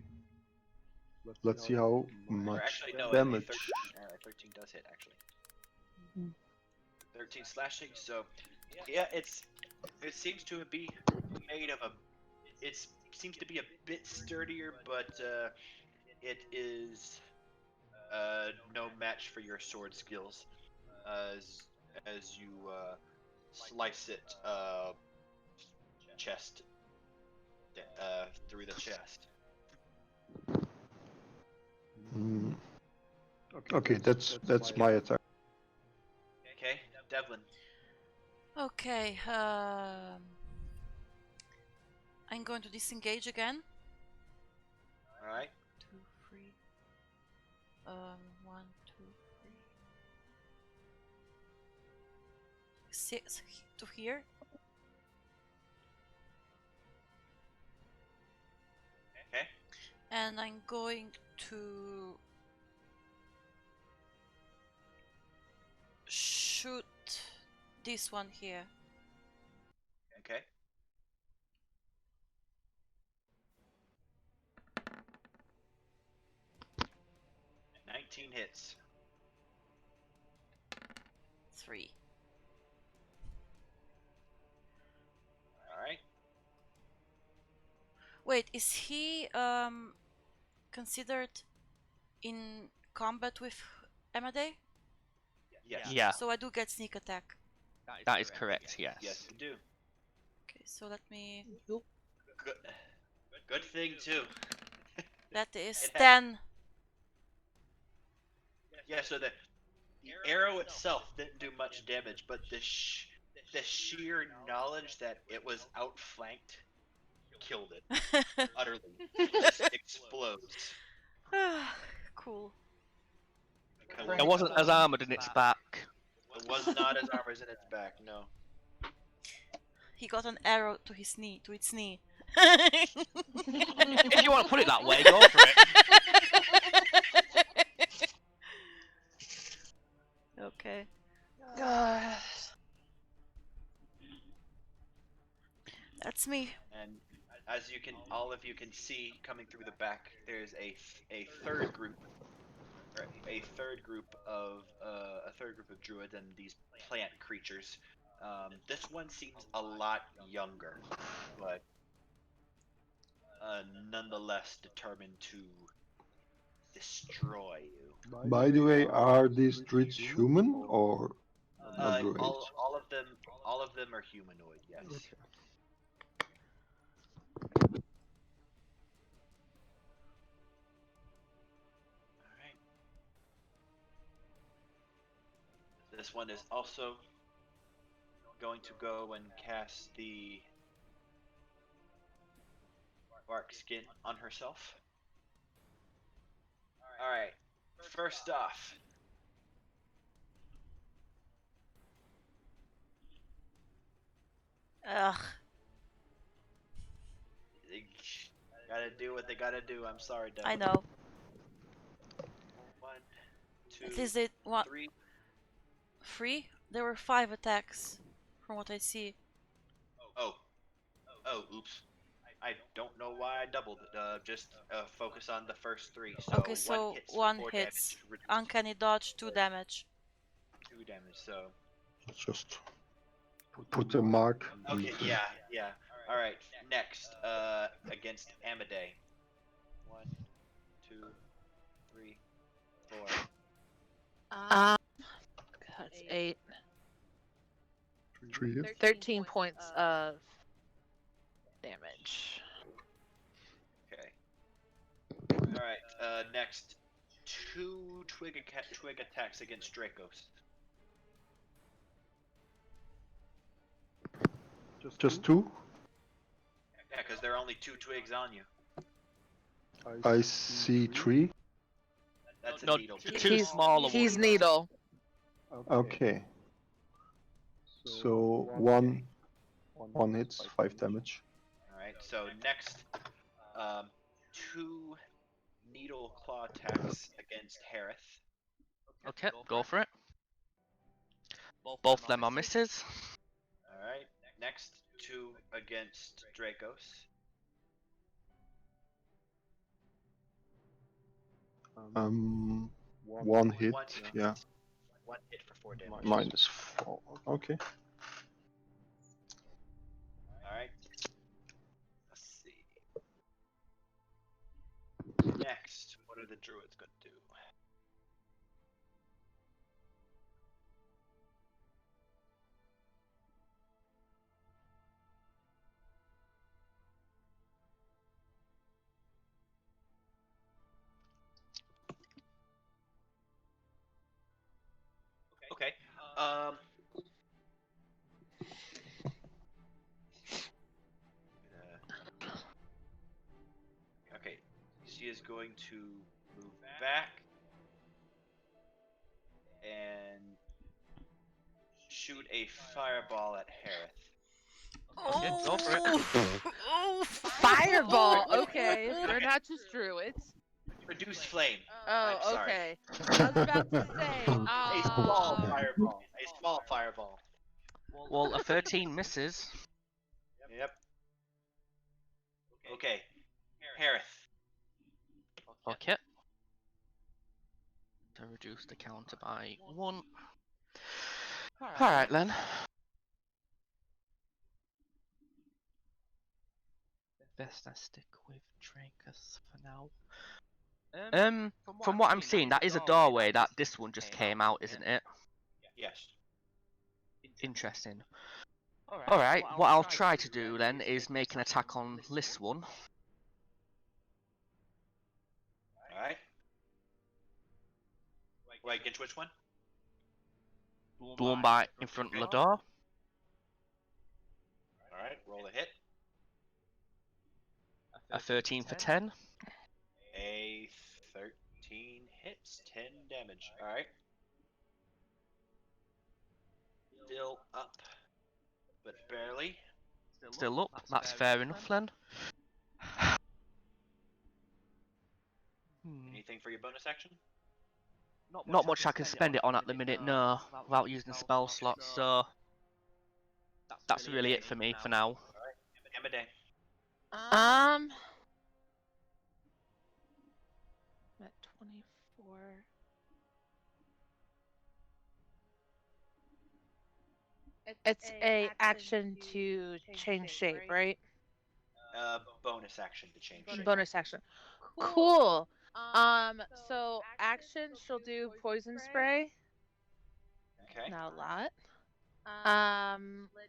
Let's see how Or much actually, no, damage. 13 does hit, actually. 13 slashing, so yeah, it seems to be made of a, seems to be a bit sturdier, but it is no match for your sword skills, as you slice it chest through the chest. Hmm. Okay, that's my attack. Okay, Devlin. Okay. I'm going to disengage again. All right. 2, 3. 1, 2, 3. 6 to here. Okay. And I'm going to shoot this one here. Okay. "19 hits. 3. All right. Wait, is he considered in combat with Amade? Yes. Yeah, So I do get sneak attack. that is correct. Yes. Yes, you do. Okay, so let me. Good. Good thing too. That is It has- 10. Yeah. So the arrow itself didn't do much damage, but the sheer knowledge that it was outflanked killed it utterly. It just explodes. Cool. Because It wasn't as armored in its back. it was not as armor as in its back. No. He got an arrow to his knee, to its knee. If you want to put it that way, go for it. Okay. God. That's me. And as you can, all of you can see coming through the back, there's a third group, or a third group of druids and these plant creatures. This one seems a lot younger, but nonetheless determined to destroy you. By the way, are these druids human or not druids? All of them are humanoid. Yes. Okay. Alright. This one is also going to go and cast the bark skin on herself. Alright. First off, Ugh. they gotta do what they gotta do. I'm sorry, Devin. I know. 1, 2, At least it. What? 3. 3? There were 5 attacks, from what I see. Oh, oops. I don't know why I doubled it. Just focus on the first 3. So Okay, so 1 1 hits. damage, reduced Uncanny dodge, 2 damage. 2 damage. So Let's just put a mark. on okay, the- yeah. All right. Next, against Amade. 1, 2, 3, 4. That's 8. 3 hits. 13 points of damage. Okay. All right. Next, 2 twig attacks against Dracos. Just 2. Yeah, because there are only 2 twigs on you. I see 3. That's a No, needle. the 2 He's- smaller He's ones. needle. Okay. So one hits 5 damage. All right. So next, 2 needle claw attacks against Harith. Okay, go for it. Both them are misses. All right. Next, 2 against Dracos. One hit, One yeah. 1 hit for 4 damage. -4. Okay. All right. Let's see. Next, what are the druids going to do? Okay. Okay. She is going to move back and shoot a fireball at Harith. Okay, go for it. Oh, Fireball. Okay, they're not just druids. Reduced flame. Oh, I'm sorry. okay. I was about to say. A small fireball. A small fireball. Well, a 13 misses. Yep. Okay. Harith. Okay. To reduce the counter by 1. Alright then. Best I stick with Dracus for now. From what I'm seeing, that is a doorway that this one just came out, isn't it? Yes. Interesting. Alright, what I'll try to do then is make an attack on this one. Alright. Wait, against which one? The one by in front of the door. Alright, roll a hit. A 13 for 10. A 13 hits, 10 damage. Alright. Still up, but barely. Still up, that's fair enough then. Anything for your bonus action? Not much I can spend it on at the minute, no, without using spell slots, so that's really it for me for now. Amade. I'm at 24. It's a action to change shape, right? Bonus action to change shape. Bonus action. Cool. So action, she'll do poison spray. Okay. Not a lot.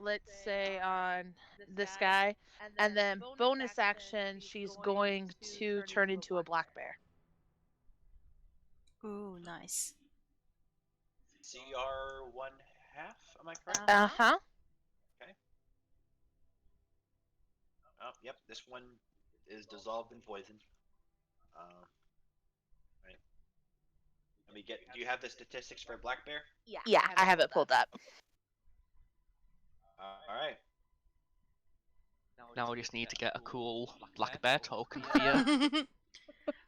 Let's say on this guy, and then bonus action, she's going to turn into a black bear. ooh, nice. CR 1/2, am I correct? Uh-huh. Oh, yep, this one is dissolved in poison. Right. Let me get. Do you have the statistics for Black Bear? Yeah, I have it pulled up. Alright. Now I just need to get a cool black bear token for you.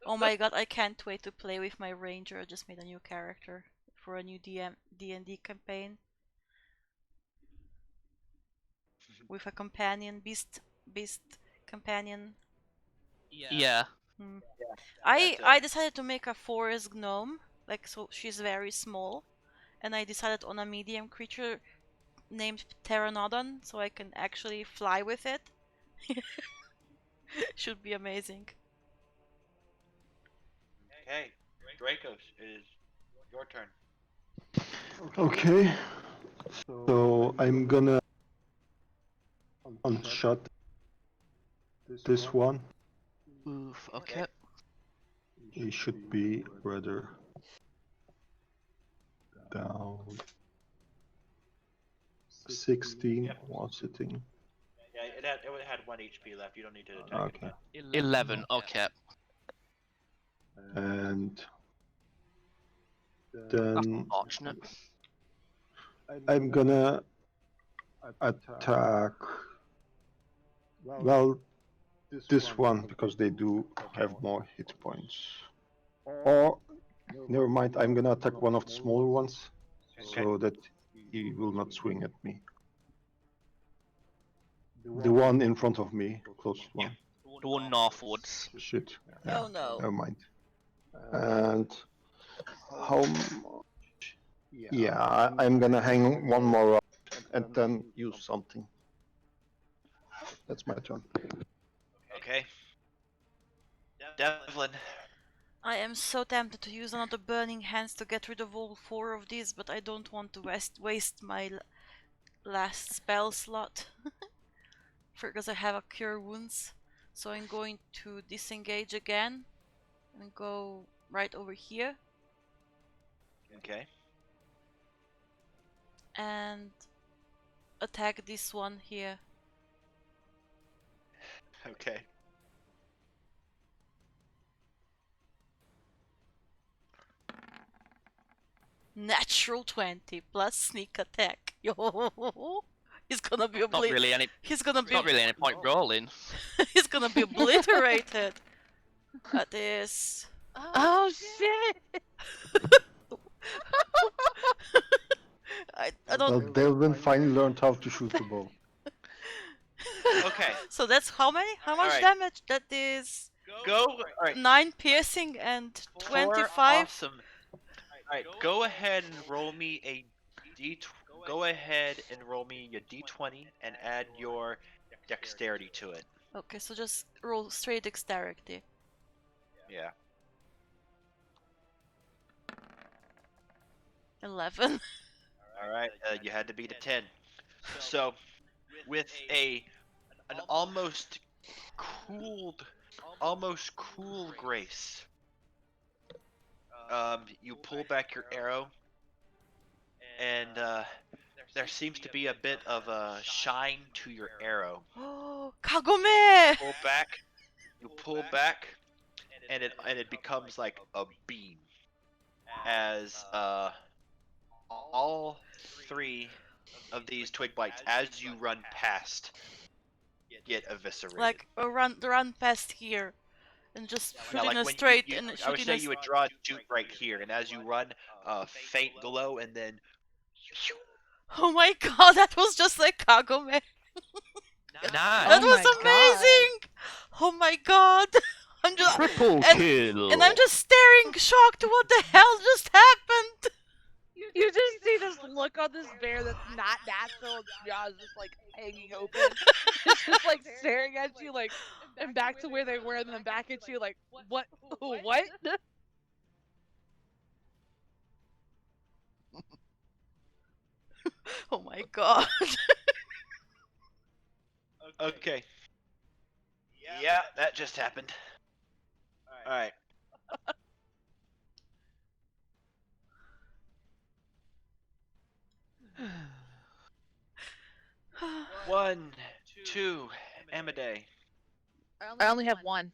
Oh my god, I can't wait to play with my ranger. I just made a new character for a new D&D campaign. With a companion, beast companion. Yeah. I decided to make a forest gnome, like, so she's very small, and I decided on a medium creature named Pteranodon, so I can actually fly with it. Should be amazing. Okay. Dracos, it is your turn. Okay. So I'm gonna unshot this one. Oof, okay. He should be rather down. 16 Yep. while sitting. Yeah, it had 1 HP left. You don't need to attack Okay. it. 11, okay. And That's then unfortunate. I'm gonna attack. Well, this one because they do have more hit points. Or never mind, I'm gonna attack one of the smaller ones so that he will not swing at me. The one in front of me, closest one. The one northwards. Shit. Yeah, Oh no. never mind. And how much? Yeah, I'm gonna hang one more round and then use something. That's my turn. Okay. Devlin. I am so tempted to use another Burning Hands to get rid of all 4 of these, but I don't want to waste my last spell slot. Because I have a Cure Wounds. So I'm going to disengage again and go right over here Okay. and attack this one here. Okay. Natural 20 plus sneak attack. Yo, he's gonna be Not really any. He's gonna be Not really any point rolling. he's gonna be obliterated. At this. Oh shit! I don't. Well, Delvin finally learned how to shoot the bow. Okay. So that's how many? How much Alright. damage? That is Go. Alright. 9 piercing and 25. Awesome. Alright, go ahead and roll me a go ahead and roll me your d20 and add your dexterity to it. Okay, so just roll straight dexterity. Yeah. 11. Alright, you had to beat a 10. So, with an almost cool grace, you pull back your arrow, and there seems to be a bit of a shine to your arrow. Oh, Kagome! You pull back, and it becomes like a beam, as all 3 of these twig blights, as you run past, get eviscerated. Like run past here, and just Yeah, shooting like a when straight you, and I would shooting say a you would draw a shoot right here, and as you run, faint glow, and then. Oh my god, that was just like Kagome. Nice. That Oh was my amazing! Oh my god! I'm just Triple and, kill. and I'm just staring, shocked. What the hell just happened? You just see this look on this bear that's not natural. Its jaw is just like hanging open. It's just like staring at you, like, and back to where they were, and then back at you, like, what? What? Oh my god. Okay. Yeah, that just happened. Alright. One, two, Amadei. I only have one.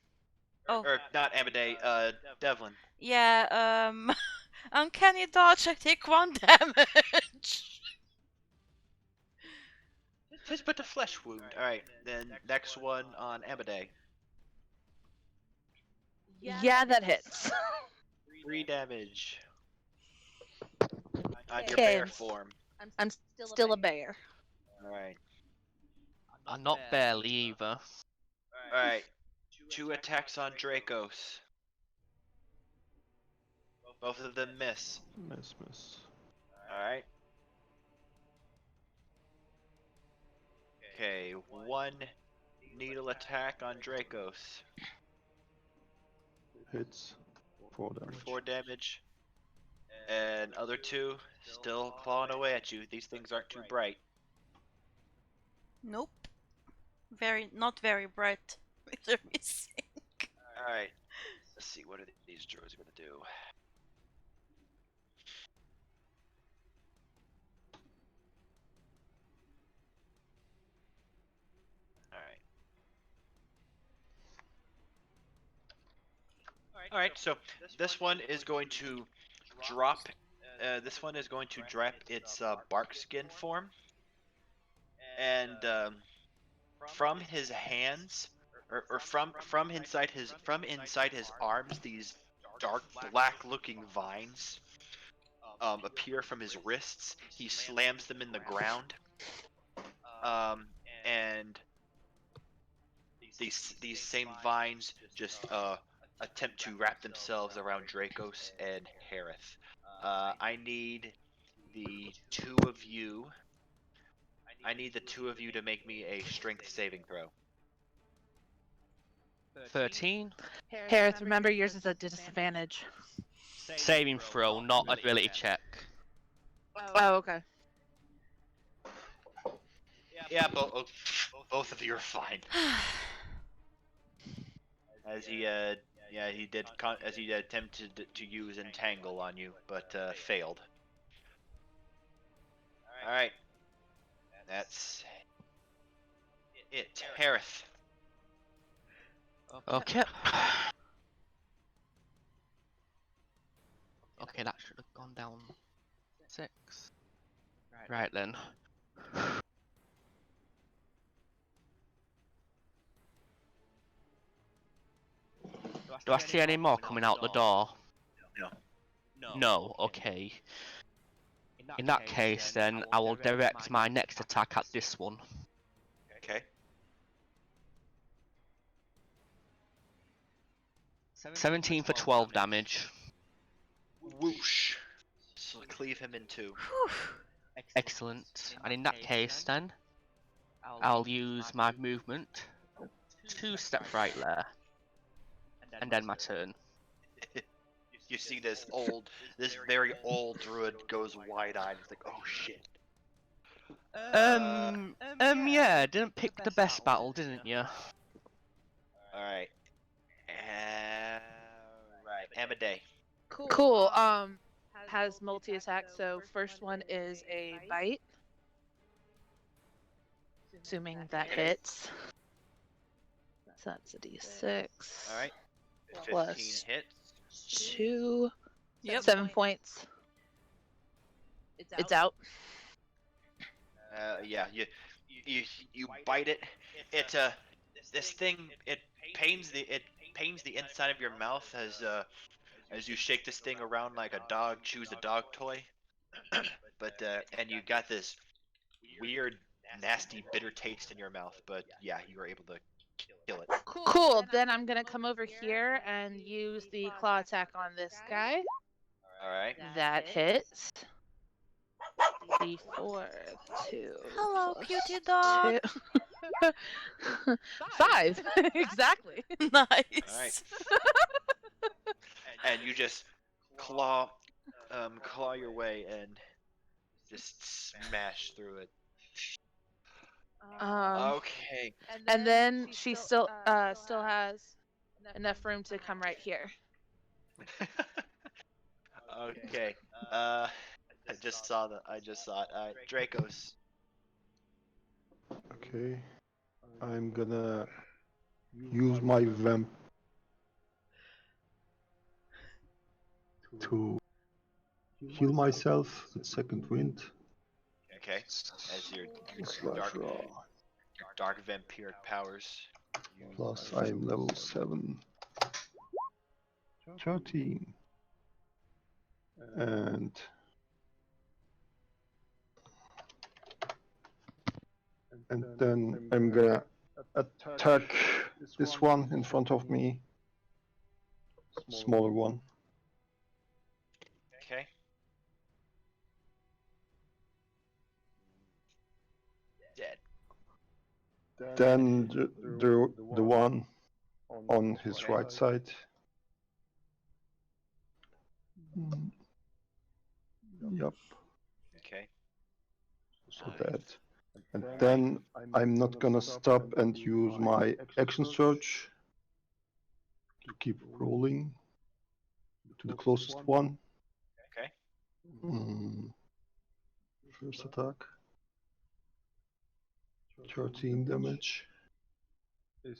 Oh. Or not Amadei, Devlin. Yeah, uncanny dodge, I take 1 damage. Just but a flesh wound. Alright, then next one on Amadei. Yeah, that hits. 3 damage. On your bear Kids. form. I'm still a bear. Alright. I'm not barely either. Alright. 2 attacks on Dracos. Both of them miss. Miss. Alright. Okay, 1 needle attack on Dracos. Hits. 4 damage. 4 damage. And other 2 still clawing away at you. These things aren't too bright. Nope. Not very bright. They're missing. Alright. Let's see, what are these druids gonna do? Alright, so this one is going to drop. This one is going to drop its bark skin form, and from his hands or from inside his arms, these dark black looking vines appear from his wrists. He slams them in the ground, and these same vines just attempt to wrap themselves around Dracos and Harith. I need the two of you. I need the two of you to make me a strength saving throw. 13. Harith, remember yours is a disadvantage. Saving throw, not ability check. Oh, okay. Yeah, both of you are fine. As he attempted to use entangle on you, but failed. All right, that's it. Harith. Okay. Okay, that should have gone down 6. Right then. Do I see any more coming out the door? No. No, okay. In that case, then, I will direct my next attack at this one. Okay. 17 for 12 damage. Whoosh. So cleave him in two. Excellent. And in that case, then, I'll use my movement. 2 steps right there. And then my turn. You see this very old druid goes wide-eyed. He's like, oh shit. Yeah, didn't pick the best battle, didn't you? Alright. Right, Amadei. Cool. Has multi-attack, so first one is a bite. Assuming that hits. So that's a d6. Alright. 15 Plus hits. 2. Yep. 7 points. It's out. Yeah, you bite it. This thing pains the inside of your mouth as you shake this thing around like a dog chews a dog toy. But and you got this weird, nasty, bitter taste in your mouth. But yeah, you were able to kill it. Cool. Then I'm gonna come over here and use the claw attack on this guy. All right. That hits. D4, 2. Hello, plus cutie dog. 2. 5. Exactly. Nice. And you just claw your way and just smash through it. Okay. And then she still has enough room to come right here. Okay. I just saw it. Alright, Dracos. Okay. I'm gonna use my vamp to heal myself with second wind. Okay. As your Slash raw. dark vampiric powers. Plus I'm level 7. 13. And then I'm gonna attack this one in front of me. Smaller one. Okay. Dead. Then the one on his right side. Yup. Okay. So that. And then I'm not gonna stop and use my action surge to keep rolling to the closest one. Okay. First attack. 13 damage.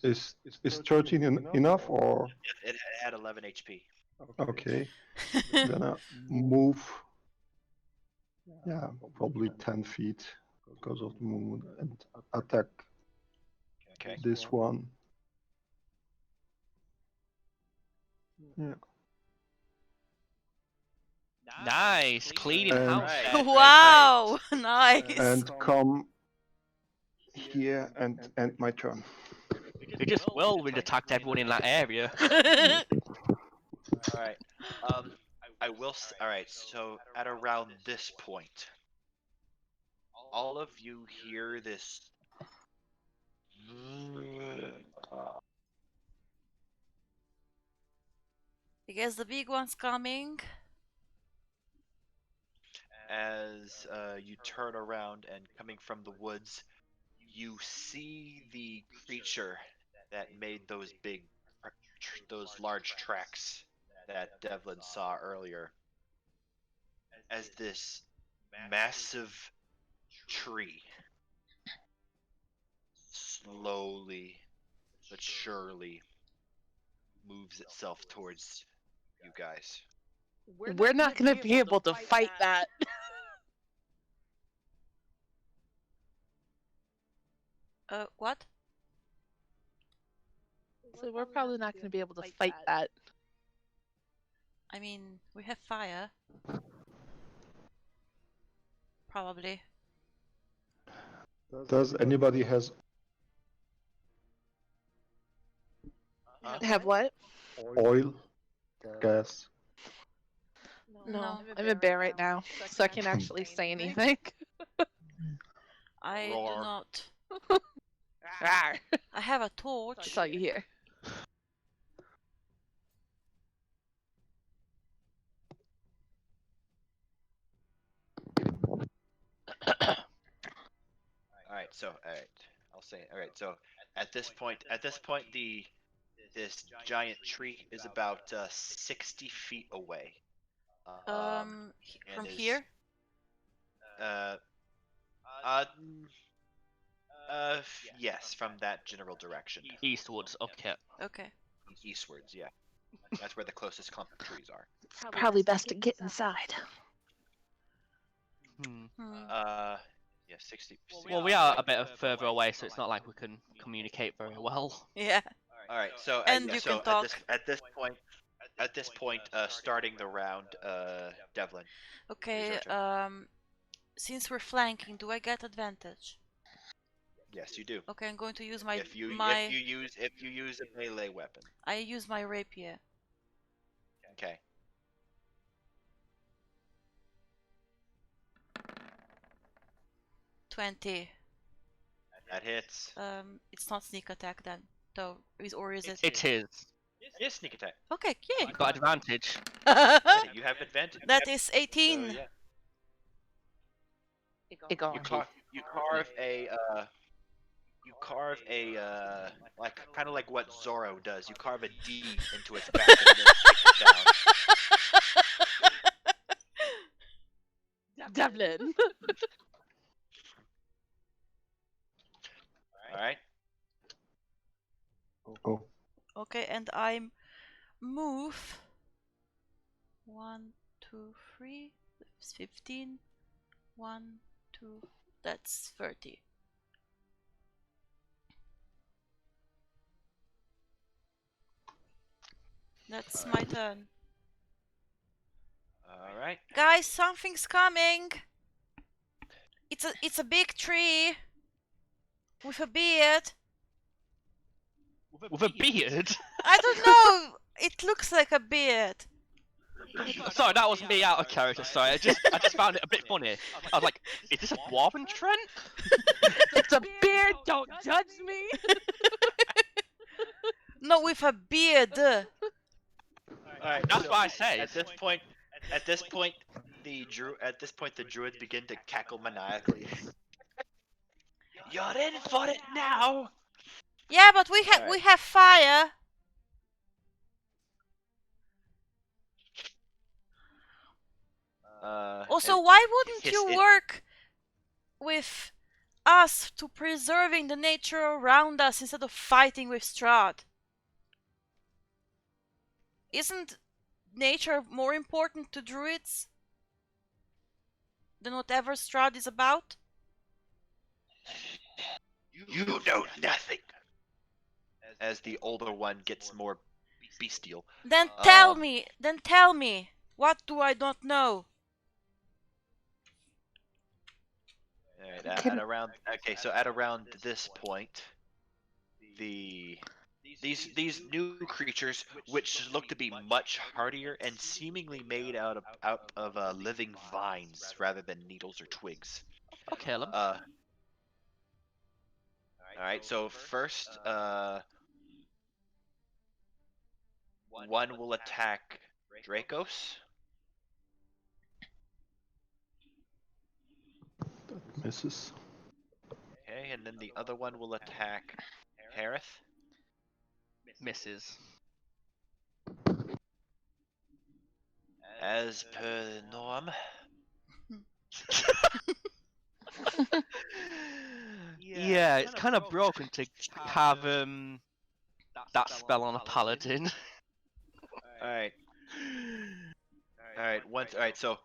Is 13 enough or? It had 11 HP. Okay. Then I move. Yeah, probably 10 feet because of the movement and attack Okay. this one Nice, cleaning And- house. Right. there. Wow, nice. And come here and end my turn. You just whirlwind attacked everyone in that area. All right. I will. All right. So at around this point, all of you hear this. I guess the big one's coming. As you turn around and coming from the woods, you see the creature that made those those large tracks that Devlin saw earlier. As this massive tree slowly but surely moves itself towards you guys. We're not going to be able to fight that. What? So we're probably not going to be able to fight that. I mean, we have fire. Probably. Does anybody has Have what? oil, gas? No, I'm a bear right now, so I can't actually say anything. I Roar. do not. Rawr. I have a torch. That's all you hear. All right. I'll say it. All right. So at this point, this giant tree is about 60 feet away. And From is- here? Yes, from that general direction, Eastwards, okay. Okay. eastwards. Yeah, that's where the closest clump of trees are. Probably best to get inside. Hmm. Yeah, 60. Well, we are a bit further away, so it's not like we can communicate very well. Yeah. All right. So And yeah, you so can talk. at this point, starting the round, Devlin. Okay. your turn. Since we're flanking, do I get advantage? Yes, you do. Okay, I'm going to use my If you use a melee weapon. I use my rapier. Okay. $20. That hits. It's not sneak attack then, though. Or is it? It is. It is sneak attack. Okay, yay. You got advantage. Yeah, you have advantage. That is 18. So, yeah. Go on. You carve a like kind of like what Zorro does. You carve a D into its back and then stick it down. Devlin. All right. Oh, Okay, and I move 1, 2, 3. That's 15. 1, 2. That's 30. That's my turn. All right. Guys, something's coming. It's a big tree with a beard. With a beard? I don't know. It looks like a beard. Sorry, that was me out of character. Sorry, I just found it a bit funny. I was like, is this a dwarven Trent? It's a beard. Don't judge me. No, with a beard. All right. That's so what I said. At this point, the druids begin to cackle maniacally. You're in for it now. Yeah, but we Alright. have fire. Also, and why wouldn't his- you it- work with us to preserving the nature around us instead of fighting with Strahd? Isn't nature more important to druids than whatever Strahd is about? You know nothing. As the older one gets more bestial. Then tell Um, me. Then tell me. What do I not know? All right, Can- so at around this point, these new creatures, which look to be much hardier and seemingly made out of living vines rather than needles or twigs. I'll kill him. All right, so first, one will attack Dracos. That misses. Okay, and then the other one will attack Harith. Misses. As per norm. Yeah, it's kind of broken to have that spell on a paladin. All right. All right. All right. So.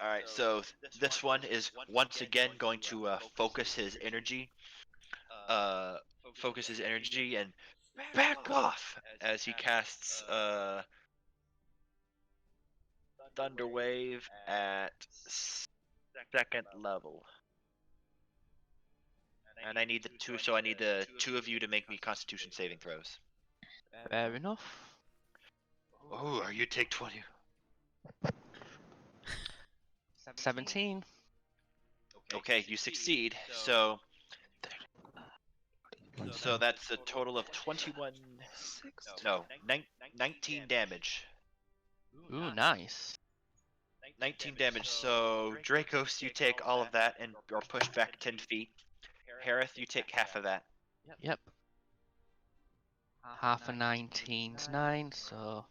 All right. So this one is once again going to focus his energy. Focus his energy and back off as he casts Thunder Wave at second level. And I need the two of you to make me Constitution saving throws. Fair enough. Oh, you take 20. 17. Okay, you succeed. So that's a total of 21. No, 19 damage. Ooh, nice. 19 damage. So Dracos, you take all of that and are pushed back 10 feet. Harith, you take half of that. Yep. Half a 19's 9, so...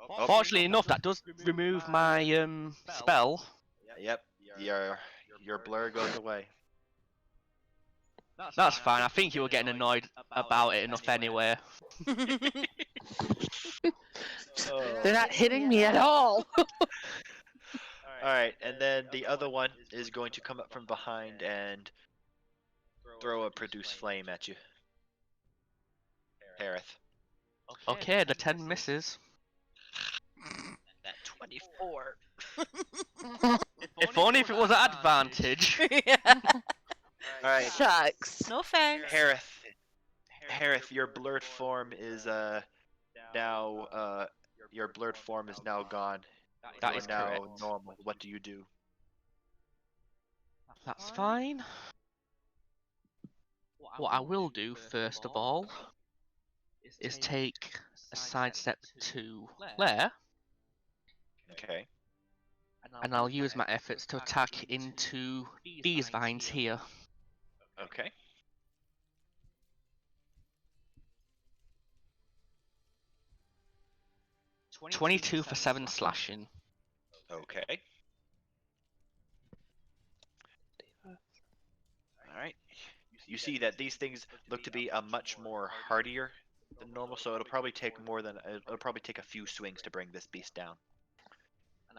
Oh, Fortunately enough, that does remove my spell. yep. Your blur goes away. That's fine. I think you were getting annoyed about it enough anyway. They're not hitting me at all. Alright, and then the other one is going to come up from behind and throw a produce flame at you. Harith. Okay, the 10 misses. That 24. If only if it was at advantage. Alright, Shucks. No thanks. Harith, your blurred form is now your blurred form is now gone. That You is are now correct. normal. What do you do? That's fine. What I will do first of all is take a sidestep to Claire, Okay. and I'll use my efforts to attack into these vines here. Okay. $22 for 7 slashing. Okay. Alright. You see that these things look to be a much more hardier than normal, so it'll probably take a few swings to bring this beast down.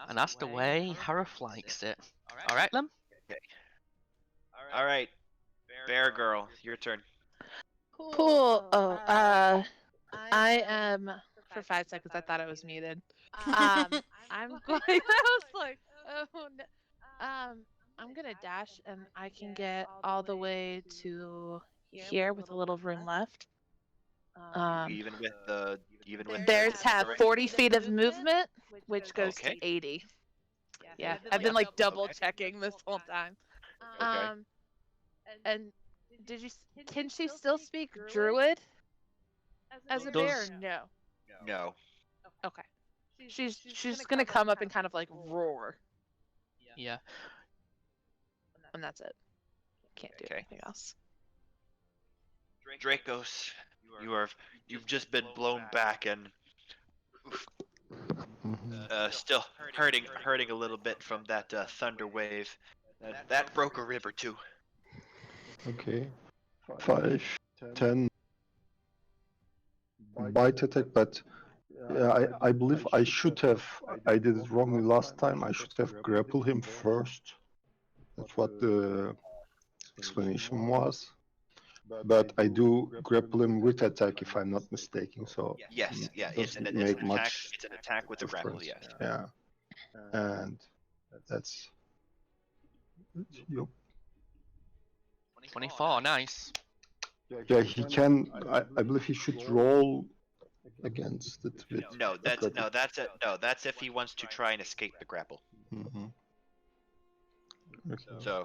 And that's the way Harith likes it. Alright then? Okay. Alright. Bear Girl, your turn. Cool. Oh, I am for 5 seconds. I thought I was muted. I'm going. I was like, oh no. I'm gonna dash, and I can get all the way to here with a little room left. Even with the Bears have terrain? 40 feet of movement, which goes Okay. to 80. Yeah, I've been like double checking this whole time. Okay. And can she still speak Druid as a bear? Or no. No. Okay. She's gonna come up and kind of like roar, Yeah. and that's it. Can't do Okay. anything else. Dracos, you've just been blown back and still hurting a little bit from that thunder wave. That broke a rib or two. Okay. 5, 10. Bite attack, but yeah, I believe I should have. I did it wrongly last time. I should have grappled him first. That's what the explanation was. but I do grapple him with attack if I'm not mistaken. So Yes, yeah, it's doesn't an make attack. much It's an attack with a grapple. difference. Yes. Yeah, and that's yep. 24, nice. Yeah, he can. I believe he should roll against it with. No, that's if he wants to try and escape the grapple. Mm-hmm. Okay.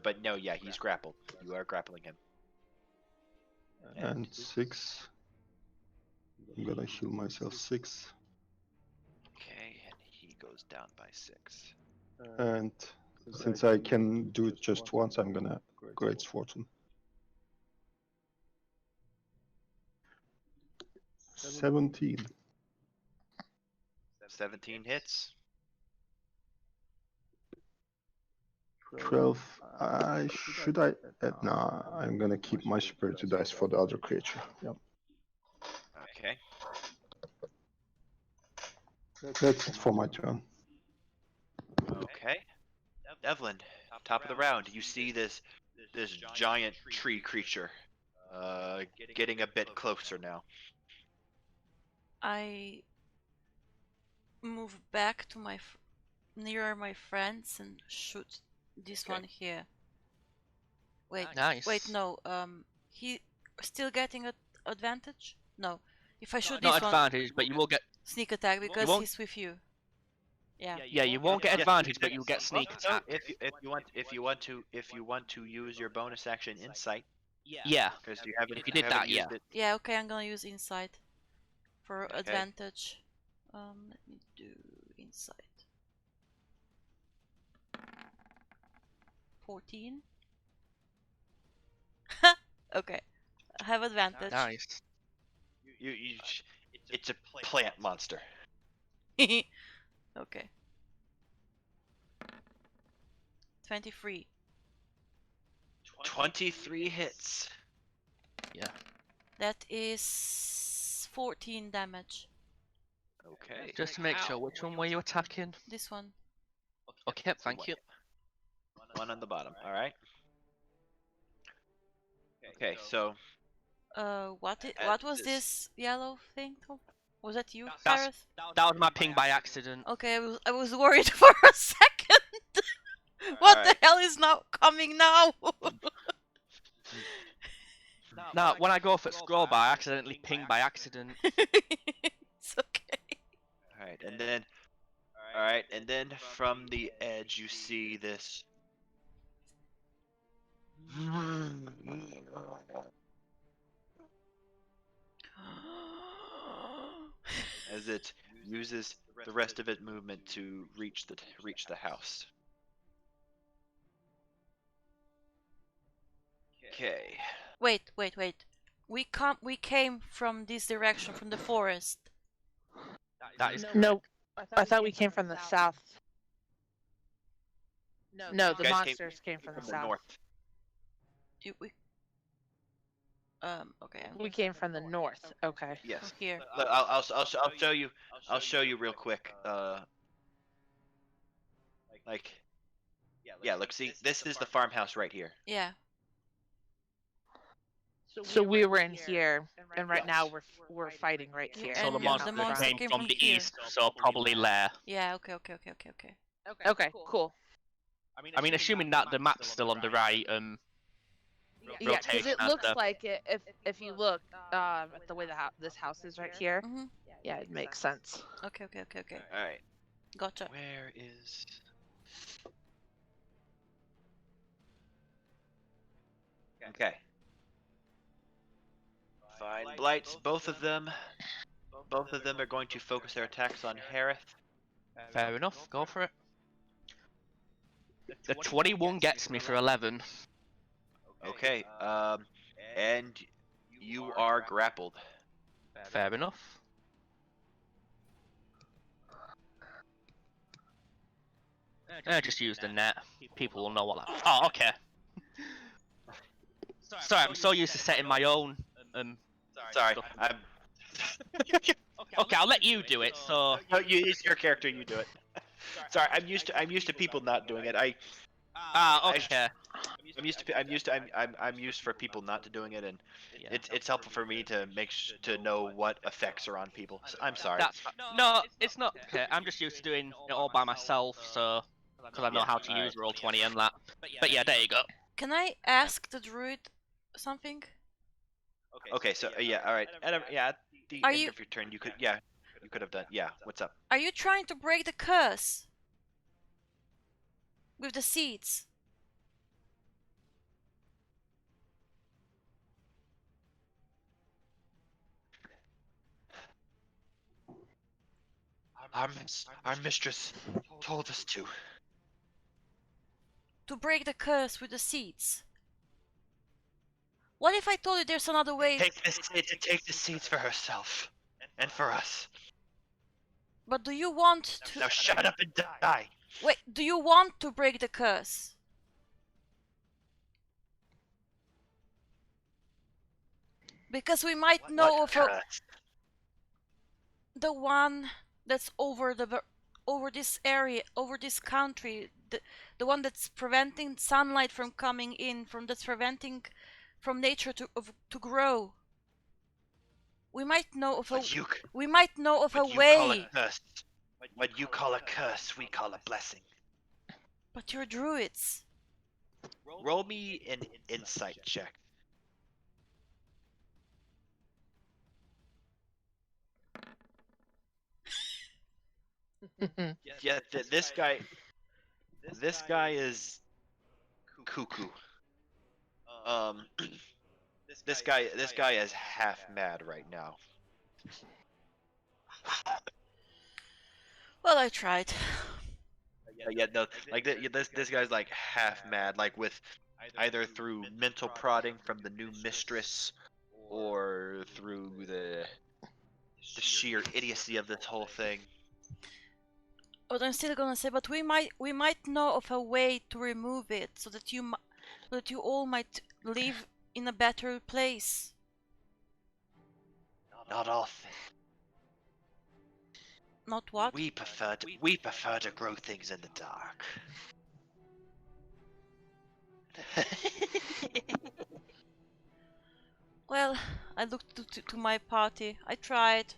But no, yeah, he's grappled. You are grappling him. And 6. I'm gonna heal myself 6. Okay, and he goes down by 6. And since I can do it just once, I'm gonna Great Fortune. 17. 17 hits. 12. Should I? Nah, I'm gonna keep my spirited dice for the other creature. Yep. Okay. That's it for my turn. Okay. Devlin, top of the round. You see this giant tree creature getting a bit closer now. I move back to nearer my friends and shoot this Okay. one here. Wait, Nice. wait, no. He still getting advantage? No. If I shoot Not this one, advantage, but you will get. sneak attack because won't- he's with you. Yeah. Yeah, you won't get Yes, advantage, but you'll get sneak So attack. if you want to use your bonus action insight, Yeah. because you haven't If you did haven't that, used yeah. it. Yeah, okay, I'm gonna use insight for Okay. advantage. Let me do insight. 14. Okay, I have advantage. Nice. It's a plant monster. Okay. 23. 23 hits. Yeah. That is 14 damage. Okay. Just to make sure, which one were you attacking? This one. Okay, thank you. One on the bottom. All right. Okay, so What was this yellow thing? Was that you, That's- Gareth? That was my ping by accident. Okay, I was worried for a second. What the Alright. hell is not coming now? No, when I go for scroll by, I accidentally ping by accident. It's okay. all right, and then from the edge you see this. As it uses the rest of its movement to reach the house. Okay. Wait. We came from this direction, from the forest. That is No, I thought we came from the south. No, the You guys monsters came from the the south. north. Okay. We came from the north. Okay. Yes. Here. Look, I'll show you. I'll show you real quick. Yeah. Look, see, this is the farmhouse right here. Yeah. So we were in here, and right now we're fighting right Yeah, here. So the and monster, the monster came came from from the here. east, so probably Lair. Yeah. Okay. Okay, cool. I mean, assuming that the map's still on the right, Yeah, because rotation it looks after. like it. If you look at the way this house is right here, Mhm. yeah, it makes sense. Okay. All right. Gotcha. Where is? Okay. Fine. Blights. Both of them are going to focus their attacks on Harith. Fair enough, go for it. The 21 gets me for 11. Okay. And you are grappled. Fair enough. Just use the net. People will know what that. Oh, okay. Sorry, I'm so used to setting my own. Sorry. stuff. I'm. Okay, I'll let you do it. So. No, it's your character. You do it. Sorry, I'm used to people not doing it. Okay. I'm used for people not to doing it, and Yeah. it's helpful for me to to know what effects are on people. So I'm sorry. That's no, it's not okay. I'm just used to doing it all by myself, so because I know Yeah, how to alright. use Roll20 and that. But yeah, there you go. Can I ask the druid something? Okay, so yeah, all right. At the Are end you- of your turn, you could have done. Yeah, what's up? Are you trying to break the curse with the seeds? Our mistress told us to. To break the curse with the seeds? What if I told you there's another way? Take the seeds for herself and for us. But do you want to? Now shut up and die. Wait, do you want to break the curse? Because we might know of the one that's over this area, over this country, the one that's preventing sunlight from coming in, that's preventing from nature to grow. We might know of a way. What you call a curse, we call a blessing. But you're druids. Roll me an insight check. Yeah, this guy is cuckoo. This guy is half mad right now. Well, I tried. Yeah, no, like this guy's like half mad, like with either through mental prodding from the new mistress, or through the sheer idiocy of this whole thing. But I'm still gonna say, but we might know of a way to remove it, so that you all might live in a better place. Not all things. Not what? We prefer to grow things in the dark. Well, I looked to my party. I tried.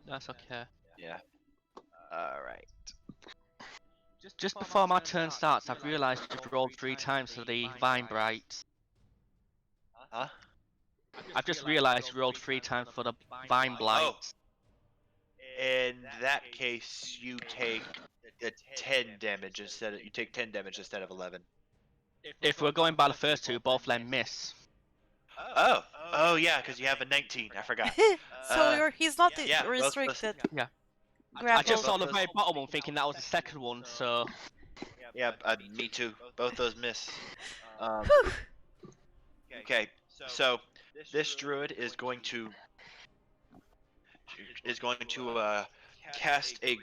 That's okay. Yeah. All right. Just before my turn starts, I've realised you've rolled 3 times for the Vine Bright. Huh? I've just realised you rolled 3 times for the Vine Blight. In that case, you take the 10 damage instead of 10 damage instead of 11. If we're going by the first two, both of them miss. Oh yeah, because you have a 19. I forgot. So he's not yeah, both restricted. Yeah. Grapple. I just saw the very bottom one, thinking that was the second one. So Yeah, me too. Both those miss. Okay, so this druid is going to cast a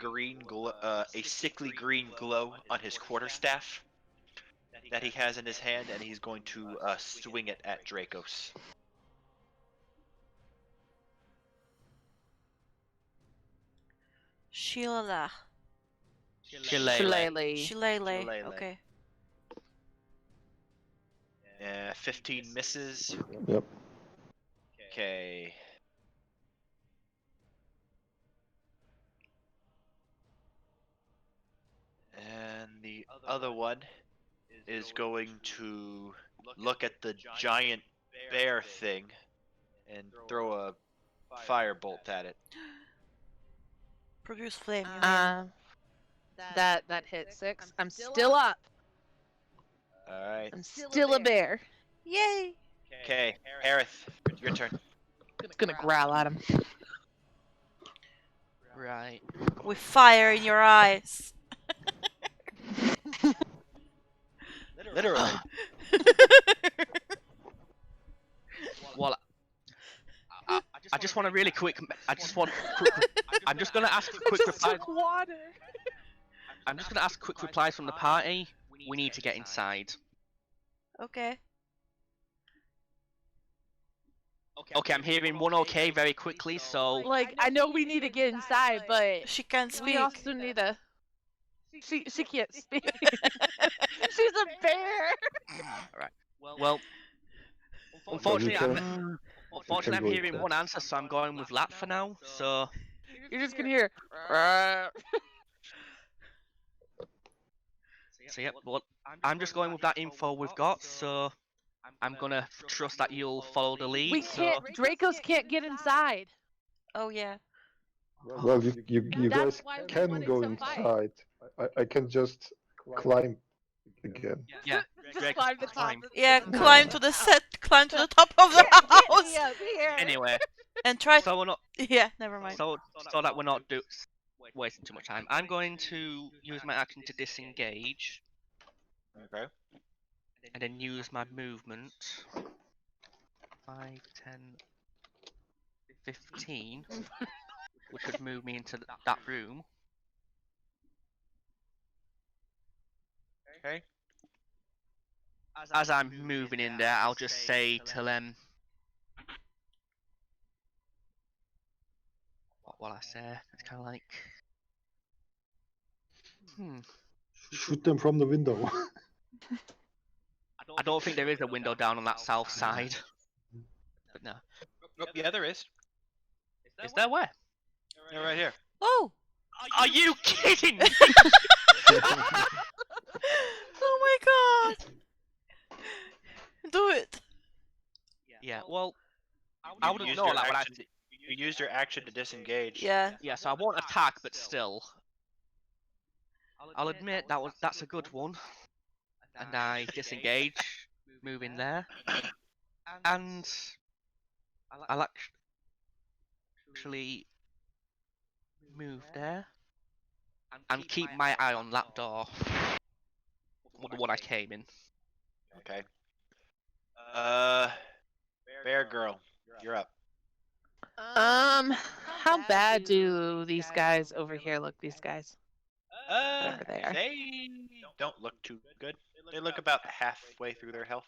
sickly green glow on his quarterstaff that he has in his hand, and he's going to swing it at Dracos. Shillelagh. Shillelagh. Shillelagh. Okay. 15 misses. Yep. Okay. And the other one is going to look at the giant bear thing and throw a firebolt at it. Produce flame. You mean? That hit 6. I'm still up. Alright. I'm still a bear. Yay! Okay, Aerith, your turn. It's gonna growl at him. Right. With fire in your eyes. Literally. Well, I just want a really quick. I'm just gonna ask a quick reply. water. I'm just gonna ask quick replies from the party. We need to get inside. Okay. Okay, I'm hearing one okay very quickly, so Like, I know we need to get inside, but She can't we speak. also need to. She can't speak. She's a bear. Well, unfortunately, can- I'm go hearing with one answer, so I'm going with Lat for now. So You're just gonna hear. yeah, well, I'm just going with that info we've got. So I'm gonna trust that you'll follow the lead. We can't. Dracos can't get inside. Oh yeah. Well, you That's guys why we can wanted go to fight. inside. I can just climb again. Yeah, Just Drake, climb the top. climb. Yeah, the climb to the climb to the top of the Get me house, up here. Anyway, and try. so we're not Yeah, never mind. so that we're not wasting too much time. I'm going to use my action to disengage, Okay. and then use my movement. 5, 10, 15, which would move me into that room. Okay. As I'm moving in there, I'll just say to them, what will I say? It's kind of like, Shoot them from the window. I don't think there is a window down on that south side. But no. Oh, yeah, there is. Is there where? They're right here. Oh! Are you kidding me? Oh my god! Do it! Yeah, well, You I wouldn't used know your that when I... action- You used your action to disengage. Yeah. Yeah, so I won't attack, but still. I'll admit that's a good one. And I disengage, move in there, and I'll actually move there and keep my eye on that door, the one I came in. Okay. Bear girl, you're up. How bad do these guys over here look? These guys. Whatever they are. They don't look too good. They look about halfway through their health.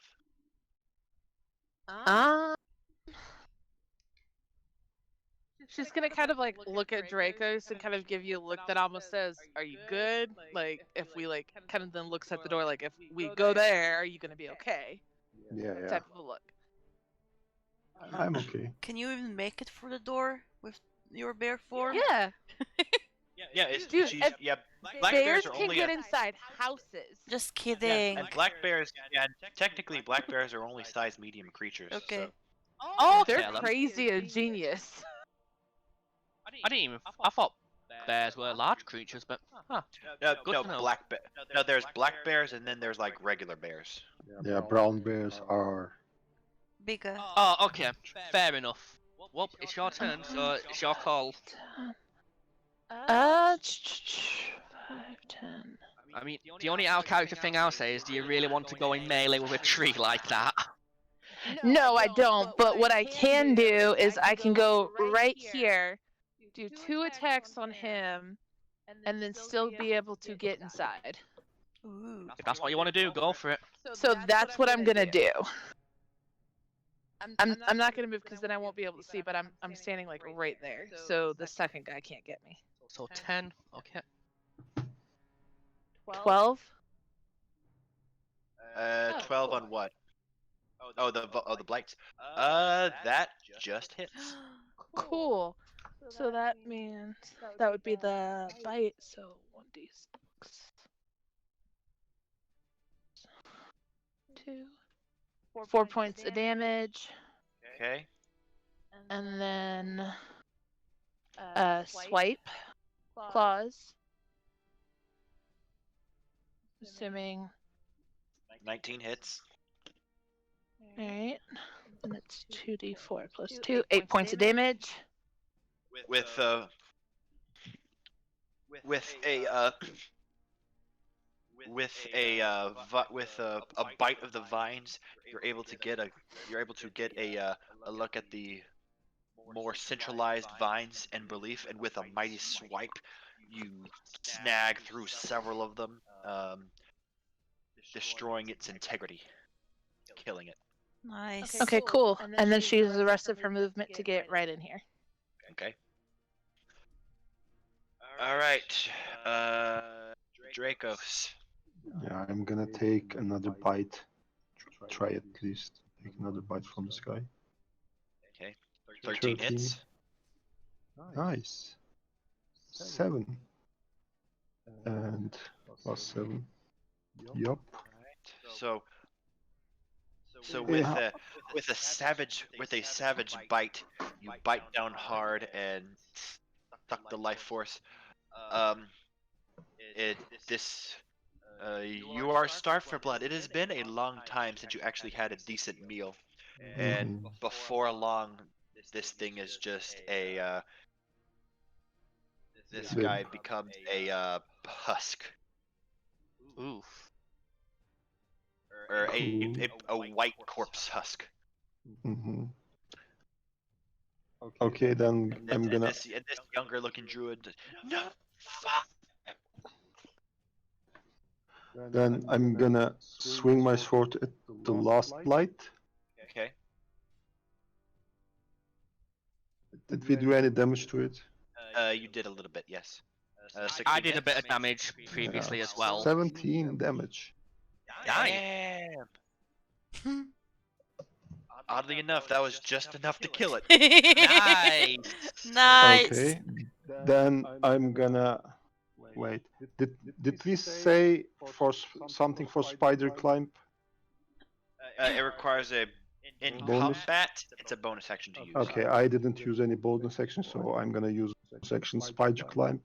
She's gonna kind of like look at Dracos and kind of give you a look that almost says, "Are you good?" Like if we like kind of then looks at the door like if we go there, are you gonna be okay? Yeah. Type of a look. I'm okay. Can you even make it for the door with your bear form? Yeah. Yeah, it's Dude, she's, if yeah. Black Bears bears are can only get inside houses. Just yeah, kidding. and black bears. Yeah, and technically black bears are only size medium creatures. Okay. So. Oh, They're okay, then. crazy and genius. I didn't even... I thought bears were large creatures, but... Huh. No, Good no, to know. No, there's black bears and then there's like regular bears. Yeah, brown bears are. Bigger. Oh, okay. Fair enough. Well, it's your turn, so it's your call. 5, 10. I mean, the only out-character thing I'll say is, do you really want to go in melee with a tree like that? No, I don't. But what I can do is I can go right here, do 2 attacks on him, and then still be able to get inside. Ooh. If that's what you want to do, go for it. So that's what I'm gonna do. I'm not gonna move because then I won't be able to see, but I'm standing like right there, so the second guy can't get me. So 10, okay. 12. 12 on what? Oh, the blights. That just hits. Cool. So that means that would be the bite. So 1d6. 2. 4 points of damage, Okay. and then swipe claws. Assuming. 19 hits. Alright. And it's 2d4 plus 2. 8 points of damage. With a bite of the vines, you're able to get a look at the more centralized vines and relief, and with a mighty swipe, you snag through several of them, destroying its integrity, killing it. Nice. Okay, cool. And then she uses the rest of her movement to get right in here. Okay. All right, Dracos. Yeah, I'm gonna take another bite try at least. Take another bite from this guy. Okay. 13 hits. Nice. 7. And plus 7. Yup. So Yeah. with a savage bite, you bite down hard and suck the life force. You are starved for blood. It has been a long time since you actually had a decent meal, and before long, this thing is just a. This Good. guy becomes a husk Oof. or a white corpse husk. Mm-hmm. Okay, then And I'm gonna. this younger looking druid. No, fuck. Then I'm gonna swing my sword at the last light. Okay. Did we do any damage to it? You did a little bit, yes. I 16 did a bit of hits. damage previously Yeah. as well. 17 damage. Damn. Oddly enough, that was just enough to kill it. Nice. Nice. Okay. Then I'm gonna wait. Did we say for something for spider climb? It requires in Bonus? combat. It's a bonus action to use. Okay, I didn't use any bonus action, so I'm gonna use section spider climb.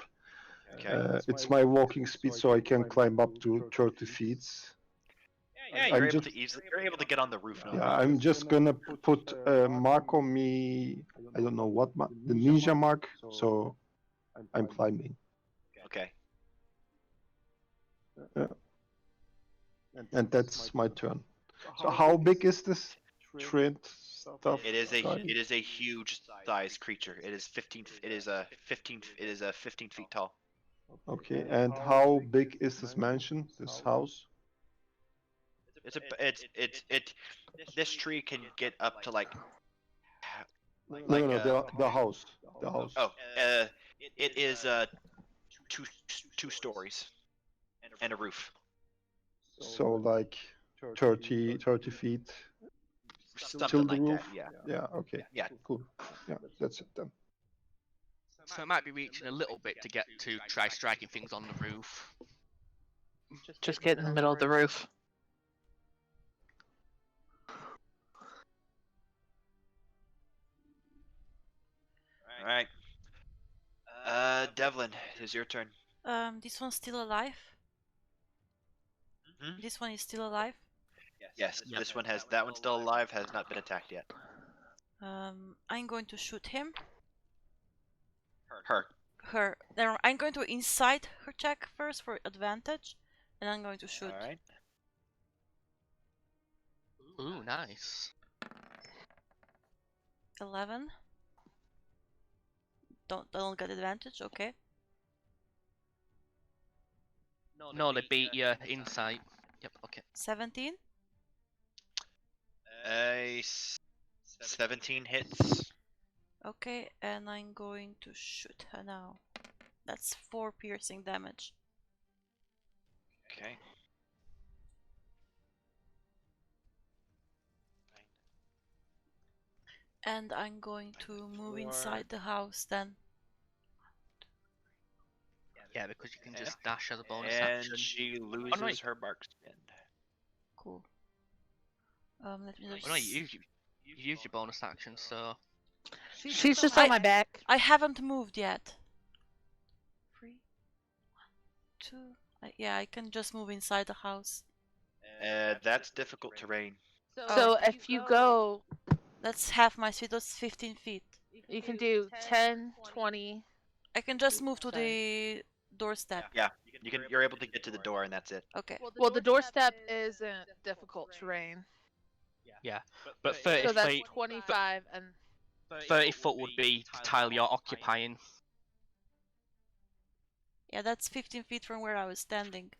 Okay. It's my walking speed, so I can climb up to 30 feet. Yeah, I'm you're able to get on the roof now. Yeah, I'm just gonna put a mark on me. I don't know what the ninja mark. So I'm climbing, Okay. and that's my turn. So how big is this Strahd stuff? It guy? is a huge size creature. It is 15. It is a 15 feet tall. Okay, and how big is this mansion? This house? This tree can get up to like. The house. The house. Oh, it is two stories and a roof. So like 30 feet Something till the like roof. that. Yeah. Yeah. Okay. Yeah. Cool. Yeah, that's it then. So it might be reaching a little bit to get to try striking things on the roof. Just get in the middle of the roof. All right. Devlin, it is your turn. This one's still alive. Hmm? This one is still alive. Yes, Yep. this one has. That one's still alive. Has not been attacked yet. I'm going to shoot him. Her. Her. I'm going to incite her check first for advantage, and I'm going to shoot. All right. Ooh, nice. 11. Don't get advantage. Okay. No, they beat your insight. Yep, okay. 17. 17 hits. Okay, and I'm going to shoot her now. That's 4 piercing damage. Okay. And I'm going to move 4. inside the house then. Yeah, because you can just dash as a bonus And action. she no. loses her bark spin. Cool. Let me just... Oh, no, you use your bonus action, so... She's just on my back. I haven't moved yet. 3, 1, 2. Yeah, I can just move inside the house. That's difficult terrain. So if you go, That's half my speed. That's 15 feet. you can do 10, 20. I can just move to the doorstep. Yeah, you're able to get to the door, and that's it. Okay. Well, the doorstep isn't difficult terrain. Yeah, but 30 So that's feet, 25 and 30 foot would be the tile you're occupying. Yeah, that's 15 feet from where I was standing.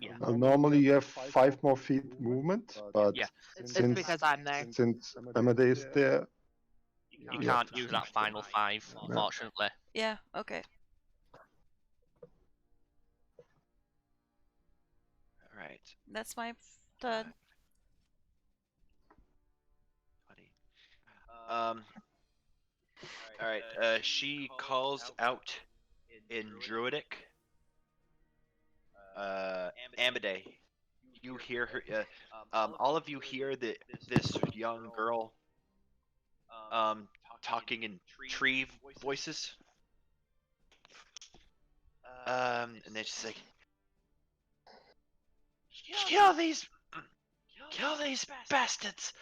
Yeah. Well, normally you have 5 more feet movement, but Yeah. it's since because I'm there. since Amade is there, You Yeah. can't use that final 5, unfortunately. Yeah, okay. All right. That's my Third. 20. All right. She calls out in Druidic. Amade, you hear her. All of you hear that this young girl, talking in tree voices. And then she's like, Kill these bastards!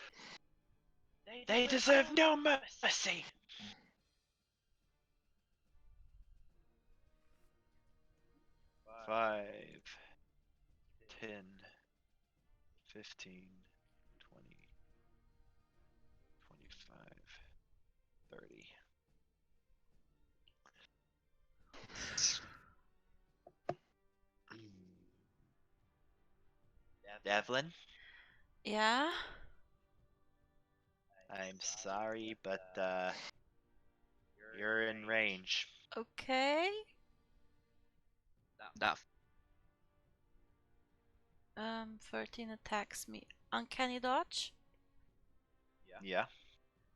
They deserve no mercy! 5, 10, 15, 20, 25, 30. Devlin, Yeah. I'm sorry, but you're in range. Okay. That 13 attacks me. Uncanny dodge. Yeah.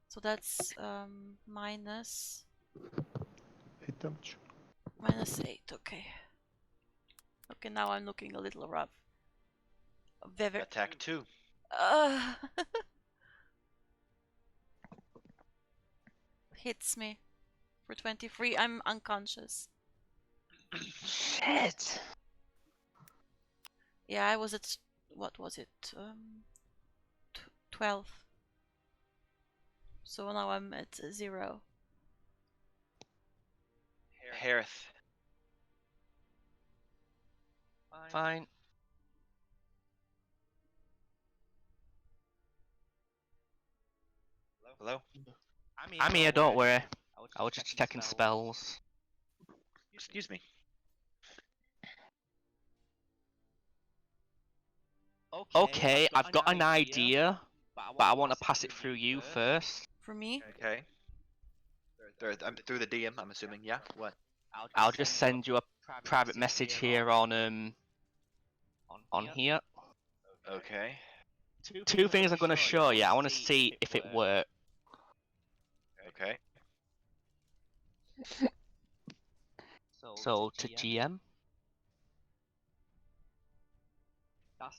So that's minus 8 damage. -8. Okay. Okay, now I'm looking a little rough. Very. Attack 2. Hits me for 23. I'm unconscious. Shit. Yeah, I was at, what was it? 12. So now I'm at 0. Harith. fine. Hello? I'm here, don't worry. I was just checking spells. Excuse me. Okay, I've got an idea, but I want to pass it through you first. For me? Okay. Through the DM, I'm assuming. Yeah. What? I'll just send you a private message here on here. Okay. Two things I'm going to show you. I want to see if it works. Okay. So to GM,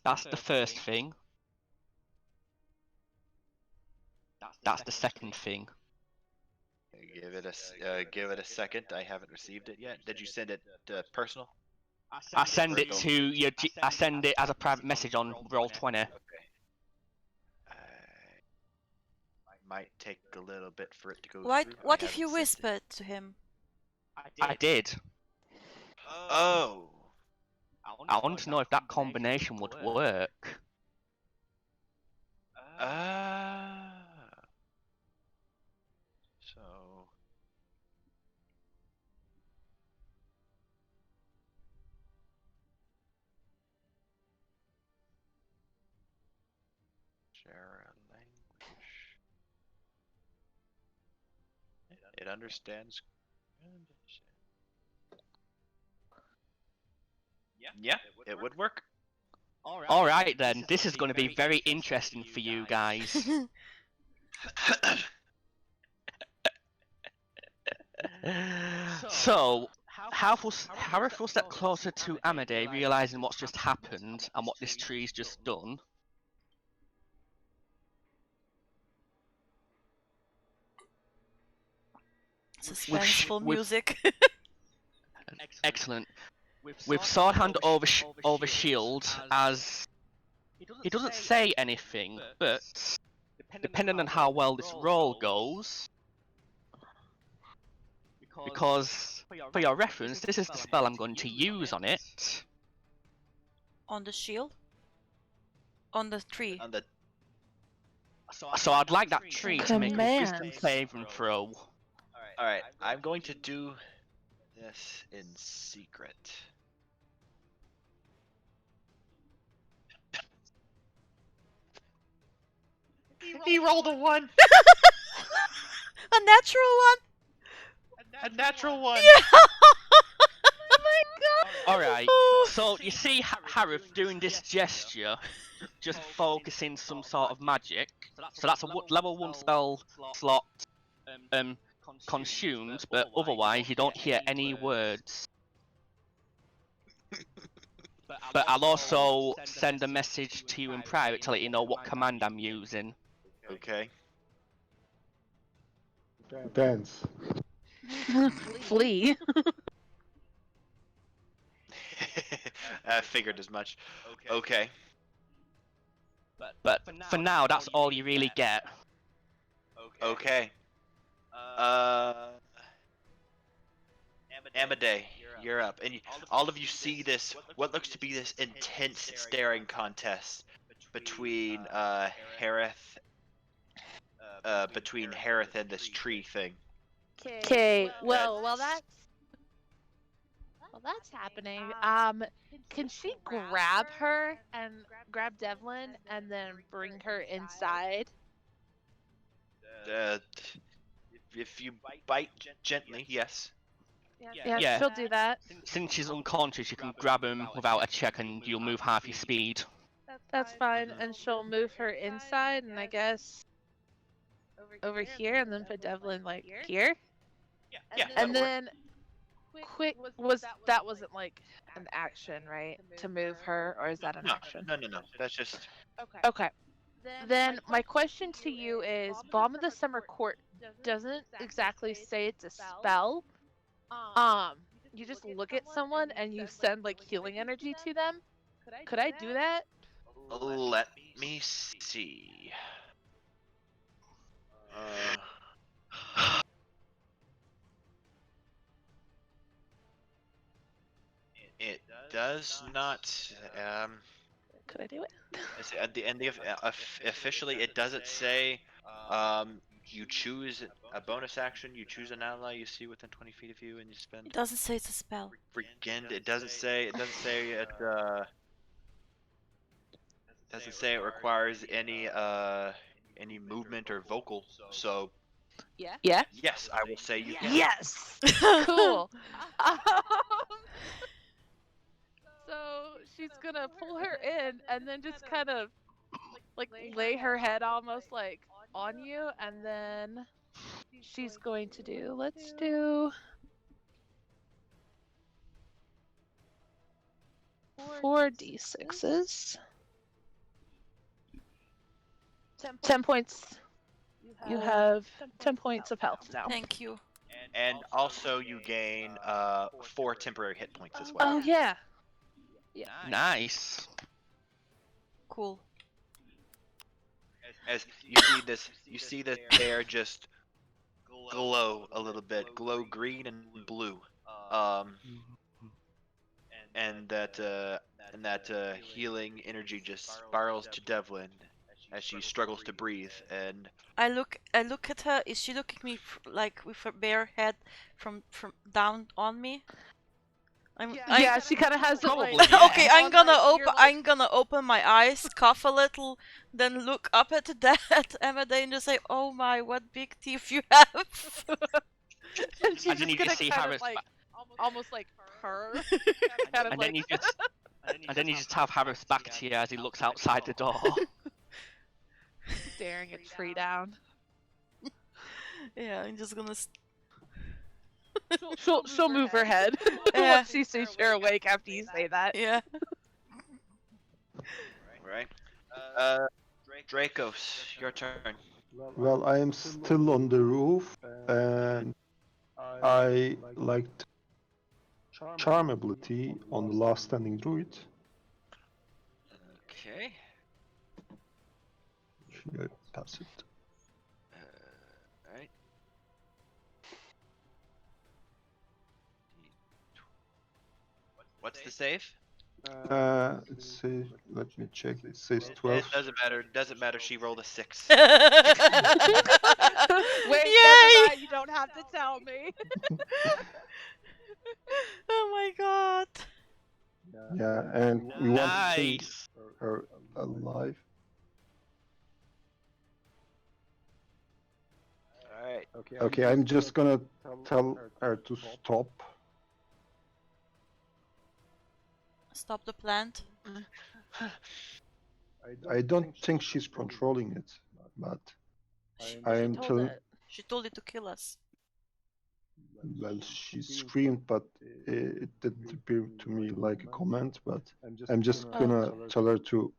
that's the first thing. That's the second thing. Give it a second. I haven't received it yet. Did you send it personal? I send it to your. I send it as a private message on Roll20. Okay. Might take a little bit for it to go through. What I if you haven't sent it. whispered to him? I did. Oh. I want to know if that combination would work. So. Share a language. It understands. Yeah, it would work. Alright then, this is going to be very interesting for you guys. So, Harith will step closer to Amade, realising what's just happened and what this tree's just done. Suspenseful with- music. Excellent. With sword hand over shield, as he doesn't say anything, but depending on how well this roll goes, because for your reference, this is the spell I'm going to use on it. On the shield? On the tree? On the. So I'd like that tree to make a wisdom Commands. saving throw. Alright, I'm going to do this in secret. He rolled a 1! A natural one? A natural 1! Yeah! Alright, so you see, Harith doing this gesture, just focusing some sort of magic. So that's a level 1 spell slot consumed, but otherwise you don't hear any words. But I'll also send a message to you in private to let you know what command I'm using. Okay. Depends. Flee. I figured as much. Okay. But for now, that's all you really get. Okay. Amadei, you're up, and all of you see this. What looks to be this intense staring contest between Harith, and this tree thing. Okay, well that's happening. Can she grab her and grab Devlin and then bring her inside? If you bite gently, yes. Yeah, Yeah. she'll do that. Since she's unconscious, you can grab him without a check and you'll move half your speed. That's fine, and she'll move her inside, and I guess over here, and then put Devlin like here. Yeah. And then quick that wasn't like an action, right? To move her, or is that an action? No. That's just. Okay. Then my question to you is, Balm of the Summer Court doesn't exactly say it's a spell. You just look at someone and you send like healing energy to them. Could I do that? Let me see. It does not. Could I do it? At the end of officially, it doesn't say. You choose a bonus action. You choose an ally you see within 20 feet of you, and you spend. It doesn't say it's a spell. Friggin', it doesn't say. It doesn't say it. Doesn't say it requires any movement or vocal. So. Yeah. Yes, I will say you can. Yes. Cool. So she's gonna pull her in and then just kind of like lay her head almost like on you, and then she's going to do. Let's do 4d6s. 10 points. You have 10 points of health now. Thank you. And also you gain 4 temporary hit points as well. Oh yeah. Nice. Cool. As you see that they're just glow a little bit, glow green and blue, and that healing energy just spirals to Devlin as she struggles to breathe. And I look at her. Is she looking at me like with her bare head from down on me? Yeah, she kind of has it Probably, like. yeah. Okay, I'm gonna open my eyes, cough a little, then look up at Amadei and just say, "Oh my, what big teeth you have!" And she's And then just you gonna just see kind Harris of like, almost like her. kind of And like. then you just have Harris back to you as he looks outside the door. Staring a tree down. Yeah, I'm just gonna. She'll move her head Yeah. once she sees you're awake after you say that. Yeah. right, Dracos, your turn. Well, I am still on the roof, and I liked charm ability on the last standing druid. Okay. Should I pass it? Alright. What's the save? It says. Let me check. It says It 12. doesn't matter. Doesn't matter. She rolled a 6. Wait, Yay! never mind. You don't have to tell me. Oh my god. Yeah, and we want to keep Nice. her alive. Alright. Okay, I'm just gonna tell her to stop. Stop the plant. I don't think she's controlling it, but I am telling. She told it to kill us. Well, she screamed, but it didn't appear to me like a command. But I'm just gonna tell her to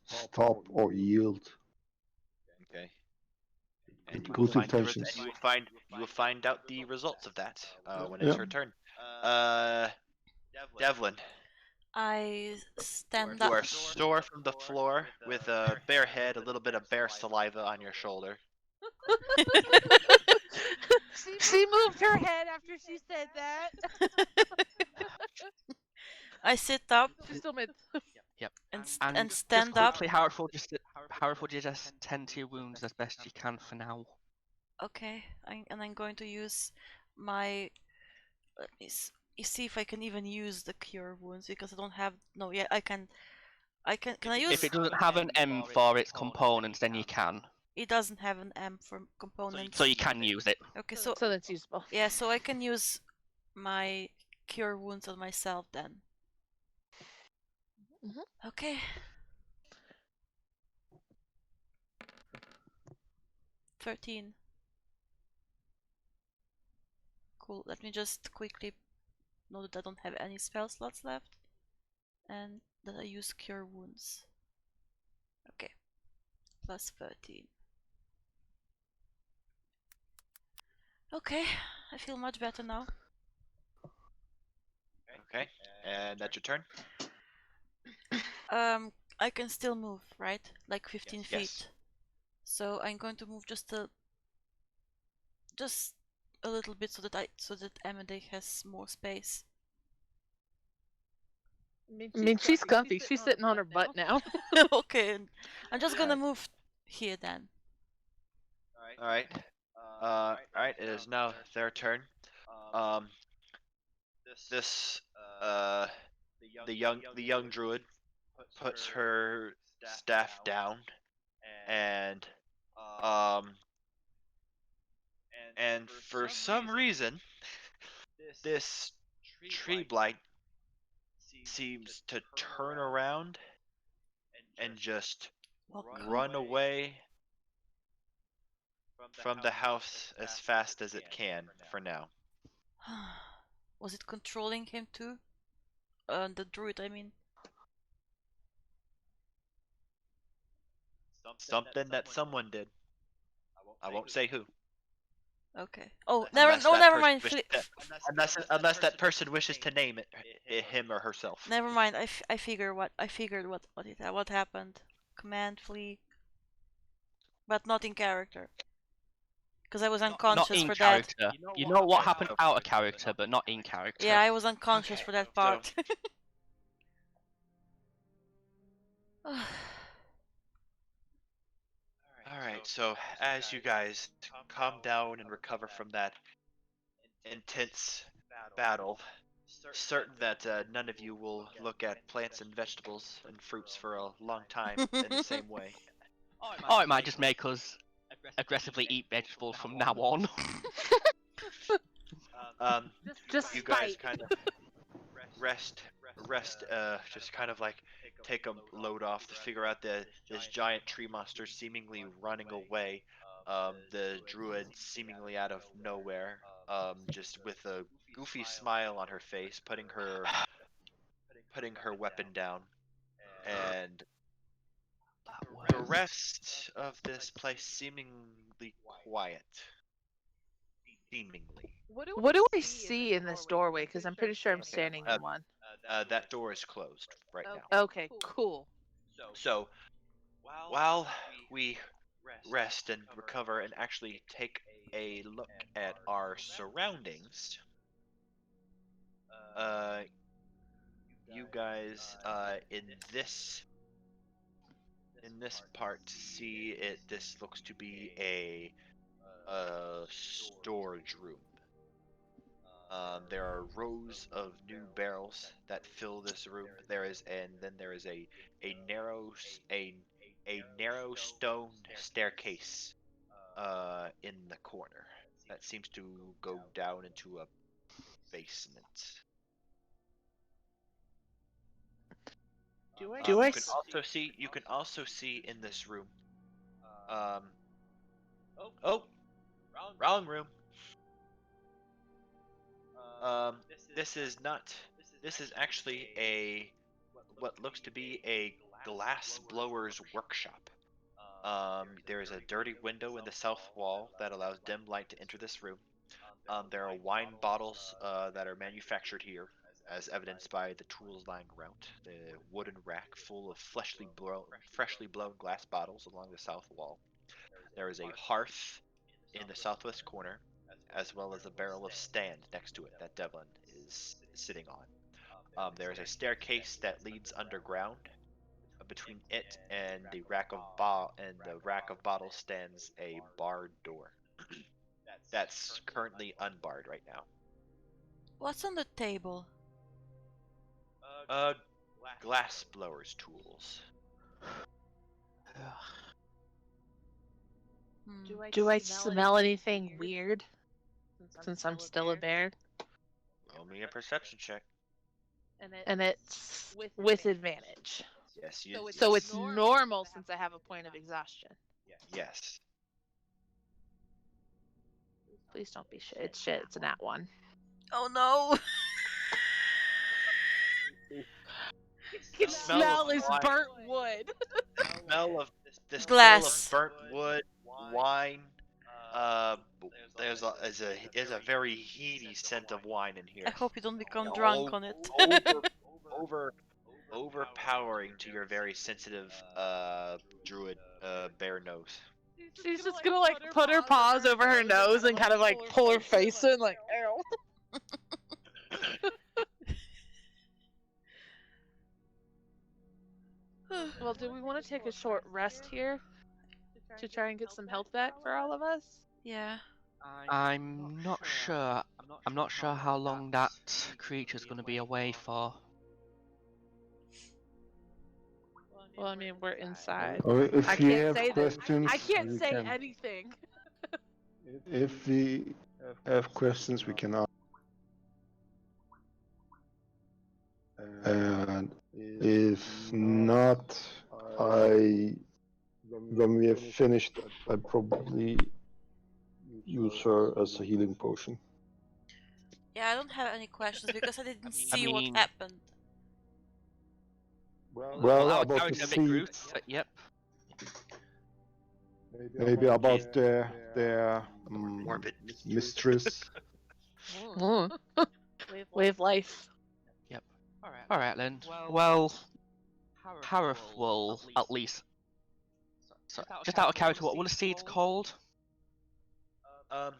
stop or yield. Okay. And With you will good find intentions. you will find out the results of that when Yeah. it's her turn. Devlin, I stand you up. are sore from the floor with a bare head, a little bit of bear saliva on your shoulder. She moved her head after she said that. I sit up She still made. Yep. and Just stand up. quickly, Howard, would you just tend to your wounds as best you can for now? Okay, and I'm going to use my. Let me see if I can even use the cure wounds because I don't have. No, yeah, I can. Can I use? If it doesn't have an M for its components, then you can. It doesn't have an M for components. So you can use it. Okay, so that's useful. yeah, so I can use my cure wounds on myself then. Okay. 13. Cool. Let me just quickly note that I don't have any spell slots left, and that I use cure wounds. Okay. Plus 13. Okay, I feel much better now. Okay, and that's your turn. I can still move, right? Like 15 feet. Yes. So I'm going to move just a little bit so that Amade has more space. I mean, she's comfy. She's sitting on her butt now. Okay, I'm just gonna move here then. All right. It is now their turn. Um, this the young druid puts her staff down, and um, and for some reason, this tree blight seems to turn around and just run away from the house as fast as it can for now. Was it controlling him too? The druid, I mean. Something that someone did. I won't say who. Okay. Oh, Unless that never person mind. wishes unless that person wishes to name it him or herself. Never mind. I figured what happened. Command flee, but not in character. Because I was unconscious Not in for character. that. You know what happened out of character, but not in character. Yeah, I was unconscious Okay, for that so- part. Alright, so as you guys calm down and recover from that intense battle, certain that none of you will look at plants and vegetables and fruits for a long time in the same way. Or it might just make us aggressively eat vegetables from now on. Um, Just you guys spite. kind of rest, just kind of like take a load off to figure out this giant tree monster seemingly running away. The druid seemingly out of nowhere, just with a goofy smile on her face, putting her weapon down, and the rest of this place seemingly quiet. Seemingly. What do I see in this doorway? Because I'm pretty sure I'm standing in one. That door is closed right now. Okay, cool. So while we rest and recover and actually take a look at our surroundings, you guys in this part see it. This looks to be a storage room. There are rows of new barrels that fill this room. There is a narrow stone staircase in the corner that seems to go down into a basement. Do I You can s- also see in this room. Oh, wrong room. This is not. This is actually what looks to be a glass blower's workshop. There is a dirty window in the south wall that allows dim light to enter this room. There are wine bottles that are manufactured here, as evidenced by the tools lying around. The wooden rack full of freshly blown glass bottles along the south wall. There is a hearth in the southwest corner, as well as a barrel of stand next to it that Devlin is sitting on. There is a staircase that leads underground. Between it and the rack of bottles stands a barred door that's currently unbarred right now. What's on the table? Uh, glass blowers tools. Hmm. Do I smell anything weird? Since I'm still a bear, Roll me a perception check. and it's with advantage. Yes, So it's normal since I have a point of exhaustion. yes. Please don't be shit. It's shit. It's a nat one. Oh no! Can Smell smell of is wine. burnt wood. Smell of Glass. burnt wood, wine. Uh, there's a very heady scent of wine in here. I hope you don't become Yeah, drunk on it. over overpowering to your very sensitive druid bear nose. She's just gonna like put her paws over her nose and kind of like pull her face in, like, ew. Well, do we want to take a short rest here to try and get some health back for all of us? Yeah. I'm not sure. I'm not sure how long that creature's going to be away for. Well, I mean, we're inside. Or if I you can't have say that. questions, I can't we say can. anything. If we have questions, we can ask. And if not, when we have finished, I'd probably use her as a healing potion. Yeah, I don't have any questions because I didn't I see what mean- happened. Well, our about the character seed, Ruth, yep. maybe about their Morbid. mistress. Way of life. Alright then. Well, Harith will at least. So, just out of character, what will the seeds called? You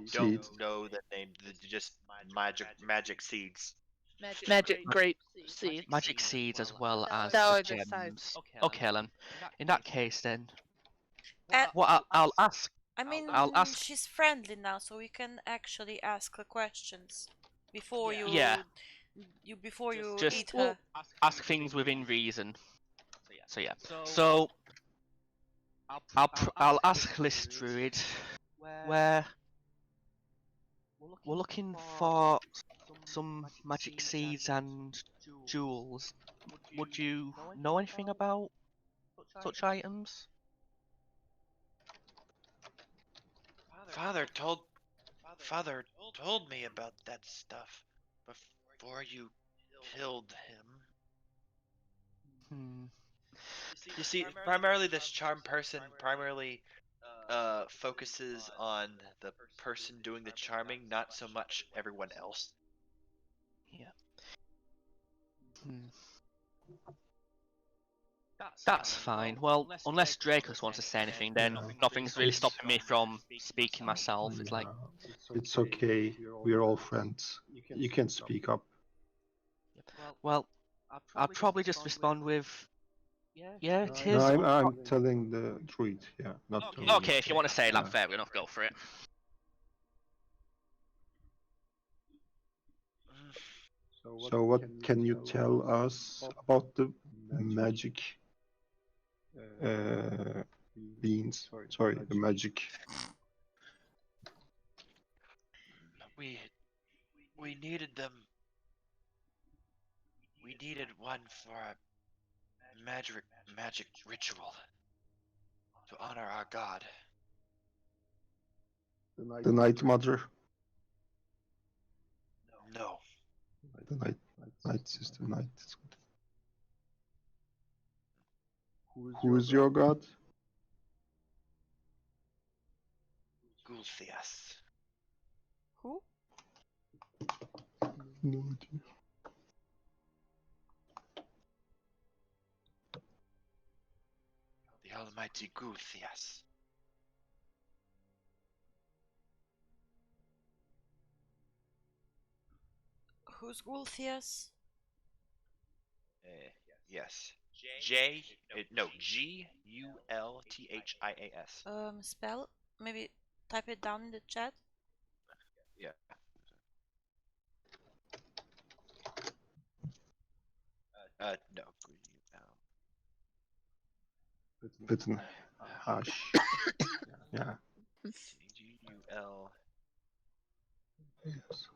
Seeds. don't know the name. Just magic seeds. Magic grape seeds. Magic seeds as well as That the would be size. gems. Okay then. In that case then, And what I'll ask. I mean, I'll ask- she's friendly now, so we can actually ask her questions before you. Yeah. Before you Just- eat her. Ask things within reason. So yeah. So I'll ask this druid where we're looking for some magic seeds and jewels. Would you know anything about such items? Father told me about that stuff before you killed him. Hmm. You see, primarily this charm person primarily focuses on the person doing the charming, not so much everyone else. Yeah. Hmm. That's fine. Well, unless Dracos wants to say anything, then nothing's really stopping me from speaking myself. It's like, It's okay. We're all friends. You can speak up. well, I'd probably just respond with, yeah, it No, is. I'm telling the druid. Yeah, not telling Okay, if you want to say that, Yeah. fair enough, go for it. So what can you tell us about the magic beans? Sorry, the magic. We needed them. We needed one for magic ritual to honor our god. The Night Mother. No, The Night Sister. Night. Who is your god? Gulthias. Who? No idea. The almighty Gulthias. Who's Gulthias? Yes. Gulthias. Spell? Maybe type it down in the chat. Yeah. No. Bitten. Hush. Yeah. Gul. Yes.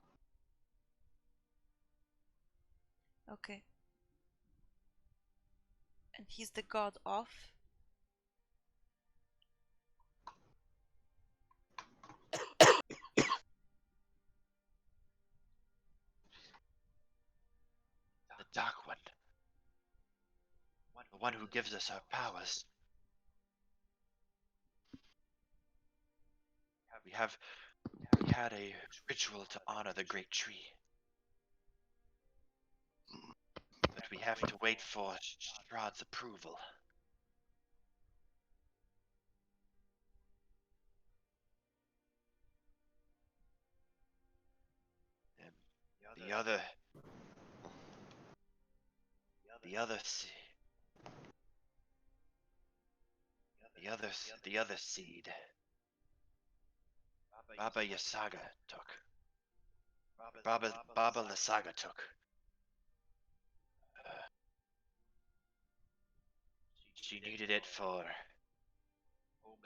Okay. And he's the god of? The Dark One. The one who gives us our powers. We had a ritual to honor the great tree. But we have to wait for Strahd's approval. And the other seed. Baba Yasaga took. Baba Lasaga took. She needed it for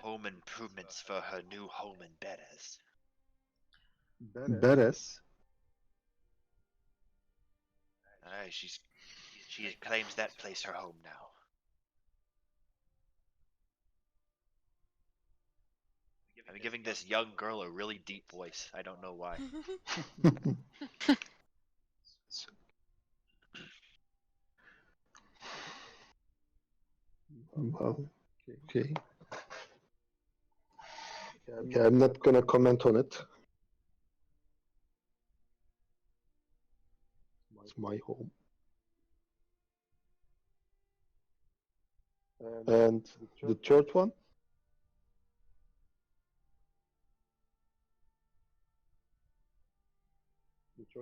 home improvements for her new home in Beres. Beres. Aye, she claims that place her home now. I'm giving this young girl a really deep voice. I don't know why. Well, okay. Okay, I'm not gonna comment on it. It's my home. And the third one?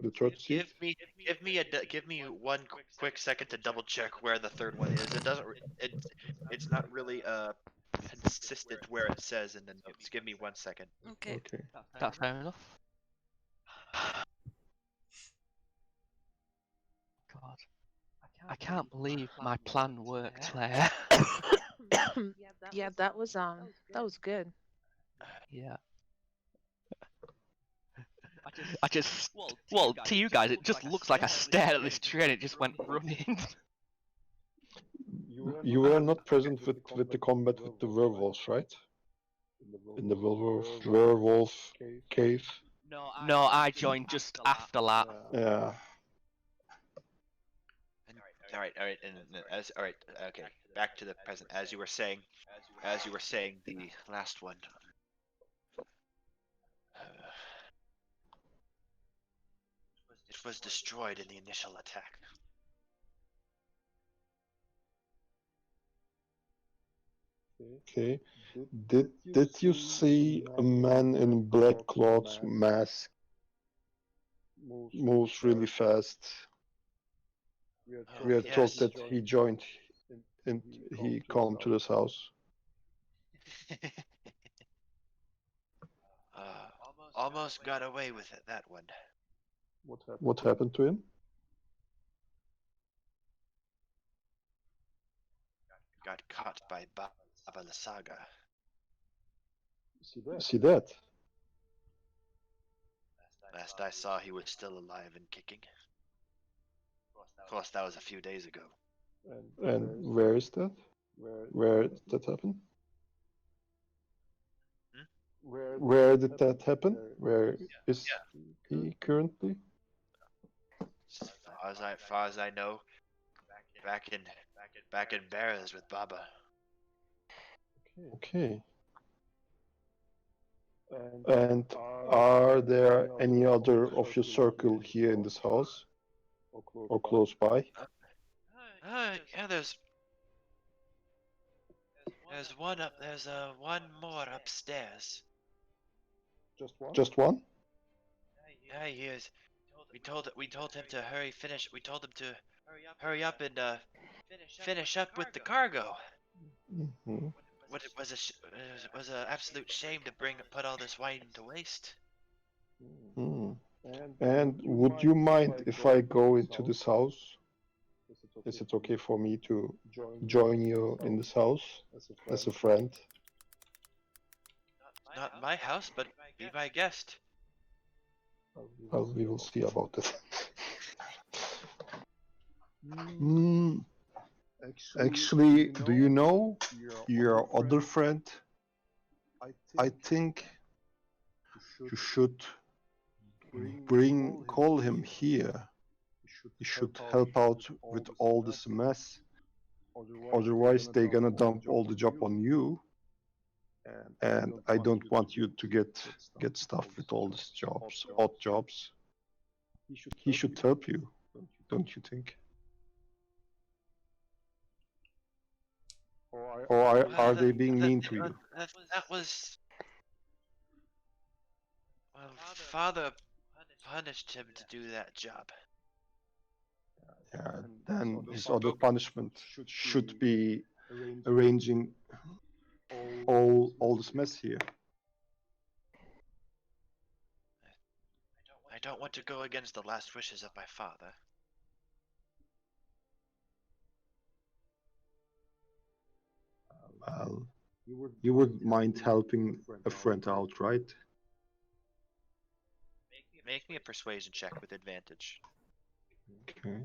The third seed? Give me one quick second to double check where the third one is. It's not really consistent where it says in the notes. Give me 1 second. Okay. Okay. That's fair enough. God. I can't believe my plan worked there. Yeah, that was good. Yeah. I just, well, to you guys, it just looks like I stared at this tree and it just went running. You were not present with the combat with the werewolves, right? In the werewolf cave. No, I joined just after that. Yeah. All right, okay. Back to the present. As you were saying, the last one. It was destroyed in the initial attack. Okay. Did you see a man in black cloth mask moves really fast? We are told Yes. that he joined and he come to this house. Almost got away with it, that one. What happened to him? Got caught by Baba Lasaga. See that? Last I saw, he was still alive and kicking. Of course, that was a few days ago. And where is that? Where did that happen? Where did that happen? Where is he currently? As far as I know, back in Barras with Baba. Okay. And are there any other of your circle here in this house or close by? Yeah, there's one up. There's one more upstairs. Just one? Yeah, he is. We told him to hurry finish. We told him to hurry up and finish up with the cargo. Mhm. What it was was a absolute shame to put all this wine to waste. Hmm. And would you mind if I go into this house? Is it okay for me to join you in this house as a friend? Not my house, but be my guest. Well, we will see about it. Hmm. Actually, do you know your other friend? I think you should call him here. He should help out with all this mess. Otherwise, they're gonna dump all the job on you. And I don't want you to get stuff with all these jobs, odd jobs. He should help you, don't you think? Or are they being mean to you? That was. Well, Father punished him to do that job. Yeah, then his other punishment should be arranging all this mess here. I don't want to go against the last wishes of my father. Well, you wouldn't mind helping a friend out, right? Make me a persuasion check with advantage. Okay.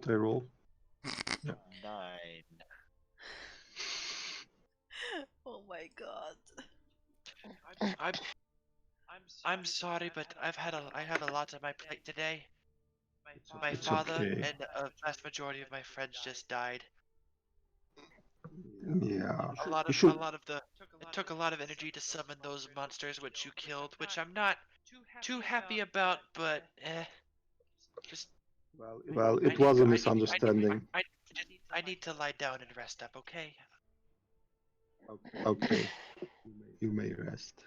They roll. 9. Oh my god. I'm sorry, but I had a lot on my plate today. My It's father okay. and a vast majority of my friends just died. Yeah. A lot You of should. it took a lot of energy to summon those monsters which you killed, which I'm not too happy about, but just Well, I it need was a to misunderstanding. I need to lie down and rest up, okay? Okay. You may rest.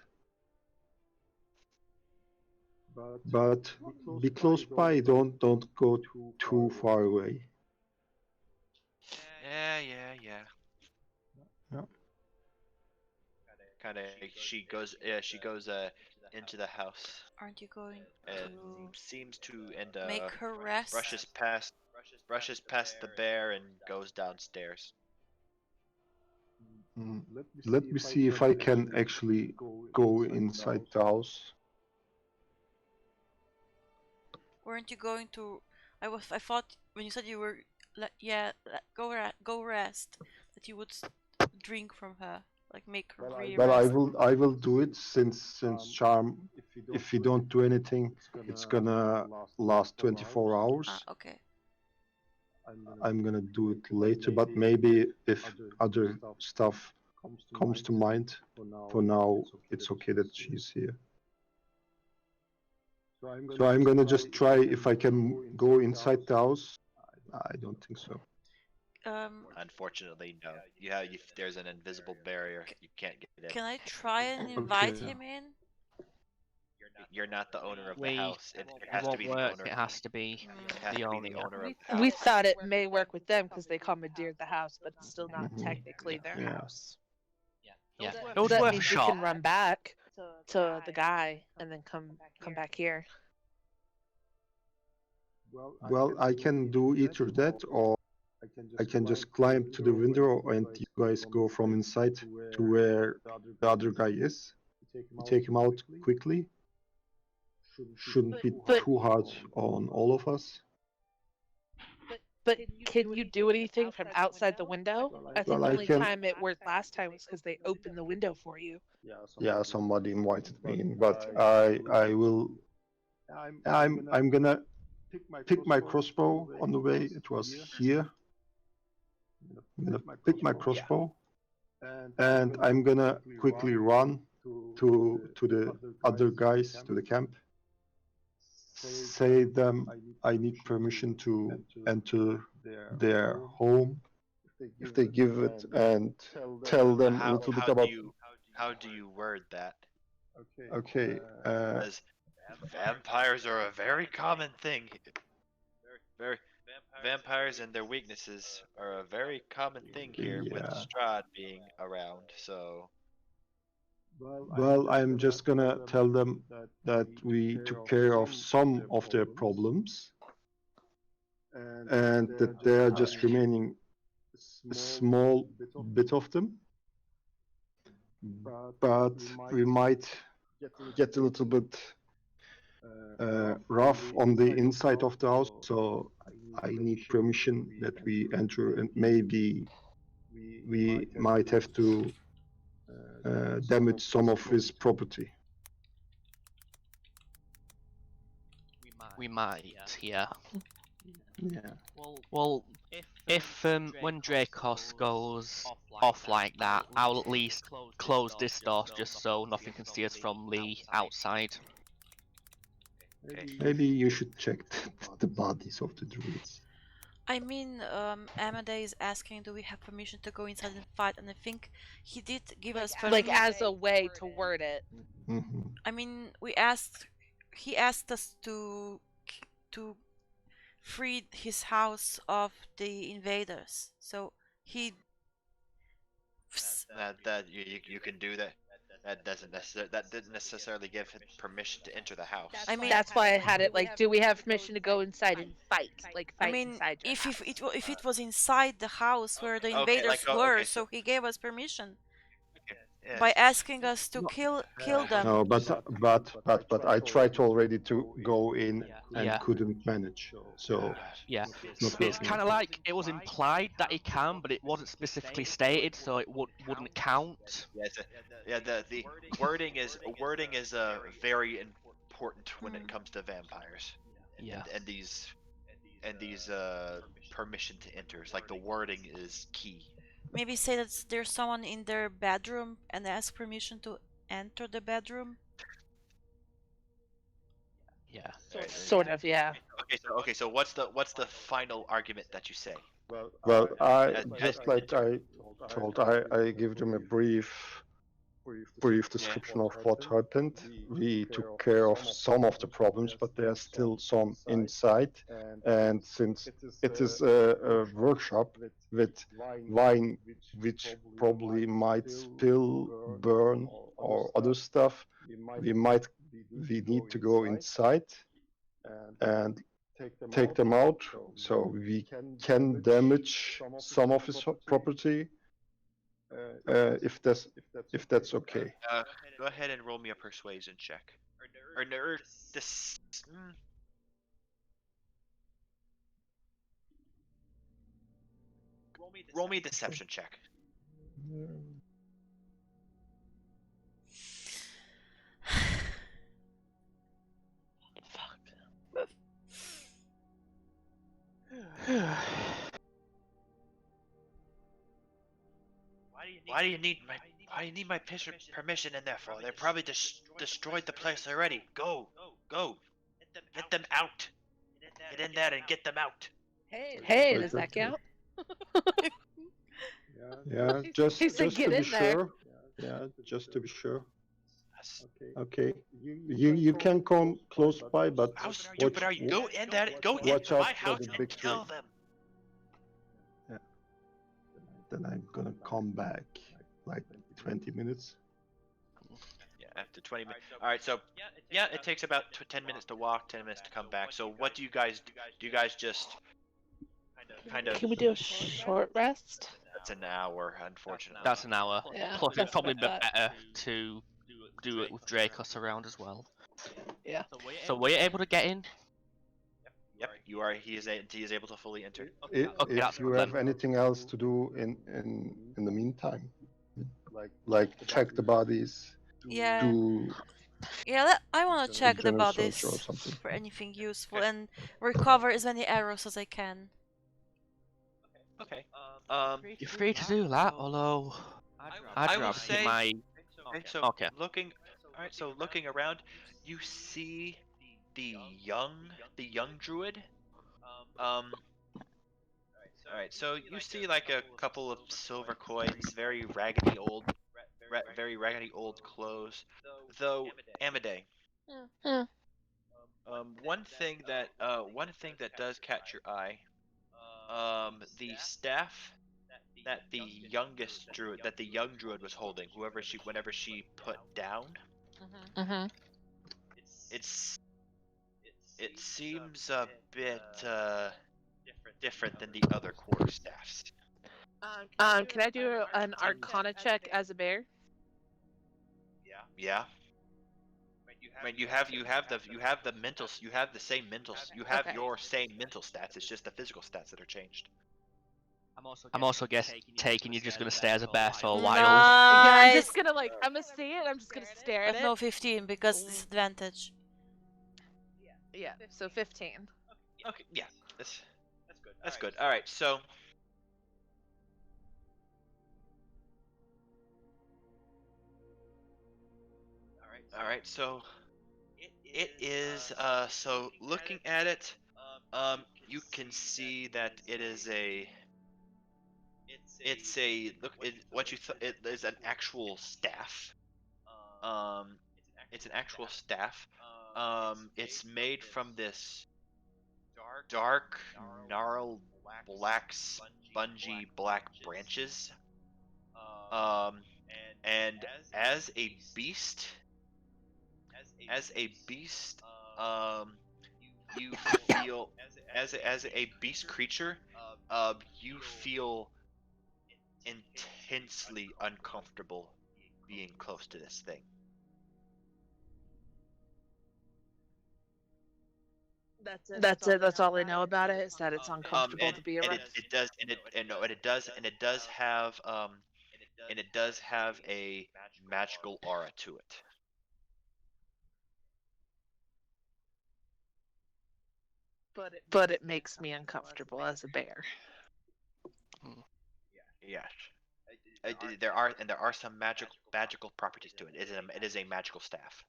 But be close by. Don't go too far away. Yeah. Yeah. Kind of she goes into the house Aren't you going and to seems to make her rest? brushes past the bear and goes downstairs. Mm. Let me see if I can actually go inside the house. Weren't you going to? I thought when you said you were, go rest, that you would drink from her, like make her really Well, rest. I will do it since charm. If you don't do anything, it's gonna last 24 hours. Ah, okay. I'm gonna do it later, but maybe if other stuff comes to mind, for now it's okay that she's here. So I'm gonna just try if I can go inside the house. I don't think so. Unfortunately, no. There's an invisible barrier. You can't get in. Can I try and invite Okay. him in? You're not the owner of the We- house. It It has to won't be the work. owner. It has to be It has the to be owner. the Yeah. owner of the We house. thought it may work with them because they commandeered the house, but it's still not Mhm. technically their Yeah. house. Yeah. That- It was That worth a means we shot. can run back to the guy and then come back here. Well, I can do either that or I can just climb to the window and you guys go from inside to where the other guy is. You take him out quickly. shouldn't be But- too hard on all of us. But can you do anything from outside the window? I think Well, the I only can- time it worked last time was because they opened the window for you. Yeah, somebody invited me in, but I will. I'm gonna pick my crossbow on the way. It was here. I'm gonna pick my crossbow, and I'm gonna quickly run to the other guys to the camp. Say them I need permission to enter their home. If they give it, and tell them a little bit about. How do you word that? Okay. As vampires are a very common thing. Very vampires and their weaknesses are a very common thing here with Yeah. Strahd being around. So Well, I'm just gonna tell them that we took care of some of their problems, and that they are just remaining a small bit of them. But we might get a little bit rough on the inside of the house, so I need permission that we enter, and maybe we might have to damage some of his property. We might, yeah. Yeah. Well, if when Dracos goes off like that, I'll at least close this door just so nothing can see us from the outside. Maybe you should check the bodies of the druids. I mean, Amade is asking, do we have permission to go inside and fight? And I think he did give us permission. Like as a way to word it. Mhm. I mean, he asked us to free his house of the invaders. So he. that you can do that. That didn't necessarily give him permission to enter the house. I mean, That's why I had it like, do we have permission to go inside and fight? Like I fight mean, inside your if house. if it was inside the house where the Okay, invaders like, were, okay, so he gave us permission Yeah. by asking us to kill them. No, but I tried already to go in and Yeah. couldn't manage. So Yeah. not It's working. kind of like it was implied that he can, but it wasn't specifically stated, so it wouldn't count. Yeah, the wording is very important when it comes to vampires. Yeah. And these permission to enter. It's like the wording is key. Maybe say that there's someone in their bedroom and ask permission to enter the bedroom. Yeah. Sort of, yeah. Okay, so what's the final argument that you say? Well, I As- just like I told, I give them a brief description of what happened. We took care of some of the problems, but there are still some inside. And since it is a workshop with wine, which probably might spill, burn, or other stuff, we need to go inside and take them out, so we can damage some of his property, if that's okay. Go ahead and roll me a persuasion check. Or this. Roll me a deception check. Why do you need my permission in there for? They probably destroyed the place already. Go. Get them out. Get in there and get them out. Hey, does that count? Yeah, just He said, to "Get be in there." sure. Yeah, just to be sure. Yes. Okay, you can come close by, but How stupid are you? Go in there. Go watch into out my for house the and big kill tree. them. Then I'm gonna come back like 20 minutes. Yeah, after 20 minutes. All right, so yeah, it takes about 10 minutes to walk, 10 minutes to come back. So what do you guys do? Do you guys just kind of? Can we do a short rest? That's an hour, unfortunately. That's an hour. Yeah, Plus, it'd that's probably what be I thought. better to do it with Dracos around as well. Yeah. So were you able to get in? Yep, you are. He is able to fully enter. If Okay, that's you good have then. anything else to do in the meantime, like check the bodies, Yeah. do Yeah, I want to check the general search bodies or something. for anything useful and recover as many arrows as I can. Okay. You're free to do that, although I'd I will rather keep say. my. Okay, so Okay. looking. All right, so looking around, you see the young druid. Um. All right, so you see like a couple of silver coins, very raggedy old clothes. Though Amade, Hmm. one thing that does catch your eye, the staff that the young druid was holding, whenever she put down, Mm-hmm. it's it seems a bit different than the other quarter staffs. Can I do an Arcana check as a bear? Yeah. I mean, you have the same you have Okay. your same mental stats. It's just the physical stats that are changed. I'm also taking you're just gonna stay as a bear for a while. Yeah, I'm Nice! just gonna I'm gonna see it. I'm just gonna stare at But it. no 15 because disadvantage. Yeah. So 15. Okay, yeah, that's good. All right, so it is so looking at it, you can see that it is a it is an actual staff. It's an actual staff. It's made from this dark, gnarled, black, spongy black branches. Um, and as a beast, as a beast, you feel as a beast creature, you feel intensely uncomfortable being close to this thing. That's it. That's all I know about it. Is that it's uncomfortable to be And around. it does have a magical aura to it. But it makes me uncomfortable as a bear. Yes. There are some magical properties to it. It is a magical staff.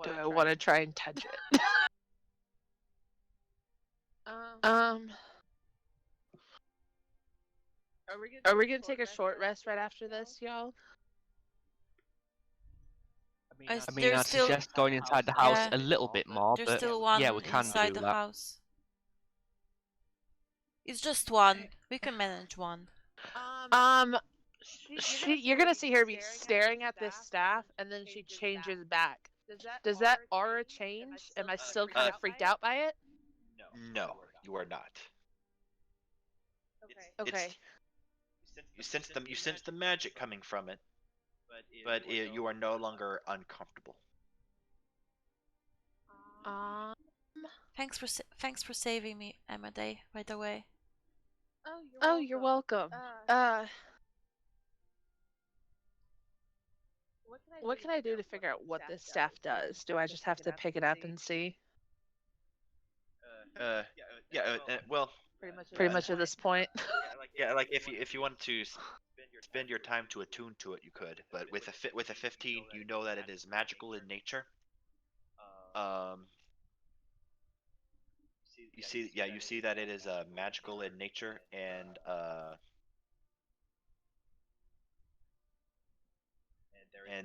Do I want to try and touch it? Um. Are we gonna take a short rest right after this, y'all? I mean, There's I'd still suggest going inside the house yeah, a little bit more, there's but still one yeah, we can inside do the that. house. It's just one. We can manage one. You're gonna see her be staring at this staff, and then she changes back. Does that aura change? Am I still kind of freaked out by it? No, you are not. Okay. You sense the magic coming from it, but you are no longer uncomfortable. Thanks for saving me, Amade, by the way. Oh, you're welcome. What can I do to figure out what this staff does? Do I just have to pick it up and see? Well, Pretty much at this point. yeah, like if you wanted to spend your time to attune to it, you could. But with a 15, you know that it is magical in nature. You see that it is magical in nature, and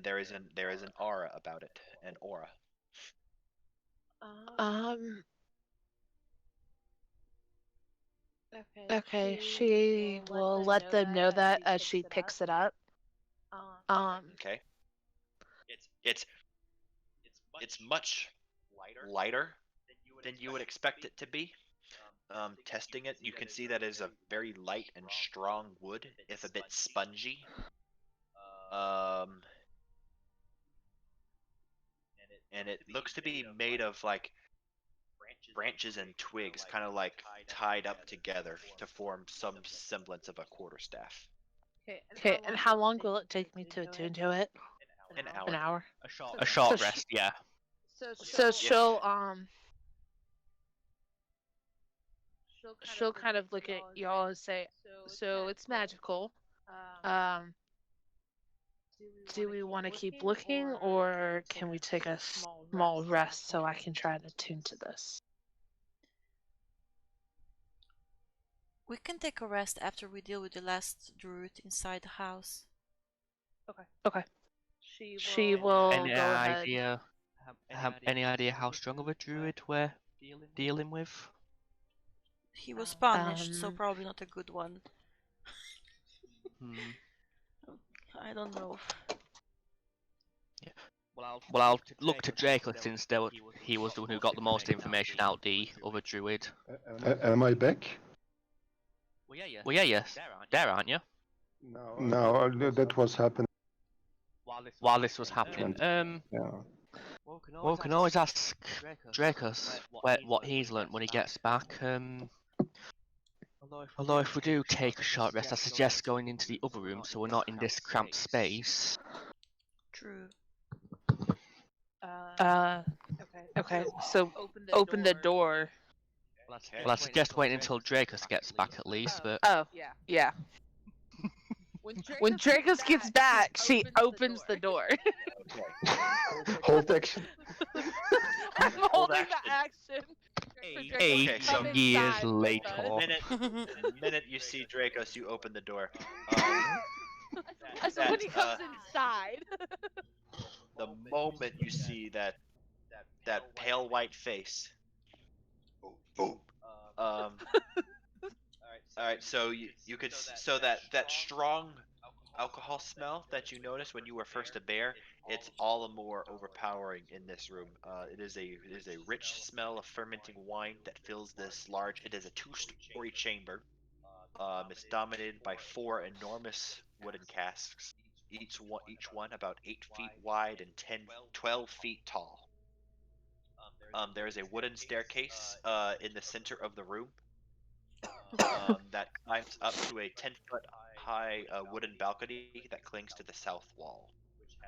there is an aura about it, an aura. Okay, she will let them know that as she picks it up. Okay. It's much lighter than you would expect it to be. Testing it, you can see that it is a very light and strong wood, if a bit spongy. And it looks to be made of like branches and twigs, kind of like tied up together to form some semblance of a quarterstaff. Okay, and how long will it take me to attune to it? An hour. An hour. A short So rest, yeah. So she'll kind of look at y'all and say, "So it's magical. Um, do we want to keep looking, or can we take a small rest so I can try to tune to this?" We can take a rest after we deal with the last druid inside the house. Okay. She will Any go ahead. idea? Have any idea how strong of a druid we're dealing with? He was punished, so Um, probably not a good one. Hmm. I don't know. Well, I'll look to Draco since he was the one who got the most information out the other druid. Am I back? Well, yeah, yes. There, aren't you? No, that was happening. While this was happening, Yeah. well, we can always ask Dracos what he's learnt when he gets back. Although if we do take a short rest, I suggest going into the other room so we're not in this cramped space. True. Okay. So open the door. Well, I suggest waiting until Dracos gets back at least, but... Oh, yeah. When Dracos gets back, she opens the door. Hold action. I'm holding action. the action. for Dracos 8 to come years inside with later. us. The minute you see Dracos, you open the door. So when he comes inside. The moment you see that pale white face. All right, so you could so that strong alcohol smell that you noticed when you were first a bear, it's all the more overpowering in this room. It is a rich smell of fermenting wine that fills this large. It is a 2-story chamber. It's dominated by 4 enormous wooden casks, each one about 8 feet wide and 12 feet tall. There is a wooden staircase in the center of the room that climbs up to a 10-foot high wooden balcony that clings to the south wall,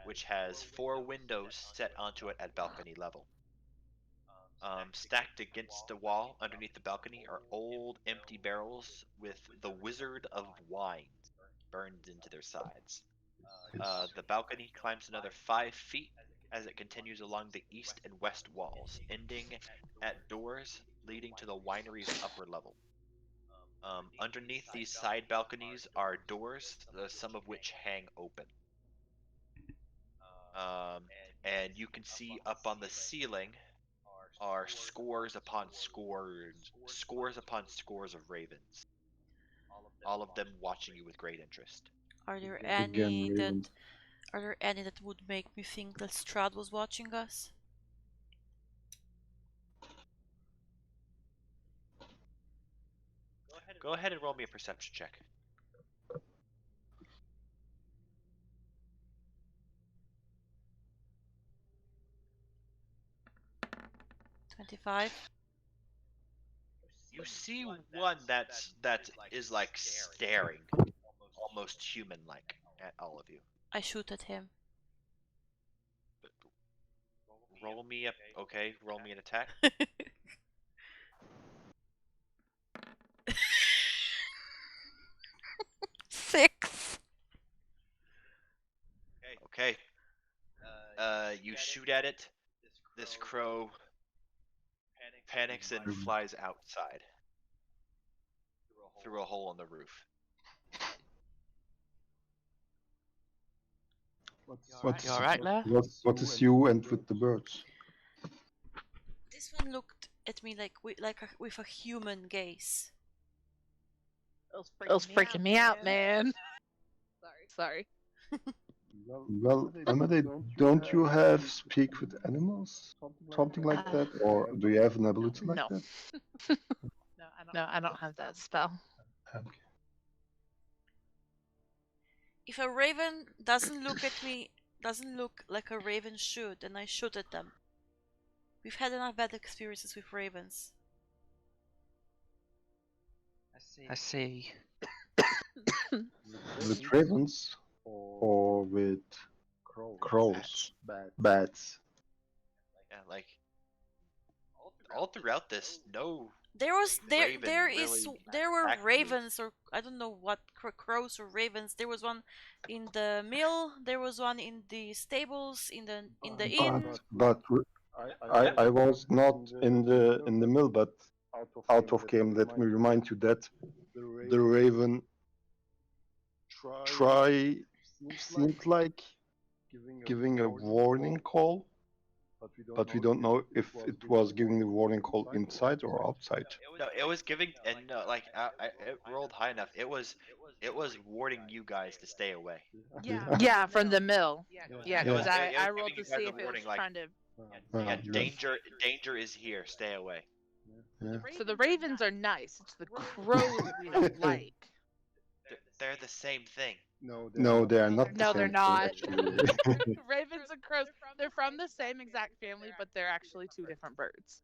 which has 4 windows set onto it at balcony level. Stacked against the wall underneath the balcony are old empty barrels with the Wizard of Wine burned into their sides. The balcony climbs another 5 feet as it continues along the east and west walls, ending at doors leading to the winery's upper level. Underneath these side balconies are doors, some of which hang open. And you can see up on the ceiling are scores upon scores of ravens, all of them watching you with great interest. Are there Again, any Ravens. that would make me think that Strahd was watching us? Go ahead and roll me a perception check. $25. You see one that is like staring, almost human-like, at all of you. I shoot at him. Roll me an attack. 6. Okay. You shoot at it. This crow panics and flies outside through a hole in the roof. You alright there? What is you and with the birds? This one looked at me with a human gaze. It was freaking me out, man. Sorry. Well, Amade, don't you have speak with animals? Something like that? Or do you have an ability like No. that? No, I don't have that spell. Okay. If a raven doesn't look at me, doesn't look like a raven should, then I shoot at them. We've had enough bad experiences with ravens. I see. With ravens or with crows, bats. Yeah, like all throughout this, no. There Raven really were attacked you. ravens, or I don't know what, crows or ravens. There was one in the mill. There was one in the stables. In the inn. But I was not in the mill, but out of game. Let me remind you that the raven seemed like giving a warning call, but we don't know if it was giving the warning call inside or outside. No, it was giving, and no, like it rolled high enough. It was warning you guys to stay away. Yeah, from the mill. Yeah, because It was I rolled giving to you guys see a if it was warning, like, trying to. Yeah, Yes. danger is here. Stay away. Yeah. So the ravens are nice. It's the crows we don't like. They're the same thing. No, they are not. No, the they're same not. thing, actually. Ravens and crows, they're from the same exact family, but they're actually two different birds.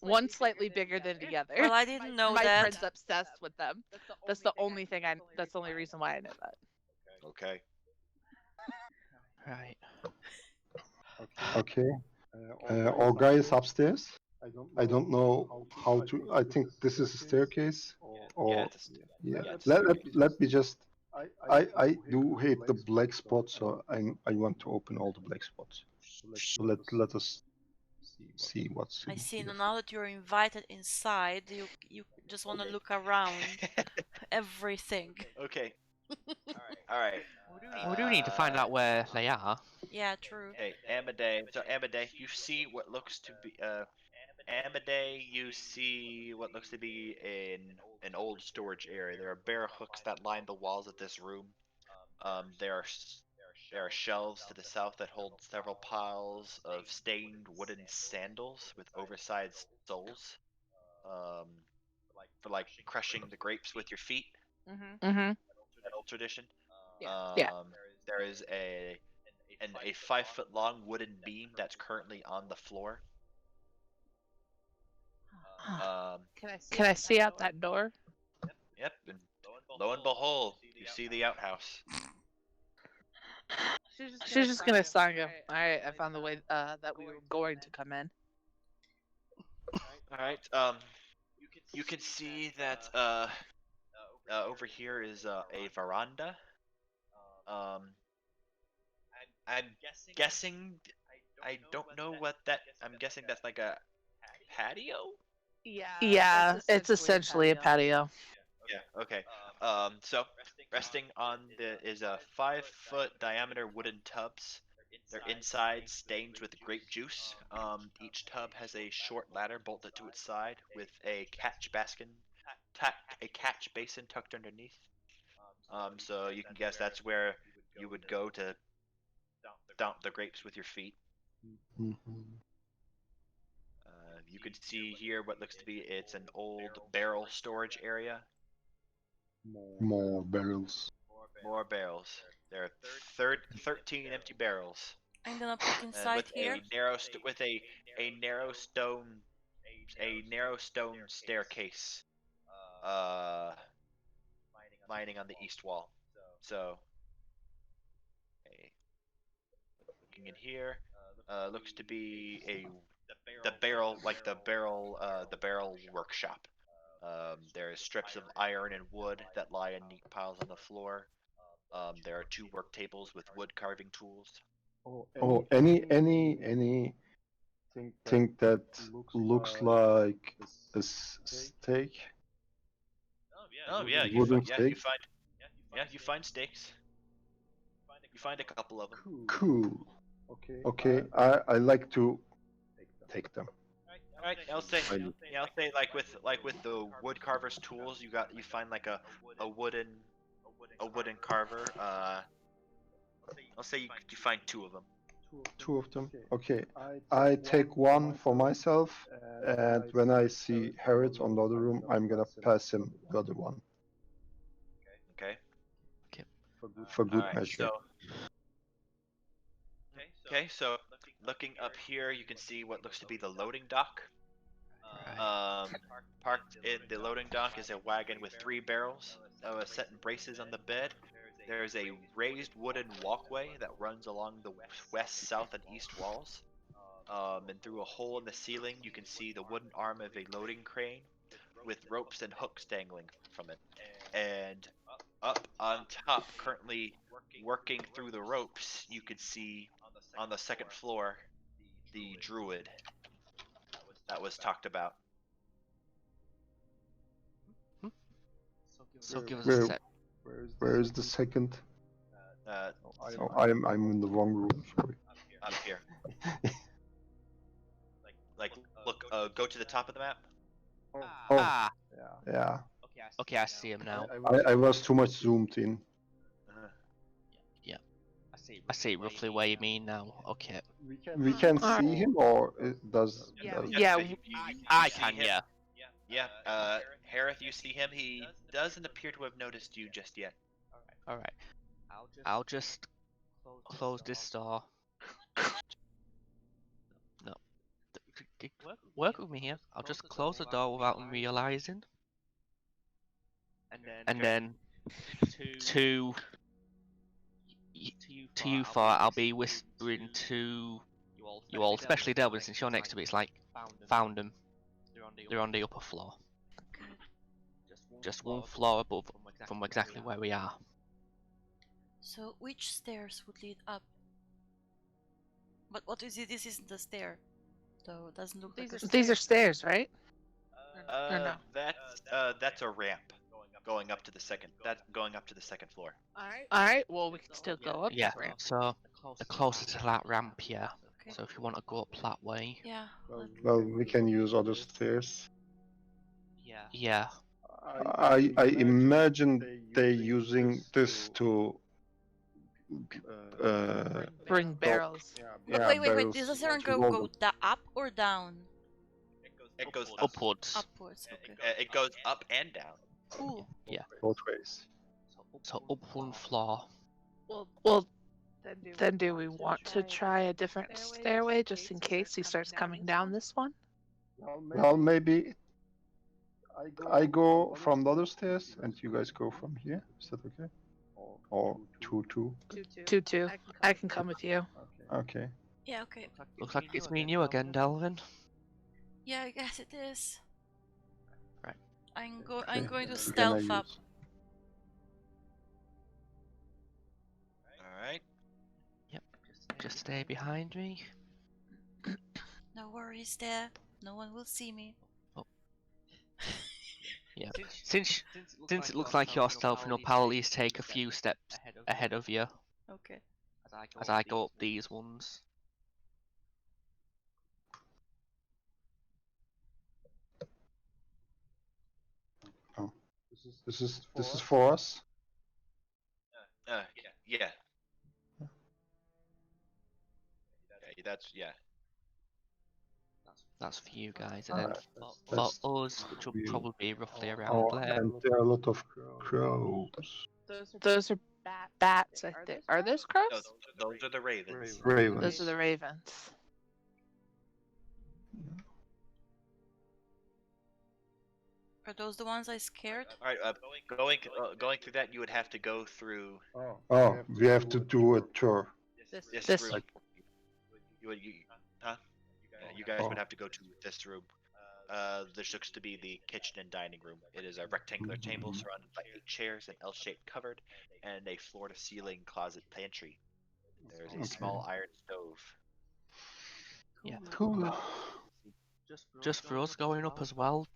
One slightly bigger than the other. Well, I didn't know My that. friend's obsessed with them. That's the only thing I. That's the only reason why I know that. Okay. Right. Okay. Our guy is upstairs. I don't know how to. I think this is a staircase. Or Yeah, yeah. it's Let me just. I do hate the black spots, so I want to open all the black spots. So let us see what's. I in see. here. Now that you're invited inside, you just want to look around everything. Okay. All right. We do need to find out where they are. Yeah, true. Okay, Amadei. So Amadei, you see what looks to be Amadei, you see what looks to be an old storage area. There are bare hooks that line the walls of this room. There are shelves to the south that hold several piles of stained wooden sandals with oversized soles. For like crushing the grapes with your feet. Mm-hmm. That old tradition. Yeah. There is a 5-foot long wooden beam that's currently on the floor. Can I see out that door? Yep, and lo and behold, you see the outhouse. She's just gonna sign go. All right, I found the way that we were going to come in. All right. You can see that over here is a veranda. I'm guessing. I don't know what that. I'm guessing that's like a patio. Yeah, it's essentially a patio. Yeah. Okay. So resting on is a 5-foot diameter wooden tubs. Their inside stained with grape juice. Each tub has a short ladder bolted to its side with a catch basin tucked underneath. So you can guess that's where you would go to dump the grapes with your feet. Mhm. You can see here what looks to be it's an old barrel storage area. More barrels. More barrels. There are 13 empty barrels. I'm gonna peek inside With here. a narrow stone staircase lining on the east wall. So looking in here, looks to be the barrel workshop. There are strips of iron and wood that lie in neat piles on the floor. There are 2 work tables with wood carving tools. Oh, any thing that looks like a steak? Oh yeah, Wooden you steak? find steaks. You find a couple of them. Cool. Okay, I like to take them. All right, I'll say like with the wood carver's tools, you find like a wooden carver. I'll say you find 2 of them. 2 of them. Okay, I take one for myself, and when I see Harriet on the other room, I'm gonna pass him the other one. Okay. for good Alright, measure. So looking up here, you can see what looks to be the loading dock. Parked in the loading dock is a wagon with 3 barrels, set in braces on the bed. There is a raised wooden walkway that runs along the west, south, and east walls. And through a hole in the ceiling, you can see the wooden arm of a loading crane with ropes and hooks dangling from it. And up on top, currently working through the ropes, you could see on the second floor the druid that was talked about. So give us Where- a sec. Where is the second? Uh, Oh, I'm in the wrong room. Sorry. up here. Like, look, go to the top of the map. Oh, Ah, yeah. okay, I see him now. I was too much zoomed in. I see roughly where you mean now. Okay. We can Alright. see him, or it does? Yeah, does- yeah. I see can, him. yeah. Yeah. Harith, you see him. He doesn't appear to have noticed you just yet. Alright. I'll just close this door. No. Work with me here. I'll just close the door without him realizing. And then to you four, I'll be whispering to you all, especially Delvin, since you're next to me. It's like, found them. They're on the upper floor. Just one floor above from exactly where we are. So which stairs would lead up? But what is it? This isn't a stair, though. It doesn't look like a stair. These are stairs, right? Or no? That's a ramp going up to the second. That's going up to the second floor. Alright, well, we can still go up Yeah, that ramp. so the closer to that ramp, yeah. Okay. So if you want to go up that way, Yeah. Well, we can use other stairs. yeah. I imagine they're using this to. Bring barrels. But Yeah, wait. barrels Does the siren to load them. up or down? It goes up. Upwards. Upwards. Okay. It goes up and down. Cool. Both ways. So up one floor. Well, then do we want to try a different stairway just in case he starts coming down this one? Well, maybe I go from the other stairs and you guys go from here. Is that okay? Or 2-2? 2-2. I can come with you. Okay. Yeah. Okay. Looks like it's me and you again, Delvin. Yeah, I guess it is. Right. I'm Okay. going to Can I stealth up. use- All right. Just stay behind me. No worries there. No one will see me. Yeah. Since it looks like you're stealthing up, I'll at least take a few steps ahead of you Okay. as I go up these ones. This is for us. Yeah. Yeah. That's for you guys, and then for That's- us, which will probably be roughly around Oh, there. and there are a lot of crows. Those are bats, I think. Are those crows? Those are the ravens. Ravens. Those are the ravens. Are those the ones I scared? All right. Going through that, you would have to go through Oh, we have to do a tour. this room. You guys Oh. would have to go to this room. This looks to be the kitchen and dining room. It is a rectangular table surrounded by 8 chairs, an L-shaped cupboard, and a floor-to-ceiling closet pantry. There is a small iron stove. Yeah. Cool. Just for us going up as well.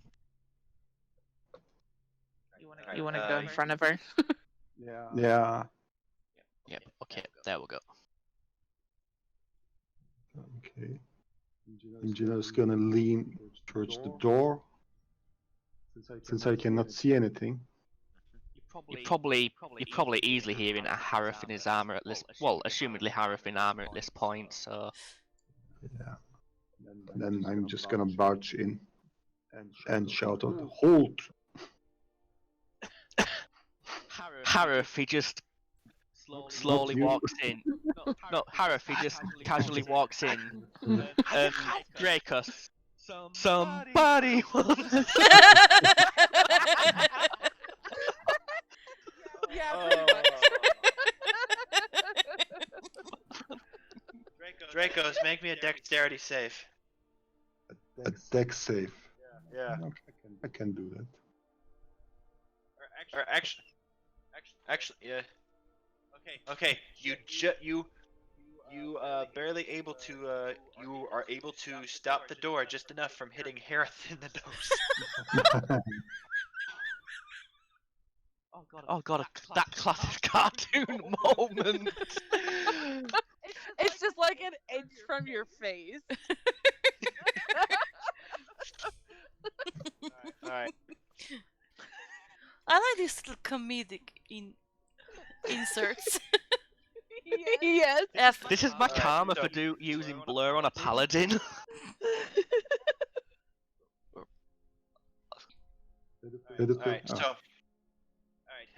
You want to go in front of her? Yeah. Yep. Okay. There we go. Okay. Engineer's gonna lean towards the door. Since I cannot see anything. You're probably easily hearing a Harith in his armor at this. Well, assumedly Harith in armor at this point. So Yeah. Then I'm just gonna barge in and shout out, "Hold!" Harith, he just slowly you. walks in. No, Harif, he just casually walks in. And Dracos, somebody once. Yeah, pretty much. Dracos, make me a dexterity save. A deck save. Yeah. Okay, I can do that. Or actually, yeah. Okay, you barely able to you are able to stop the door just enough from hitting Harith in the nose. Oh god, that classic cartoon moment. It's just like an inch from your face. All right. I like these little comedic inserts. Yes. F. This is my Alright, karma so- for using blur on a paladin. Alright, so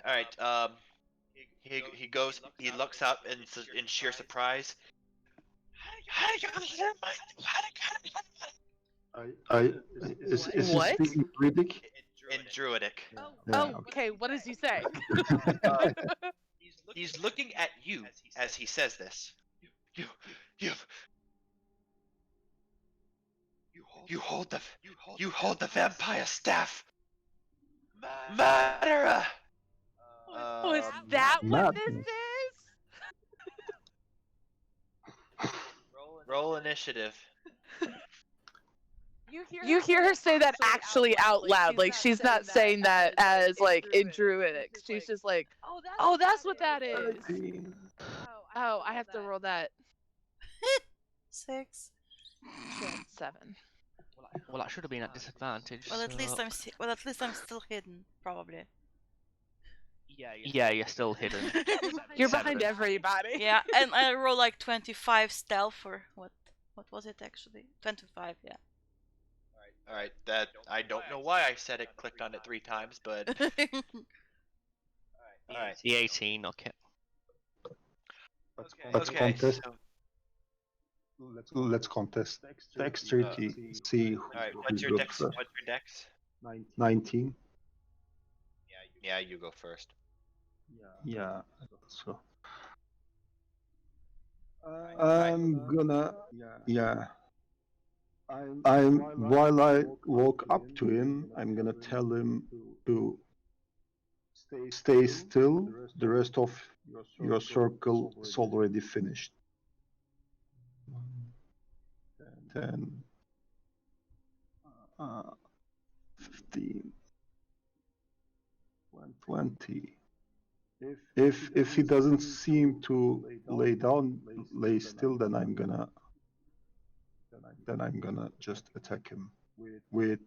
alright, he goes, he looks up in sheer surprise. Is he What? speaking Druidic? In Druidic. Yeah, Oh, okay. What does he say? He's looking at you as he says this. You hold the vampire staff. Murderer! Oh, is that what Madness. this is? Roll initiative. You hear her say that actually out loud. Like, she's not saying that as, like, in Druidic. She's just like, oh, that's what that is. 13. Oh, I have to roll that. 6. 7. Well, that should have been at disadvantage. Well, at least so- I'm still hidden, probably. Yeah, you're still hidden. You're 7. behind everybody. Yeah, and I roll like 25 stealth for what was it actually? 25, yeah. Alright, that I don't know why I said it, clicked on it 3 times, but alright. The 18, okay. Let's Okay, contest. so, Let's contest. Dexterity. See who alright, who what's your goes dex? first. What's your dex? 19. Yeah, you go first. Yeah. So. I'm gonna. Yeah. I'm while I walk up to him, I'm gonna tell him to stay still. The rest of your circle is already finished. 10, 15, 20. If he doesn't seem to lay still, then I'm gonna just attack him with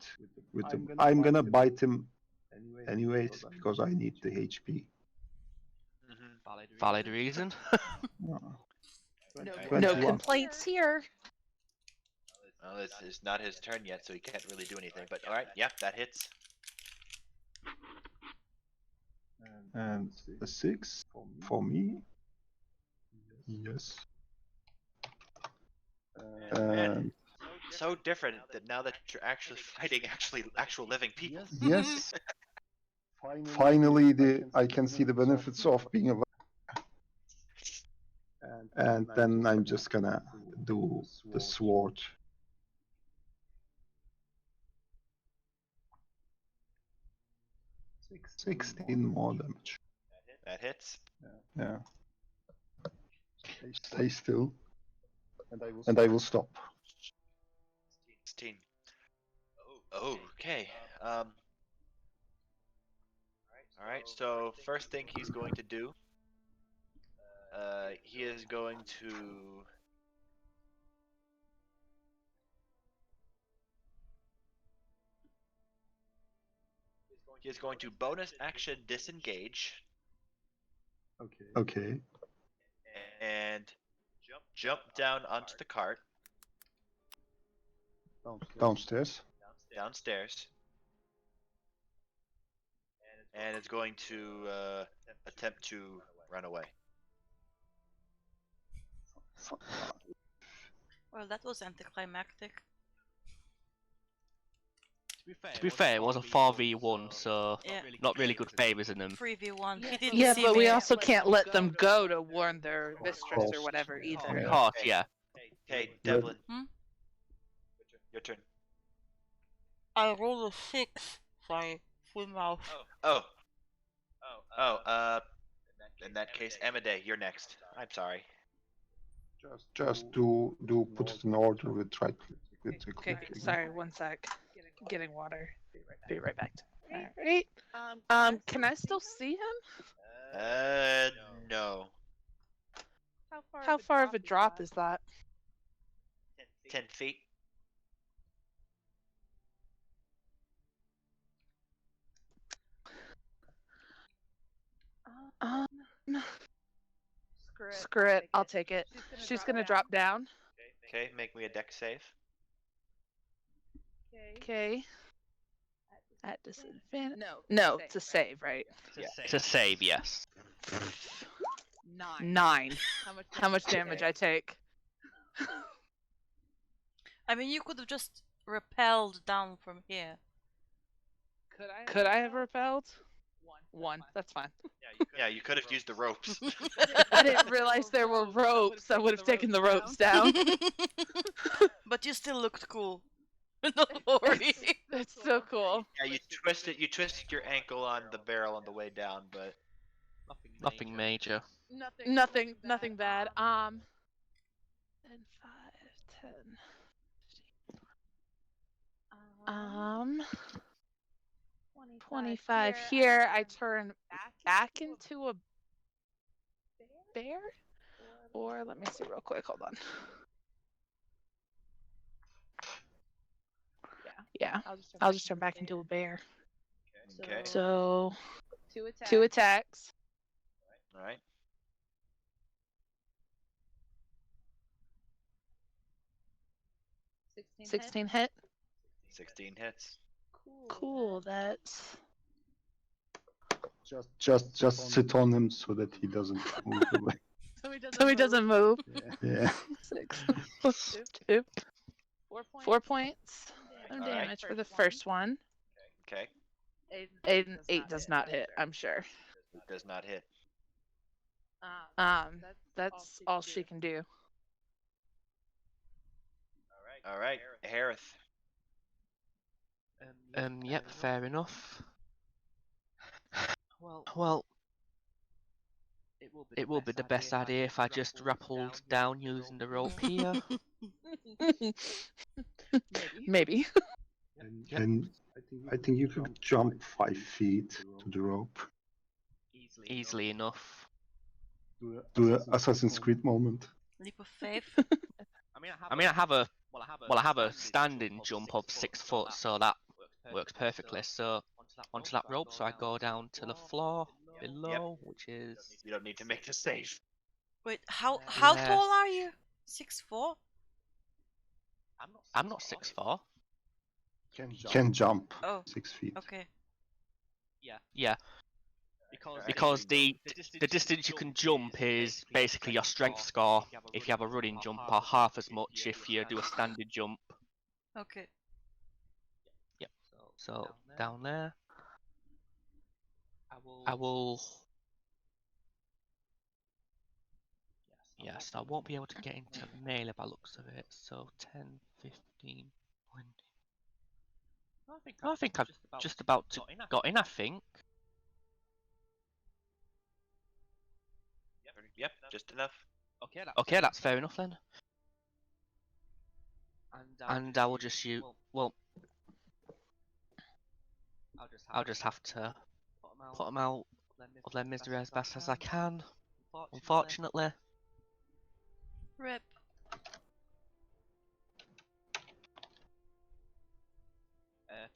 the. I'm gonna bite him anyways because I need the HP. Valid reason. Uh, No 21. complaints here. Well, it's not his turn yet, so he can't really do anything. But alright, yeah, that hits. And a 6 for me. Yes. And So different that now that you're actually fighting actual living people. yes. Finally, I can see the benefits of being a. And then I'm just gonna do the sword. Six, 16 more damage. That hits. Yeah. Stay still. And I will stop. 16. Okay. Alright, so first thing he's going to do, he is going to bonus action disengage Okay. and jump down onto the cart Downstairs. downstairs, and it's going to attempt to run away. Well, that was anticlimactic. To be fair, it was a 4v1, so Yeah. not really good favors in them. 3v1. He didn't Yeah, see but me. we also can't let them go to warn their mistress or whatever either. Yeah. Hard, yeah. Okay, Devlin. Hmm? Your turn. I rolled a 6. Sorry, full mouth. Oh. In that case, Amade, you're next. I'm sorry. Just do put it in order with right click. With the Okay, click. sorry, one sec. Getting water. Be right back. Alright. Can I still see him? No. How far of a drop is that? 10 feet. Um, screw it. I'll take it. She's gonna drop down. Okay, make me a deck save. Okay. At disadvantage. No, it's a save, right? To save, yes. 9. How much damage I take? I mean, you could have just repelled down from here. Could I have repelled? 1. That's fine. Yeah, you could have used the ropes. I didn't realize there were ropes. I would have taken the ropes down. But you still looked cool. Don't worry. That's so cool. Yeah, you twisted your ankle on the barrel on the way down, but Nothing major. Nothing bad. 10, 5, 10. 25 here. I turn back into a bear? Or let me see real quick. Hold on. Yeah, I'll just turn back into a bear. okay. So, 2 attacks. All right. 16 hit. 16 hits. Cool, that's... Just sit on him so that he doesn't move away. So he doesn't move. Yeah. 6. 2. 4 points of Alright. damage for the first one. Okay. And 8 does not hit, I'm sure. It does not hit. That's all she can do. All right, Harith. Yep, fair enough. Well, it will be the best idea if I just rappelled down using the rope here. Maybe. And I think you could jump 5 feet to the rope. Easily enough. Do an Assassin's Creed moment. Leap of faith. I mean, I have a standing jump of 6 foot, so that works perfectly. So onto that rope, so I go down to the floor below, which is You don't need to make the save. Wait, how Yeah. tall are you? 6'4"? I'm not 6'4". Can jump Oh, 6 feet. okay. Yeah, because the distance you can jump is basically your strength score if you have a running jump, or half as much if you do a standing jump. Okay. Yep. So down there, I will. Yes, I won't be able to get into melee by looks of it. So 10, 15, 20. I think I've just about got in. I think. Yep, just enough. Okay, that's fair enough then. And I will just use. Well, I'll just have to put them out of their misery as best as I can. Unfortunately. Rip.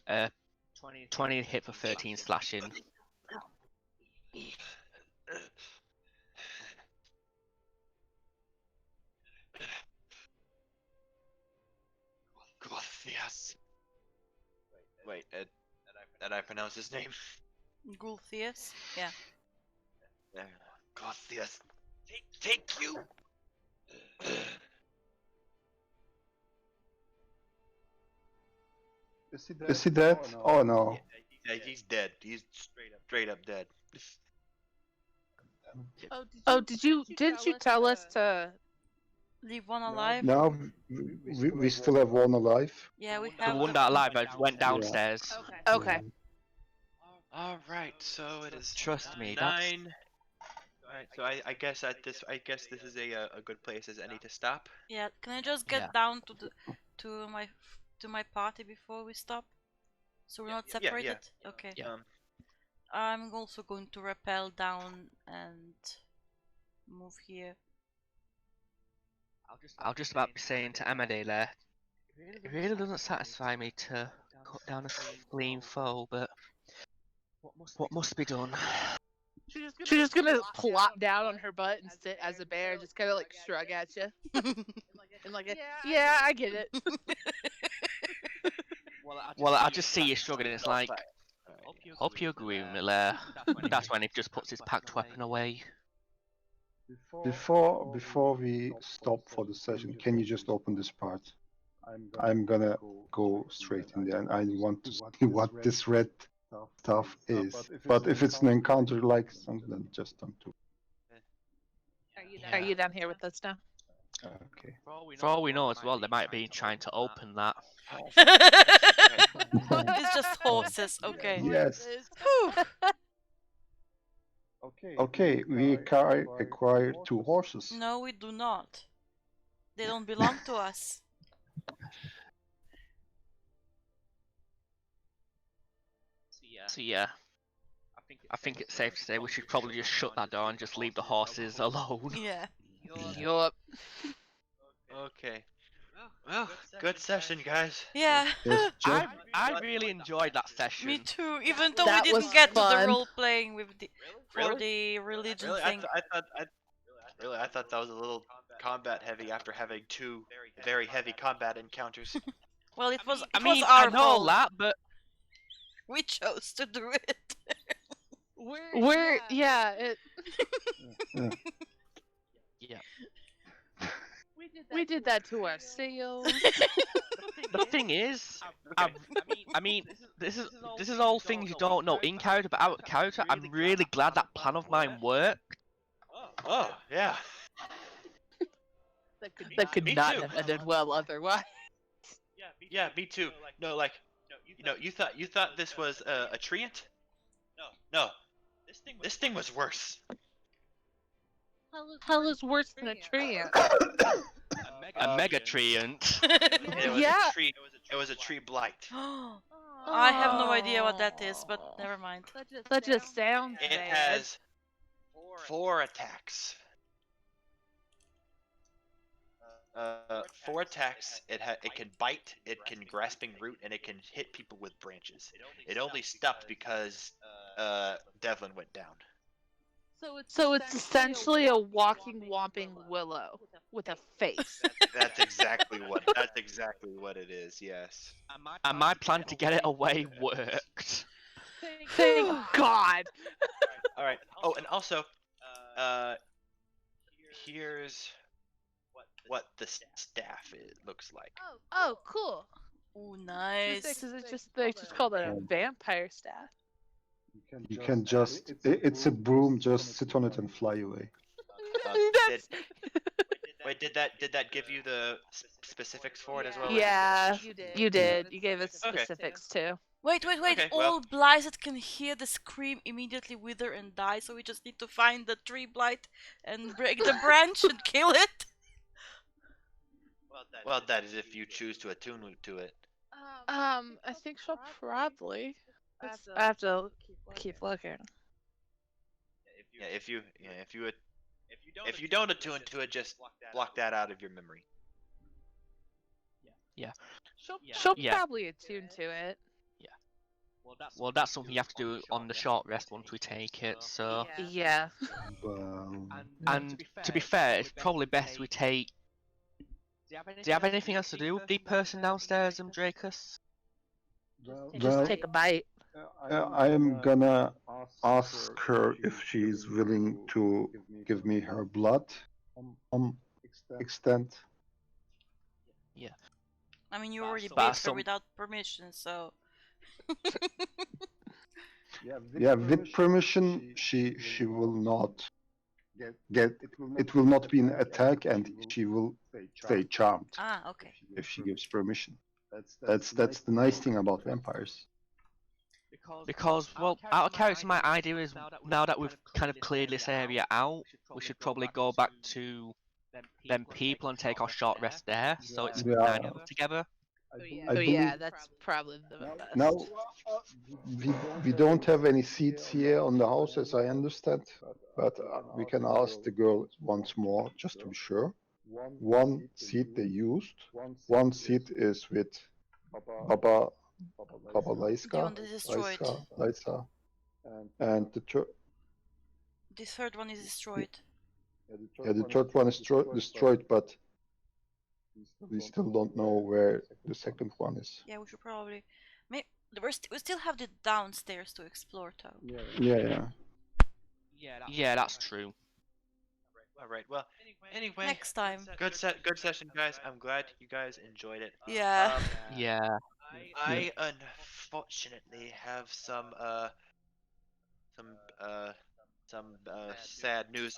Uh, 20 hit for 13 slashing. Yes. Wait, did I pronounce his name? Gulthias? Yeah. Gothias. Thank you. Is he dead? Oh no. Yeah, he's dead. He's straight up dead. Oh, didn't you tell us to? Leave one alive. Now we still have one alive. Yeah, we The have. one that alive I went downstairs. Okay. All right, so it is. Trust me, that's 9. All right, so I guess this is a good place as any to stop. Yeah, can I just get Yeah. down to my party before we stop? So we're not yeah. separated? Okay. Yeah. I'm also going to rappel down and move here. I was just about to be saying to Amade there, it really doesn't satisfy me to cut down a fleeing foe, but what must be done? She's just gonna plop down on her butt and sit as a bear, just kind of like shrug at you. And like, yeah, I get it. Well, I just see you struggling. It's like, hope you agree with me there. That's when he just puts his packed weapon away. Before we stop for the session, can you just open this part? I'm gonna go straight in there, and I want to see what this red stuff is. But if it's an encounter like something, then just don't do Are you down here with us now? it. Okay. For all we know as well, they might be trying to open that. It's just horses, okay. Yes. Whew. Okay, we acquire 2 horses. No, we do not. They don't belong to us. So yeah, I think it's safe to say we should probably just shut that door and just leave the horses alone. Yeah. Yup. Okay. Well, good session, guys. Yeah. Yes, just I really enjoyed that session. Me too. Even though That we was didn't get to the fun. role playing with the for Really? the religion Really, thing. I thought that was a little combat heavy after having 2 very heavy combat encounters. Well, it was. I It mean, was I our know all fault. that, but We chose to do it. We're yeah. yeah. We did that to ourselves. The thing is, I mean, this is all things you don't know in character, but out of character, I'm really glad that plan of mine worked. Oh, yeah. That could Me not too. have ended well otherwise. Yeah, me too. No, like, you thought this was a treant? No. This thing was worse. Hell is worse than a tree. A mega treant. It was Yeah. a tree. It was a tree blight. I have no idea what that is, but never mind. That just sounds It bad. has 4 attacks. 4 attacks. It can bite, it can grasping root, and it can hit people with branches. It only stopped because Devlin went down. So it's essentially a walking, whomping willow with a face. That's exactly what it is. Yes. And my plan to get it away worked. Thank God. All right. Oh, and also, here's what the staff looks like. Oh, cool. Oh, nice. Is it just they just called it a vampire staff? you can just it's a broom. Just sit on it and fly away. That's- Wait, did that give you the specifics for it as well? Yeah, you did. You gave us Okay. specifics too. Wait. Okay, All well- blights that can hear the scream immediately wither and die, so we just need to find the tree blight and break the branch and kill it. Well, that is if you choose to attune to it. I think she'll probably. I have to keep looking. Yeah, if you don't attune to it, just block that out of your memory. She'll Yeah. probably attune to it. Well, that's something you have to do on the short rest once we take it. So, Yeah. Well, and to be fair, it's probably best we take. Do you have anything else to do with the person downstairs, Dracus? Just take a bite. I am gonna ask her if she's willing to give me her blood. extent. I mean, you already But bathed her some- without permission, so. Yeah, with permission, she will not get. It will not be an attack, and she will stay charmed Ah, okay. if she gives permission. That's the nice thing about vampires. Because, well, out of character, my idea is now that we've kind of cleared this area out, we should probably go back to them people and take our short rest there, so it's Yeah. 9 of us together. I So yeah, believe- that's probably the best. Now, we don't have any seats here on the house, as I understand, but we can ask the girl once more, just to be sure. One seat they used, one seat is with Baba The Laiska, one that is destroyed. Laisa, and The third one is destroyed. the third one is destroyed, but we still don't know where the second one is. Yeah, we should probably. We still have the downstairs to explore, though. Yeah. Yeah, that's true. All right. Well, anyway, Next time. good session, guys. I'm glad you guys enjoyed it. Yeah. Yeah. I unfortunately have some sad news.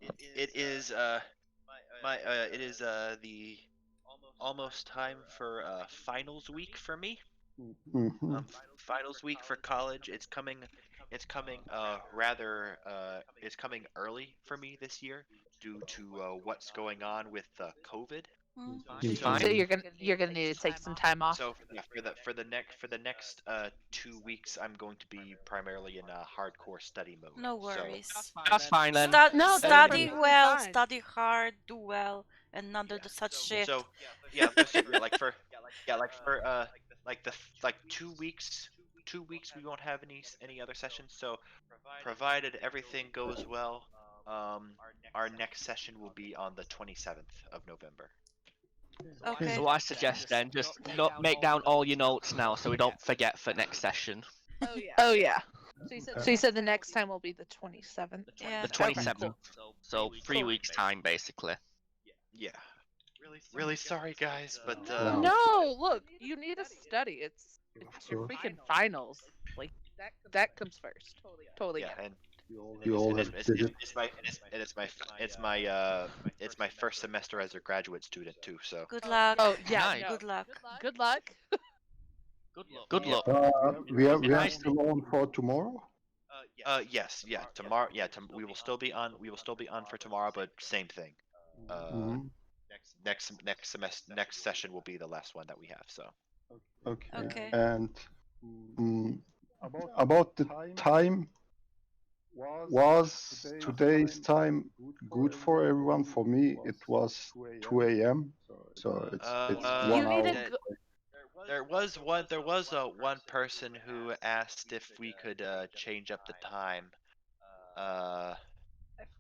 It is the almost time for finals week for me. Mhm. Finals week for college. It's coming early for me this year due to what's going on with COVID. You So- So you're gonna need to take some time off. So yeah, for the next 2 weeks, I'm going to be primarily in a hardcore study mode. No So- worries. That's fine then. No, that's Study perfectly well, fine. study hard, do well, and none of the such shit. So yeah, like for 2 weeks we won't have any other sessions. So provided everything goes well, our next session will be on the 27th of November. Okay. So what I suggest then, just make down all your notes now so we don't forget for next session. Oh yeah. So you said the next time will be the 27th. Yeah. The Okay, 27th. cool. So 3 weeks time, basically. Yeah. Really sorry, guys, but Wow. No, look, you need to study. It's your course. freaking finals. Like that comes first. Totally. yeah, get it. and You all it's, did it. it's my first semester as a graduate student too. So Good luck. Oh yeah. Nice. No. Good luck. Good luck. Good luck. We are Nice. still on for tomorrow. yes, yeah, tomorrow, yeah, we will still be on for tomorrow, but same thing. Mhm. Next session will be the last one that we have. So Okay. Okay. And about the time, was today's time good for everyone? For me, it was 2 a.m. So it's You 1 need hour. to go. there was one person who asked if we could change up the time.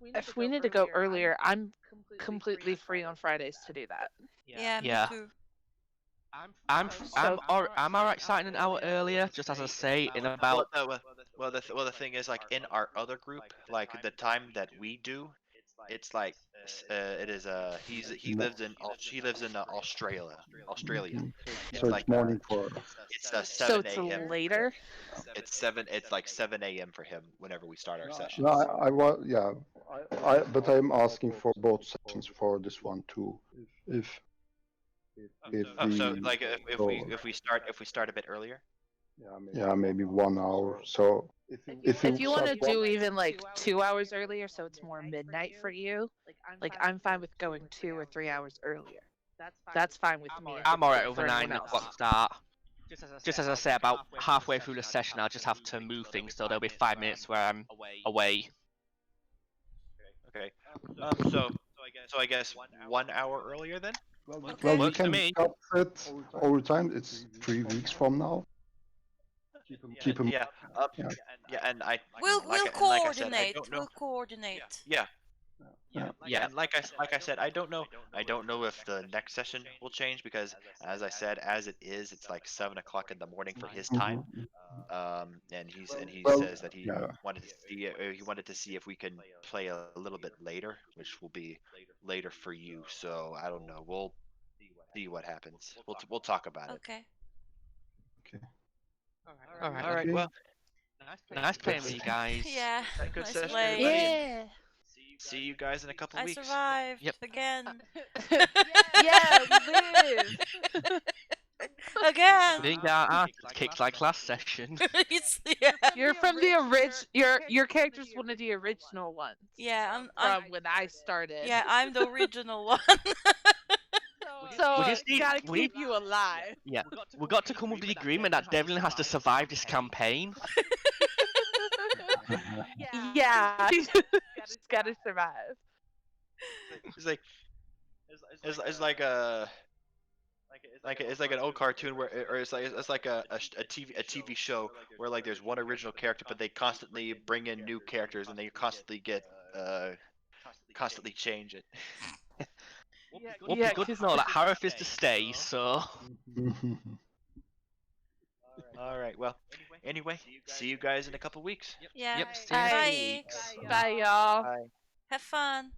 If we need to go earlier, I'm completely free on Fridays to do that. Yeah, Yeah. me too. I'm So- alright starting an hour earlier, just as I say, in about The thing is, like, in our other group, like the time that we do, it's like it is he lives in Australia. Mhm. It's So like it's morning for it's So 7 it's a.m. later. It's like 7 a.m. for him whenever we start our sessions. No, I was yeah. But I'm asking for both sessions for this one too. If Oh, so we like go- if we start a bit earlier. yeah, maybe 1 hour. So if If you want to start do even like 2 hours earlier, so it's more midnight for you, like I'm fine with going 2 or 3 hours earlier. That's fine with me. I'm alright for over anyone 9 else. o'clock start. Just as I say, about halfway through the session, I'll just have to move things, so there'll be 5 minutes where I'm away. Okay. So I guess 1 hour earlier then. well, Okay. we Works for can me. discuss it over time. It's 3 weeks from now. Keep 'em- Yeah. Yeah. Yeah, and I We'll like I said, I coordinate. don't know. We'll coordinate. Yeah. Yeah. And like I said, I don't know if the next session will change because, as I said, as it is, it's like 7 o'clock in the morning for his time. And he Well, says that he yeah. wanted to see if we can play a little bit later, which will be later for you. So I don't know. We'll see what happens. We'll talk about it. Okay. All right. All right. Okay. Well, Nice playing with you guys. Yeah. good Nice session, play. everybody. And Yeah. see you guys in a couple I weeks. survived Yep. again. Yeah, we live. Again. We didn't get our asses kicked like last session. Yeah. You're from the your character's one of the original ones. Yeah. From when I started. Yeah. I'm the original one. So We just need- gotta we keep you alive. Yeah, we got to come with the agreement that Devlin has to survive this campaign. Yeah. Just gotta survive. It's like it's like a it's like an old cartoon where or it's like a TV show where like there's one original character but they constantly bring in new characters and they constantly change it. Would be good to know that Harith is to stay, so All right. Well, anyway, see you guys in a couple weeks. Yeah. yep, see you in a few Bye. weeks. Bye, y'all. Bye. Have fun.